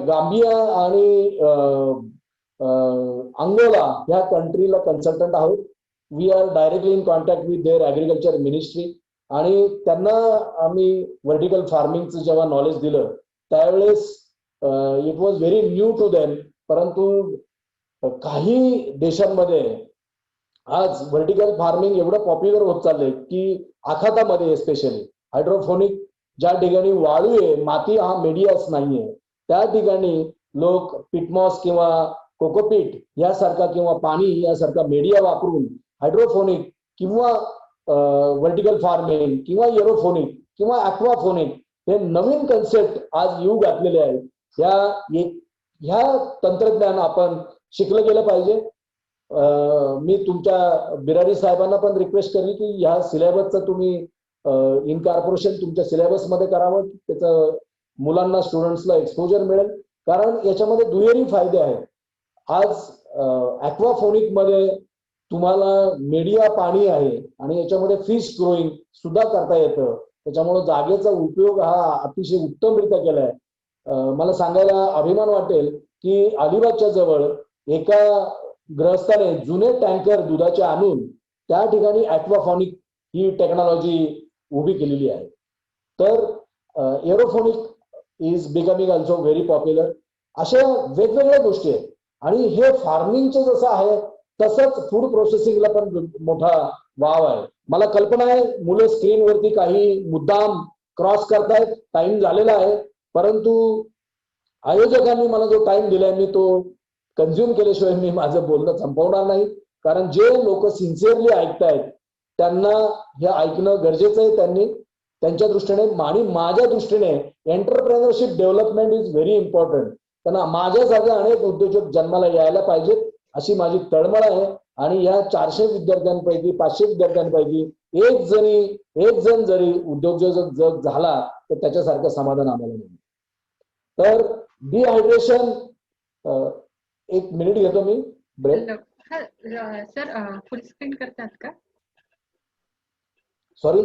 गांबिया आणि अंगोला ह्या कंट्रीला कन्सल्टंट आहोत. We are directly in contact with their agriculture ministry आणि त्यांना आम्ही व्हर्टिकल फार्मिंगचं जेव्हा नॉलेज दिलं त्यावेळेस it was very new to them. परंतु काही देशांमध्ये आज व्हर्टिकल फार्मिंग एवढं पॉप्युलर होत चाललंय की आखातामध्ये स्पेशली हायड्रोफोनिक ज्या ठिकाणी वाळू आहे, माती हा मीडियाच नाहीये, त्या ठिकाणी लोक पिटमॉस किंवा कोकोपीट यासारखा किंवा पाणी यासारखा मीडिया वापरून हायड्रोफोनिक किंवा व्हर्टिकल फार्मिंग किंवा एरोफोनिक किंवा ॲक्वाफोनिक हे नवीन कन्सेप्ट आज येऊ घातलेले आहेत. ह्या तंत्रज्ञान आपण शिकलं गेलं पाहिजे. मी तुमच्या बिरारी साहेबांना पण रिक्वेस्ट करेन की ह्या सिलेबसचं तुम्ही इनकॉर्पोरेशन तुमच्या सिलेबसमध्ये करावं. त्याचं मुलांना स्टुडंट्सला एक्सपोजर मिळेल, कारण याच्यामध्ये दुहेरी फायदे आहेत. आज ॲक्वाफोनिक मध्ये तुम्हाला मीडिया पाणी आहे आणि याच्यामध्ये फिश ग्रोईंग सुद्धा करता येतं. त्याच्यामुळे जागेचा उपयोग हा अतिशय उत्तमरित्या केलाय. मला सांगायला अभिमान वाटेल की अलिबागच्या जवळ एका गृहस्थाने जुने टँकर दुधाचे आणून त्या ठिकाणी ॲक्वाफोनिक ही टेक्नॉलॉजी उभी केलेली आहे. तर aeroponic is becoming also very popular. अशा वेगवेगळ्या गोष्टी आहेत. आणि हे फार्मिंगचं जसं आहे तसंच फूड प्रोसेसिंगला पण मोठा वाव आहे. मला कल्पना आहे मुलं स्क्रीनवरती काही मुद्दाम क्रॉस करतायत, टाइम झालेला आहे, परंतु आयोजकांनी मला जो टाइम दिलाय मी तो कन्झ्युम केल्याशिवाय मी माझं बोलणं संपवणार नाही. कारण जे लोक सिन्सिअरली ऐकतायत त्यांना हे ऐकणं गरजेचं आहे. त्यांनी त्यांच्या दृष्टीने आणि माझ्या दृष्टीने entrepreneurship development is very important. त्यांना माझ्यासारखे अनेक उद्योजक जन्माला यायला पाहिजेत अशी माझी तळमळ आहे. आणि या 400 विद्यार्थ्यांपैकी 500 विद्यार्थ्यांपैकी एक जण जरी उद्योजक झाला तर त्याच्यासारखं समाधान आम्हाला नाही. तर डिहायड्रेशन, एक मिनिट घेतो मी ब्रेक. सर फुल स्क्रीन करतात का? सॉरी,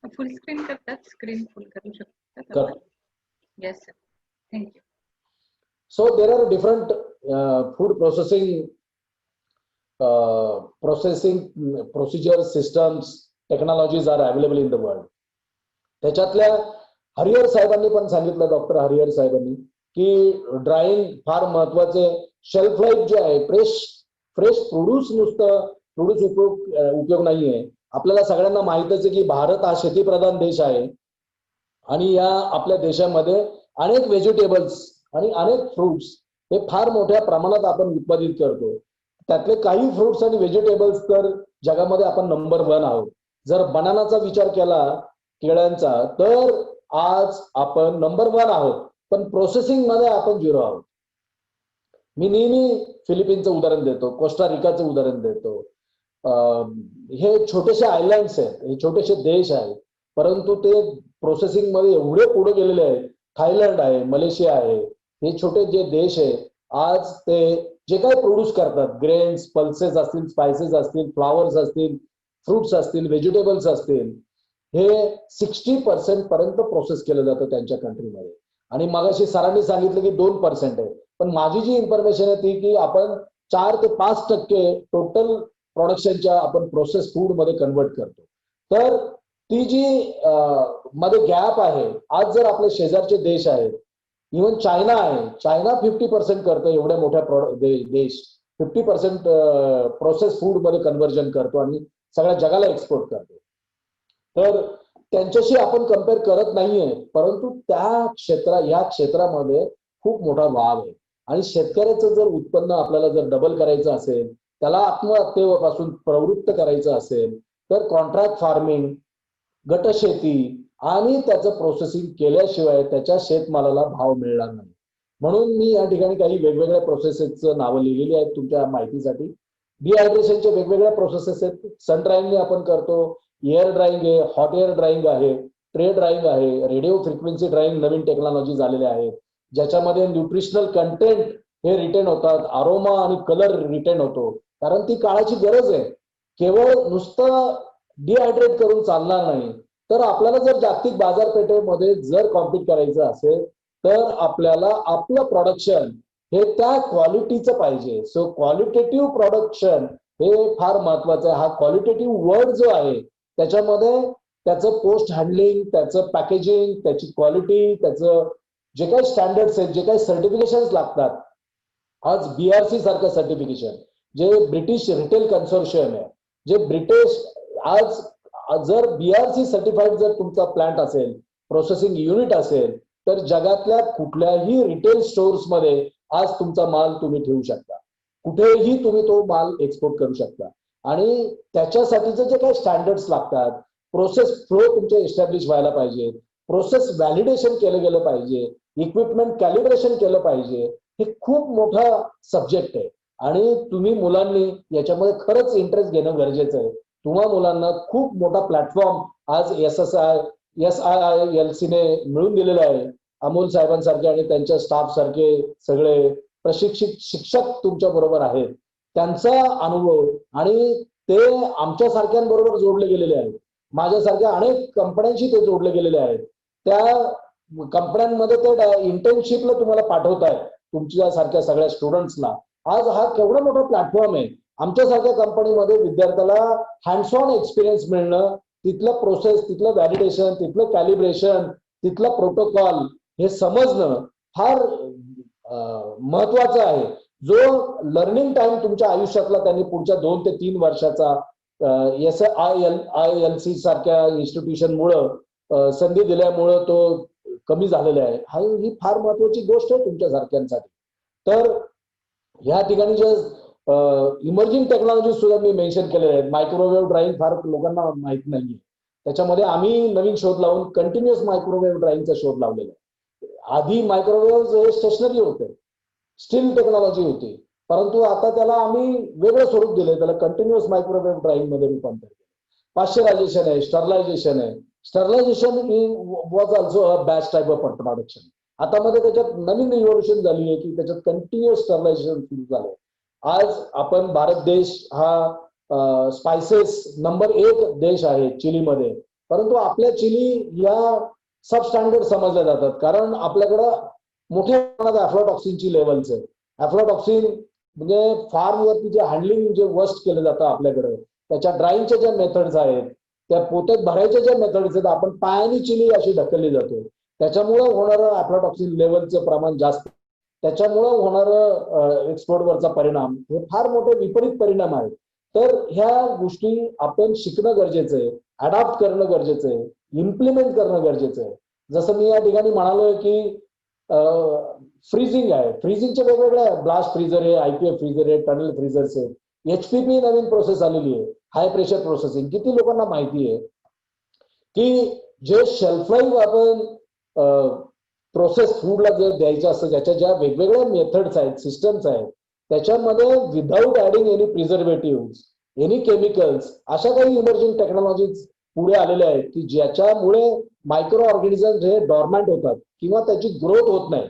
फुल स्क्रीन करतात, स्क्रीन फुल करू शकतात? कर. Yes sir, thank you. So there are different food processing procedures, systems, technologies are available in the world. त्याच्यातल्या हरिहर साहेबांनी पण सांगितलं, डॉक्टर हरिहर साहेबांनी, की ड्राईंग फार महत्वाचे. शेल्फ लाईफ जे आहे, फ्रेश प्रोड्यूस नुसतं प्रोड्यूस उपयोग नाहीये. आपल्याला सगळ्यांना माहितच आहे की भारत हा शेतीप्रधान देश आहे आणि या आपल्या देशामध्ये अनेक व्हेजिटेबल्स आणि अनेक फ्रुट्स हे फार मोठ्या प्रमाणात आपण उत्पादित करतो. त्यातले काही फ्रुट्स आणि व्हेजिटेबल्स तर जगामध्ये आपण नंबर 1 आहोत. जर बनानाचा विचार केला, केळ्यांचा, तर आज आपण नंबर 1 आहोत, पण प्रोसेसिंग मध्ये आपण 0 आहोत. मी नेहमी फिलिपिनचं उदाहरण देतो, कोस्टारिकाचं उदाहरण देतो. हे छोटेसे आयलँड्स आहेत, हे छोटेसे देश आहेत, परंतु ते प्रोसेसिंग मध्ये एवढे पुढे गेलेले आहेत. थायलंड आहे, मलेशिया आहे, हे छोटे जे देश आहेत आज ते जे काही प्रोड्यूस करतात, ग्रेन्स, पल्सेस असतील, स्पायसेस असतील, फ्लावर्स असतील, फ्रुट्स असतील, व्हेजिटेबल्स असतील, हे 60% पर्यंत प्रोसेस केलं जातं त्यांच्या कंट्रीमध्ये. आणि मगाशी सरांनी सांगितलं की 2% आहे, पण माझी जी इन्फॉर्मेशन आहे ती की आपण 4 ते 5% टोटल प्रोडक्शनच्या आपण प्रोसेस फूड मध्ये कन्वर्ट करतो. तर ती जी मध्ये गॅप आहे, आज जर आपले शेजारचे देश आहेत, इव्हन चायना आहे, चायना 50% करतो, एवढ्या मोठ्या देश 50% प्रोसेस फूड मध्ये कन्व्हर्जन करतो आणि सगळ्या जगाला एक्सपोर्ट करतो. तर त्यांच्याशी आपण कम्पेअर करत नाहीये, परंतु या क्षेत्रामध्ये खूप मोठा वाव आहे. आणि शेतकऱ्याचं जर उत्पन्न आपल्याला जर डबल करायचं असेल, त्याला आत्महत्येपासून प्रवृत्त करायचं असेल, तर कॉन्ट्रॅक्ट फार्मिंग, गटशेती आणि त्याचं प्रोसेसिंग केल्याशिवाय त्याच्या शेतमालाला भाव मिळणार नाही. म्हणून मी या ठिकाणी काही वेगवेगळ्या प्रोसेसेसचं नावं लिहिलेली आहेत तुमच्या माहितीसाठी. डिहायड्रेशनचे वेगवेगळ्या प्रोसेसेस आहेत. सन ड्राईंग आपण करतो, एअर ड्राईंग आहे, हॉट एअर ड्राईंग आहे, ट्रे ड्राईंग आहे, रेडिओ फ्रिक्वेन्सी ड्राईंग नवीन टेक्नॉलॉजी झालेल्या आहेत, ज्याच्यामध्ये न्यूट्रिशनल कंटेंट हे रिटेन होतात, अरोमा आणि कलर रिटेन होतो, कारण ती काळाची गरज आहे. केवळ नुसतं डिहायड्रेट करून चालणार नाही. तर आपल्याला जर जागतिक बाजारपेठेमध्ये जर कॉम्पिट करायचं असेल तर आपल्याला आपलं प्रोडक्शन हे त्या क्वालिटीचं पाहिजे. सो क्वालिटेटिव्ह प्रोडक्शन हे फार महत्वाचं आहे. हा क्वालिटेटिव्ह वर्ड जो आहे त्याच्यामध्ये त्याचं पोस्ट हँडलिंग, त्याचं पॅकेजिंग, त्याची क्वालिटी, त्याचं जे काही स्टँडर्ड्स आहेत, जे काही सर्टिफिकेशन लागतात. आज BRC सारखं सर्टिफिकेशन जे ब्रिटिश रिटेल कन्सोर्शियम आहे, जे ब्रिटिश आज जर BRC सर्टिफाईड जर तुमचा प्लांट असेल, प्रोसेसिंग युनिट असेल, तर जगातल्या कुठल्याही रिटेल स्टोअर्समध्ये आज तुमचा माल तुम्ही ठेवू शकता, कुठेही तुम्ही तो माल एक्सपोर्ट करू शकता. आणि त्याच्यासाठीचे जे काही स्टँडर्ड्स लागतात, प्रोसेस फ्लो तुमचे एस्टॅब्लिश व्हायला पाहिजे, प्रोसेस व्हॅलिडेशन केलं गेलं पाहिजे, इक्विपमेंट कॅलिब्रेशन केलं पाहिजे. हे खूप मोठा सब्जेक्ट आहे आणि तुम्ही मुलांनी याच्यामध्ये खरंच इंटरेस्ट घेणं गरजेचं आहे. तुम्हा मुलांना खूप मोठा प्लॅटफॉर्म आज SIILC ने मिळून दिलेला आहे. अमोल साहेबांसारखे आणि त्यांच्या स्टाफ सारखे सगळे प्रशिक्षित शिक्षक तुमच्या बरोबर आहेत. त्यांचा अनुभव आणि ते आमच्या सारख्यांबरोबर जोडले गेलेले आहेत. माझ्यासारख्या अनेक कंपन्यांशी ते जोडले गेलेले आहेत. त्या कंपन्यांमध्ये ते इंटर्नशिपला तुम्हाला पाठवतायत तुमच्या सारख्या सगळ्या स्टुडंट्सला. आज हा केवढा मोठा प्लॅटफॉर्म आहे. आमच्यासारख्या कंपनीमध्ये विद्यार्थ्याला हँड्स ऑन एक्सपिरियन्स मिळणं, तिथलं प्रोसेस, तिथलं व्हॅलिडेशन, तिथलं कॅलिब्रेशन, तिथलं प्रोटोकॉल हे समजणं फार महत्वाचं आहे. जो लर्निंग टाइम तुमच्या आयुष्यातला त्यांनी पुढच्या 2 ते 3 वर्षाचा SIILC सारख्या इन्स्टिट्यूशनमुळं संधी दिल्यामुळं तो कमी झालेला आहे. ही फार महत्वाची गोष्ट आहे तुमच्या सारख्यांसाठी. तर या ठिकाणी जे इमर्जिंग टेक्नॉलॉजी सुद्धा मी मेन्शन केलेले आहेत. मायक्रोवेव्ह ड्राईंग फार लोकांना माहित नाहीये. त्याच्यामध्ये आम्ही नवीन शोध लावून कंटिन्युअस मायक्रोवेव्ह ड्राईंगचा शोध लावलेला आहे. आधी मायक्रोवेव्ह हे स्टेशनरी होते, स्टील टेक्नॉलॉजी होती, परंतु आता त्याला आम्ही वेगळं स्वरूप दिलंय. त्याला कंटिन्युअस मायक्रोवेव्ह ड्राईंग मध्ये रूपांतर केलं. पाश्चरायझेशन आहे, स्टरलायझेशन आहे. Sterilisation was also a batch type of production. आता मध्ये त्याच्यात नवीन इव्होल्युशन झाली आहे की त्याच्यात कंटिन्युअस स्टरलायझेशन सुरू झालंय. आज आपण भारत देश हा स्पायसेस नंबर 1 देश आहे चिलीमध्ये, परंतु आपल्या चिली या सब स्टँडर्ड समजल्या जातात कारण आपल्याकडं मोठ्या प्रमाणात अफ्लाटॉक्सिनची लेवल्स आहे. अफ्लाटॉक्सिन म्हणजे फार्मवरती जे हँडलिंग जे वर्स्ट केलं जातं आपल्याकडे, त्याच्या ड्राईंगच्या ज्या मेथड्स आहेत, त्या पोत्यात भरायच्या ज्या मेथड्स आहेत, आपण पायानी चिली अशी ढकलली जाते. त्याच्यामुळं होणारं अफ्लाटॉक्सिन लेवलचं प्रमाण जास्त, त्याच्यामुळं होणारं एक्सपोर्टवरचा परिणाम हे फार मोठे विपरीत परिणाम आहेत. तर ह्या गोष्टी आपण शिकणं गरजेचं आहे, अडॉप्ट करणं गरजेचं आहे, इम्प्लिमेंट करणं गरजेचं आहे. जसं मी या ठिकाणी म्हणालोय की फ्रीजिंग आहे, फ्रीजिंगचे वेगवेगळे ब्लास्ट फ्रीजर आहे, IPF फ्रीजर आहे, टनल फ्रीजर्स आहे. HPP नवीन प्रोसेस आलेली आहे, हाय प्रेशर प्रोसेसिंग. किती लोकांना माहिती आहे की जे शेल्फ लाईफ आपण प्रोसेस फूडला जर द्यायचं असतं, ज्याच्या ज्या वेगवेगळ्या मेथड्स आहेत, सिस्टम्स आहेत, त्याच्यामध्ये without adding any preservative, any chemicals, अशा काही इमर्जिंग टेक्नॉलॉजीज पुढे आलेल्या आहेत की ज्याच्यामुळे मायक्रो ऑर्गॅनिझम्स हे डॉर्मॅन्ट होतात किंवा त्याची ग्रोथ होत नाही.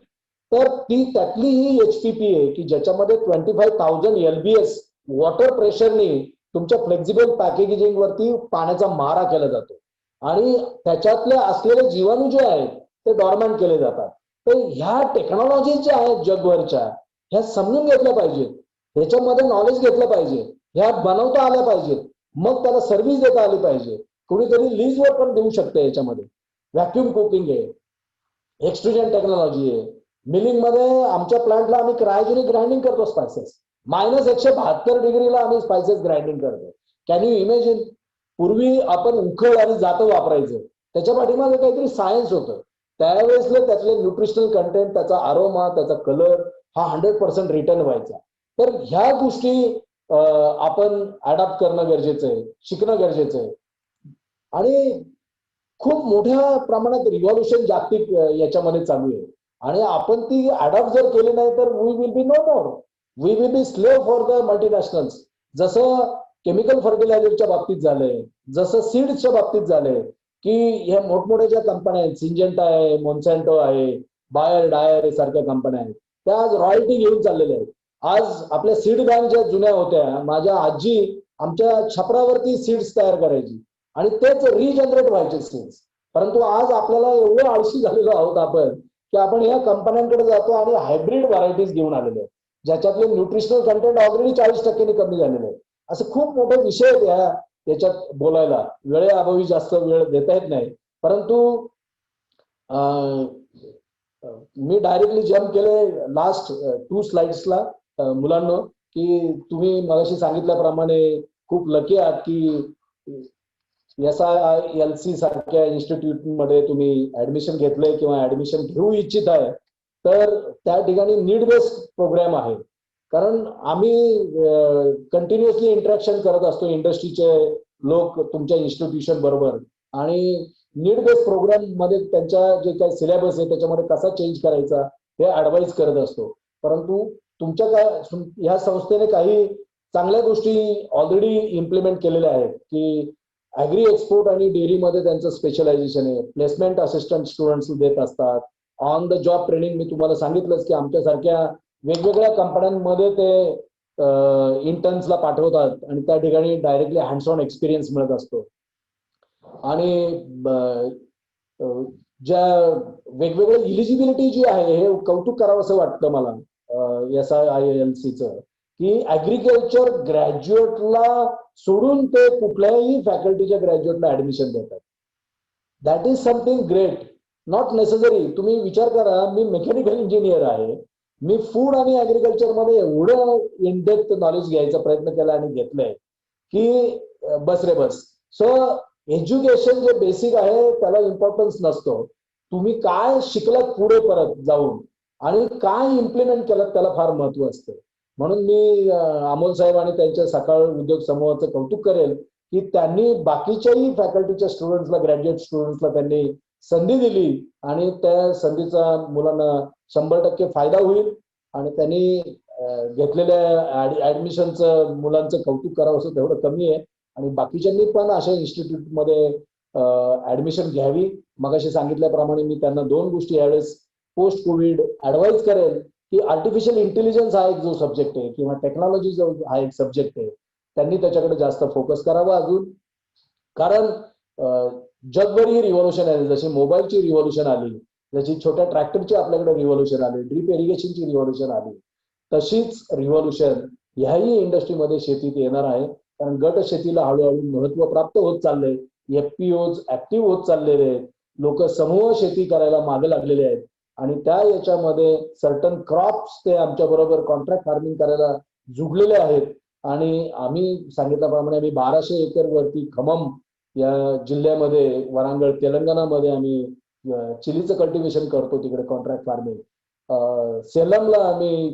तर त्यातली ही HPP आहे की ज्याच्यामध्ये 25,000 LBS वॉटर प्रेशरने तुमच्या फ्लेक्झिबल पॅकेजिंग वरती पाण्याचा मारा केला जातो आणि त्याच्यातले असलेले जीवाणू जे आहेत ते डॉर्मॅन्ट केले जातात. तर ह्या टेक्नॉलॉजी ज्या आहेत जगभरच्या, ह्या समजून घेतल्या पाहिजेत, ह्याच्यामध्ये नॉलेज घेतलं पाहिजे, ह्या बनवता आल्या पाहिजेत, मग त्याला सर्व्हिस देता आली पाहिजे. कुणीतरी लीजवर पण देऊ शकते. याच्यामध्ये व्हॅक्युम कुकिंग आहे, एक्सट्रुजन टेक्नॉलॉजी आहे. मिलिंग मध्ये आमच्या प्लांटला आम्ही क्रायोजेनिक ग्राइंडिंग करतो स्पायसेस. -172 डिग्रीला आम्ही स्पायसेस ग्राइंडिंग करतो. Can you imagine? पूर्वी आपण उखळ आणि जातं वापरायचं, त्याच्या पाठीमागे काहीतरी सायन्स होतं. त्यावेळेसला त्यातले न्यूट्रिशनल कंटेंट, त्याचा अरोमा, त्याचा कलर हा 100% रिटर्न व्हायचा. तर ह्या गोष्टी आपण अडॉप्ट करणं गरजेचं आहे, शिकणं गरजेचं आहे. आणि खूप मोठ्या प्रमाणात रिव्हॉल्युशन जागतिक याच्यामध्ये चालू आहे आणि आपण ती अडॉप्ट जर केली नाही तर we will be no more, we will be slave for the multinationals. जसं केमिकल फर्टिलायझरच्या बाबतीत झालंय, जसं सीड्सच्या बाबतीत झालंय, की ह्या मोठमोठ्या ज्या कंपन्या आहेत, सिंजेंटा आहे, मोन्सॅन्टो आहे, बायर डायर सारख्या कंपन्या आहेत, त्या आज रॉयल्टी घेऊन चाललेल्या आहेत. आज आपल्या सीड बँक ज्या जुन्या होत्या, माझ्या आजी आमच्या छपरावरती सीड्स तयार करायची आणि तेच रिजनरेट व्हायचे सीड्स. परंतु आज आपल्याला एवढं आळशी झालेलो आहोत आपण की आपण ह्या कंपन्यांकडे जातो आणि हायब्रिड व्हरायटीज घेऊन आलेले आहेत, ज्याच्यातले न्यूट्रिशनल कंटेंट ऑलरेडी 40% कमी झालेले आहे. असे खूप मोठे विषय आहेत त्याच्यात बोलायला, वेळेअभावी जास्त वेळ देता येत नाही. परंतु मी डायरेक्टली जम्प केले लास्ट 2 स्लाइड्सला मुलांना, की तुम्ही मगाशी सांगितल्याप्रमाणे खूप लकी आहात की SIILC सारख्या इन्स्टिट्यूटमध्ये तुम्ही ऍडमिशन घेतलंय किंवा ऍडमिशन घेऊ इच्छित आहे. तर त्या ठिकाणी नीड बेस्ड प्रोग्राम आहे, कारण आम्ही कंटिन्युअसली इंटरॅक्शन करत असतो इंडस्ट्रीचे लोक तुमच्या इन्स्टिट्यूशन बरोबर, आणि नीड बेस्ड प्रोग्राम मध्ये त्यांच्या जे काही सिलेबस आहे त्याच्यामध्ये कसा चेंज करायचा हे ऍडवाइस करत असतो. परंतु तुमच्या ह्या संस्थेने काही चांगल्या गोष्टी ऑलरेडी इम्प्लिमेंट केलेल्या आहेत, की ऍग्री एक्सपोर्ट आणि डेअरीमध्ये त्यांचं स्पेशलायझेशन आहे, प्लेसमेंट असिस्टंट स्टुडंट्स देत असतात, ऑन द जॉब ट्रेनिंग. मी तुम्हाला सांगितलंच की आमच्यासारख्या वेगवेगळ्या कंपन्यांमध्ये ते इंटर्न्सला पाठवतात आणि त्या ठिकाणी डायरेक्टली हँड्स ऑन एक्सपिरियन्स मिळत असतो. आणि ज्या वेगवेगळ्या इलिजिबिलिटी जी आहे हे कौतुक करावं असं वाटतं मला SIILCचं, की ऍग्रिकल्चर ग्रॅज्युएटला सोडून ते कुठल्याही फॅकल्टीच्या ग्रॅज्युएटला ऍडमिशन देतात. That is something great. Not necessary. तुम्ही विचार करा, मी मेकॅनिकल इंजिनियर आहे, मी फूड आणि ऍग्रिकल्चरमध्ये एवढं इन डेप्थ नॉलेज घ्यायचा प्रयत्न केला आणि घेतलंय की बस रे बस. सो एज्युकेशन जे बेसिक आहे त्याला इम्पॉर्टन्स नसतो, तुम्ही काय शिकलात पुढे परत जाऊन आणि काय इम्प्लिमेंट केलं त्याला फार महत्व असतं. म्हणून मी अमोल साहेब आणि त्यांच्या सकाळ उद्योग समूहाचं कौतुक करेल की त्यांनी बाकीच्याही फॅकल्टीच्या स्टुडंट्सला, ग्रॅज्युएट स्टुडंट्सला त्यांनी संधी दिली आणि त्या संधीचा मुलांना 100% फायदा होईल. आणि त्यांनी घेतलेल्या ऍडमिशनचं मुलांचं कौतुक करावं असं तेवढं कमी आहे. आणि बाकीच्यांनी पण अशा इन्स्टिट्यूटमध्ये ऍडमिशन घ्यावी. मगाशी सांगितल्याप्रमाणे मी त्यांना 2 गोष्टी यावेळेस पोस्ट कोविड ऍडवाइज करेल की आर्टिफिशियल इंटेलिजन्स हा एक जो सब्जेक्ट आहे किंवा टेक्नॉलॉजी जो हा एक सब्जेक्ट आहे त्यांनी त्याच्याकडे जास्त फोकस करावा अजून. कारण जगभर ही रिव्हॉल्युशन आहे, जशी मोबाईलची रिव्हॉल्युशन आली, जशी छोट्या ट्रॅक्टरची आपल्याकडे रिव्हॉल्युशन आली, ड्रीप इरिगेशनची रिव्हॉल्युशन आली, तशीच रिव्हॉल्युशन ह्याही इंडस्ट्रीमध्ये शेतीत येणार आहे. कारण गट शेतीला हळूहळू महत्व प्राप्त होत चाललंय, FPOs ऍक्टिव्ह होत चाललेले आहेत, लोक समूह शेती करायला मागे लागलेले आहेत आणि त्या याच्यामध्ये सर्टन क्रॉप्स ते आमच्या बरोबर कॉन्ट्रॅक्ट फार्मिंग करायला जुडलेले आहेत. आणि आम्ही सांगितल्याप्रमाणे आम्ही 1200 एकर वरती खमम या जिल्ह्यामध्ये, वरांगळ तेलंगणामध्ये आम्ही चिलीचं कल्टिव्हेशन करतो, तिकडे कॉन्ट्रॅक्ट फार्मिंग. सेलमला आम्ही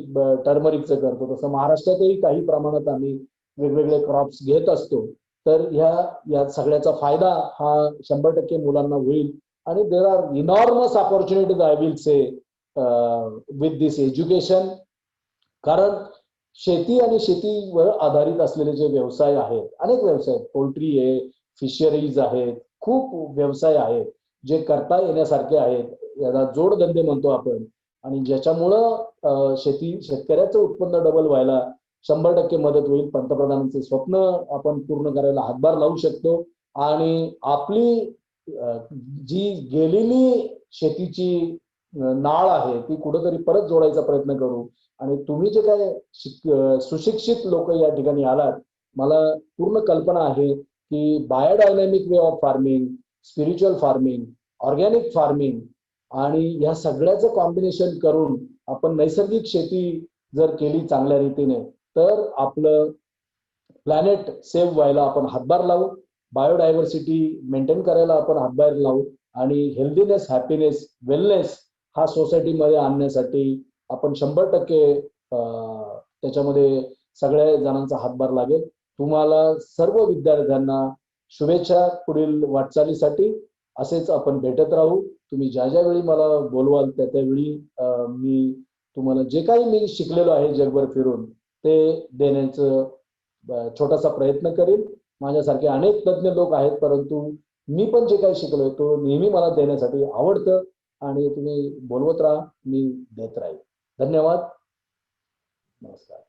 टर्मरिकचं करतो. तसं महाराष्ट्रातही काही प्रमाणात आम्ही वेगवेगळे क्रॉप्स घेत असतो. तर या सगळ्याचा फायदा हा 100% मुलांना होईल. आणि there are enormous opportunities I will say with this education. कारण शेती आणि शेतीवर आधारित असलेले जे व्यवसाय आहेत, अनेक व्यवसाय, पोल्ट्री आहे, फिशरीज आहेत, खूप व्यवसाय आहेत जे करता येण्यासारखे आहेत, याला जोडधंदे म्हणतो आपण. आणि ज्याच्यामुळं शेतकऱ्याचं उत्पन्न डबल व्हायला 100% मदत होईल. पंतप्रधानांचे स्वप्न आपण पूर्ण करायला हातभार लावू शकतो. आणि आपली जी गेलेली शेतीची नाळ आहे ती कुठेतरी परत जोडायचा प्रयत्न करू. आणि तुम्ही जे काय सुशिक्षित लोक या ठिकाणी आलात, मला पूर्ण कल्पना आहे की biodynamic way of farming, spiritual farming, organic farming आणि या सगळ्याचं कॉम्बिनेशन करून आपण नैसर्गिक शेती जर केली चांगल्या रीतीने तर आपलं प्लॅनेट सेव्ह व्हायला आपण हातभार लावू, बायोडायव्हर्सिटी मेंटेन करायला आपण हातभार लावू आणि हेल्दीनेस, हॅपीनेस, वेलनेस हा सोसायटीमध्ये आणण्यासाठी आपण 100% त्याच्यामध्ये सगळ्या जणांचा हातभार लागेल. तुम्हाला सर्व विद्यार्थ्यांना शुभेच्छा पुढील वाटचालीसाठी. असेच आपण भेटत राहू. तुम्ही ज्या ज्या वेळी मला बोलवाल त्या त्यावेळी मी तुम्हाला जे काही मी शिकलेलो आहे जगभर फिरून ते देण्याचं छोटासा प्रयत्न करेन. माझ्यासारखे अनेक तज्ज्ञ लोक आहेत, परंतु मी पण जे काही शिकलोय तो नेहमी मला देण्यासाठी आवडतं आणि तुम्ही बोलवत राहा, मी देत राहील. धन्यवाद. नमस्कार.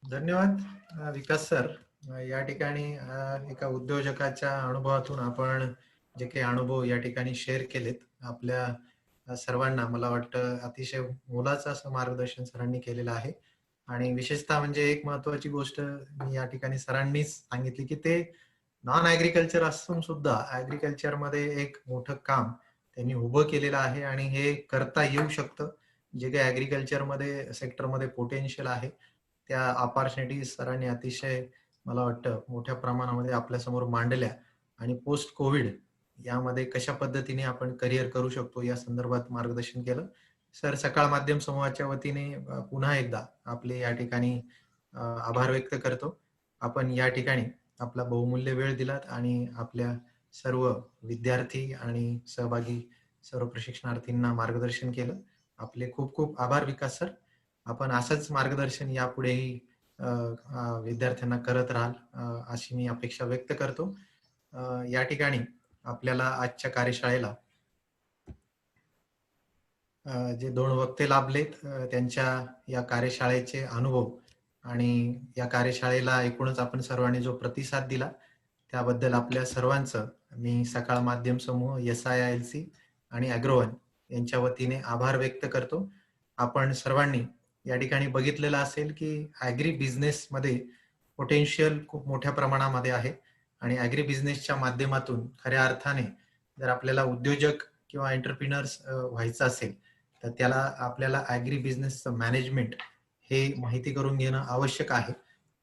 धन्यवाद विकास सर. या ठिकाणी एका उद्योजकाच्या अनुभवातून आपण जे काही अनुभव या ठिकाणी शेअर केलेत आपल्या सर्वांना, मला वाटतं अतिशय मोलाचं असं मार्गदर्शन सरांनी केलेलं आहे. आणि विशेषतः म्हणजे एक महत्वाची गोष्ट मी या ठिकाणी सरांनीच सांगितली की ते नॉन ऍग्रिकल्चर असून सुद्धा ऍग्रिकल्चर मध्ये एक मोठं काम त्यांनी उभं केलेलं आहे आणि हे करता येऊ शकतं. जे काही ऍग्रिकल्चर मध्ये सेक्टरमध्ये पोटेन्शियल आहे त्या ऑपॉर्च्युनिटीज सरांनी अतिशय मला वाटतं मोठ्या प्रमाणामध्ये आपल्यासमोर मांडल्या आणि पोस्ट कोविड यामध्ये कशा पद्धतीने आपण करिअर करू शकतो या संदर्भात मार्गदर्शन केलं. सर, सकाळ माध्यम समूहाच्या वतीने पुन्हा एकदा आपले या ठिकाणी आभार व्यक्त करतो. आपण या ठिकाणी आपला बहुमूल्य वेळ दिलात आणि आपल्या सर्व विद्यार्थी आणि सहभागी सर्व प्रशिक्षणार्थींना मार्गदर्शन केलं. आपले खूप खूप आभार विकास सर. आपण असंच मार्गदर्शन यापुढेही विद्यार्थ्यांना करत राहाल अशी मी अपेक्षा व्यक्त करतो. या ठिकाणी आपल्याला आजच्या कार्यशाळेला जे 2 वक्ते लाभलेत त्यांच्या या कार्यशाळेचे अनुभव आणि या कार्यशाळेला एकूणच आपण सर्वांनी जो प्रतिसाद दिला त्याबद्दल आपल्या सर्वांचं मी सकाळ माध्यम समूह, SIILC आणि अॅग्रोवन यांच्या वतीने आभार व्यक्त करतो. आपण सर्वांनी या ठिकाणी बघितलेलं असेल की ॲग्री बिझनेस मध्ये पोटेन्शियल खूप मोठ्या प्रमाणामध्ये आहे आणि ॲग्री बिझनेसच्या माध्यमातून खऱ्या अर्थाने जर आपल्याला उद्योजक किंवा एंटरप्रिनर्स व्हायचं असेल तर त्याला आपल्याला ॲग्री बिझनेसचं मॅनेजमेंट हे माहिती करून घेणं आवश्यक आहे.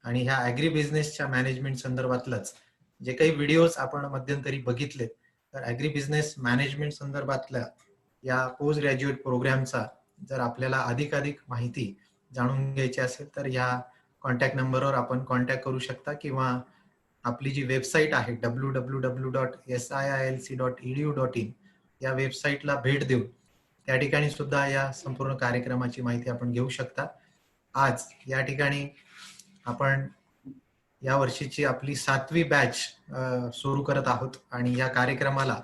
आणि ह्या ॲग्री बिझनेसच्या मॅनेजमेंट संदर्भातलंच जे काही व्हिडिओज आपण मध्यंतरी बघितले तर ॲग्री बिझनेस मॅनेजमेंट संदर्भातल्या या पोस्ट ग्रॅज्युएट प्रोग्रामचा जर आपल्याला अधिकाधिक माहिती जाणून घ्यायची असेल तर या कॉन्टॅक्ट नंबरवर आपण कॉन्टॅक्ट करू शकता किंवा आपली जी वेबसाईट आहे www.siilc.edu.in या वेबसाईटला भेट देऊन त्या ठिकाणी सुद्धा या संपूर्ण कार्यक्रमाची माहिती आपण घेऊ शकता. आज या ठिकाणी आपण या वर्षीची आपली 7वी बॅच सुरू करत आहोत आणि या कार्यक्रमाला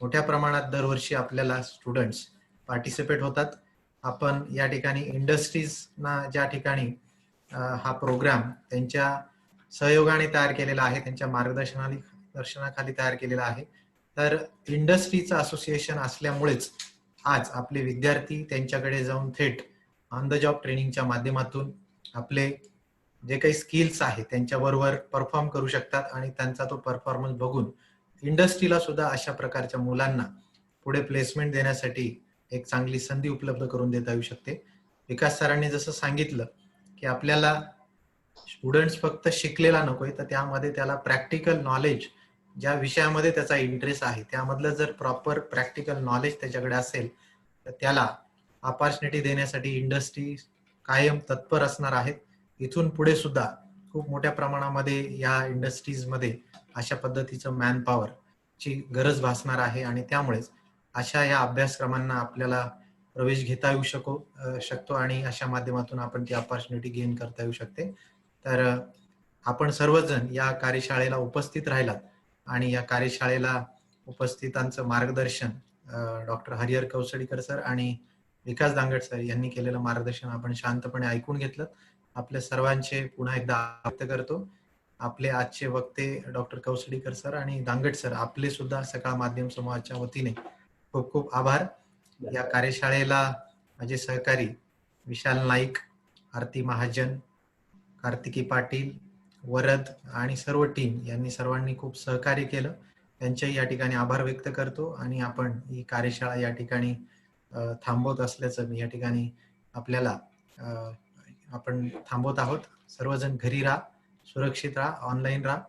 मोठ्या प्रमाणात दरवर्षी आपल्याला स्टुडंट्स पार्टिसिपेट होतात. आपण या ठिकाणी इंडस्ट्रीजना ज्या ठिकाणी हा प्रोग्राम त्यांच्या सहयोगाने तयार केलेला आहे, त्यांच्या मार्गदर्शनाखाली तयार केलेला आहे. तर इंडस्ट्रीचं असोसिएशन असल्यामुळेच आज आपले विद्यार्थी त्यांच्याकडे जाऊन थेट ऑन द जॉब ट्रेनिंगच्या माध्यमातून आपले जे काही स्किल्स आहेत त्यांच्याबरोबर परफॉर्म करू शकतात आणि त्यांचा तो परफॉर्मन्स बघून इंडस्ट्रीला सुद्धा अशा प्रकारच्या मुलांना पुढे प्लेसमेंट देण्यासाठी एक चांगली संधी उपलब्ध करून देता येऊ शकते. विकास सरांनी जसं सांगितलं की आपल्याला स्टुडंट्स फक्त शिकलेला नकोय तर त्यामध्ये त्याला प्रॅक्टिकल नॉलेज ज्या विषयामध्ये त्याचा इंटरेस्ट आहे त्यामधलं जर प्रॉपर प्रॅक्टिकल नॉलेज त्याच्याकडे असेल तर त्याला ऑपॉर्च्युनिटी देण्यासाठी इंडस्ट्री कायम तत्पर असणार आहेत. इथून पुढे सुद्धा खूप मोठ्या प्रमाणामध्ये या इंडस्ट्रीजमध्ये अशा पद्धतीचं मॅन पॉवरची गरज भासणार आहे आणि त्यामुळेच अशा या अभ्यासक्रमांना आपल्याला प्रवेश घेता येऊ शकतो आणि अशा माध्यमातून आपण ती ऑपॉर्च्युनिटी गेन करता येऊ शकते. तर आपण सर्वजण या कार्यशाळेला उपस्थित राहिलात आणि या कार्यशाळेला उपस्थितांचं मार्गदर्शन डॉक्टर हरिहर कौसडीकर सर आणि विकास दांगट सर यांनी केलेलं मार्गदर्शन आपण शांतपणे ऐकून घेतलं. आपल्या सर्वांचे पुन्हा एकदा व्यक्त करतो. आपले आजचे वक्ते डॉक्टर कौसडीकर सर आणि दांगट सर आपले सुद्धा सकाळ माध्यम समूहाच्या वतीने खूप खूप आभार. या कार्यशाळेला माझे सहकारी विशाल नाईक, आरती महाजन, कार्तिकी पाटील, वरद आणि सर्व टीम यांनी सर्वांनी खूप सहकार्य केलं. त्यांच्याही या ठिकाणी आभार व्यक्त करतो आणि आपण ही कार्यशाळा या ठिकाणी थांबवत असल्याचं मी या ठिकाणी आपल्याला आपण थांबवत आहोत. सर्वजण घरी राहा, सुरक्षित राहा, ऑनलाईन राहा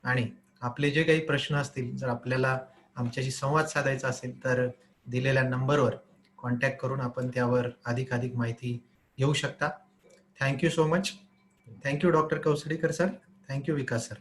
आणि आपले जे काही प्रश्न असतील जर आपल्याला आमच्याशी संवाद साधायचा असेल तर दिलेल्या नंबरवर कॉन्टॅक्ट करून आपण त्यावर अधिकाधिक माहिती घेऊ शकता. Thank you so much. Thank you doctor Kausadikar sir. Thank you Vikas sir.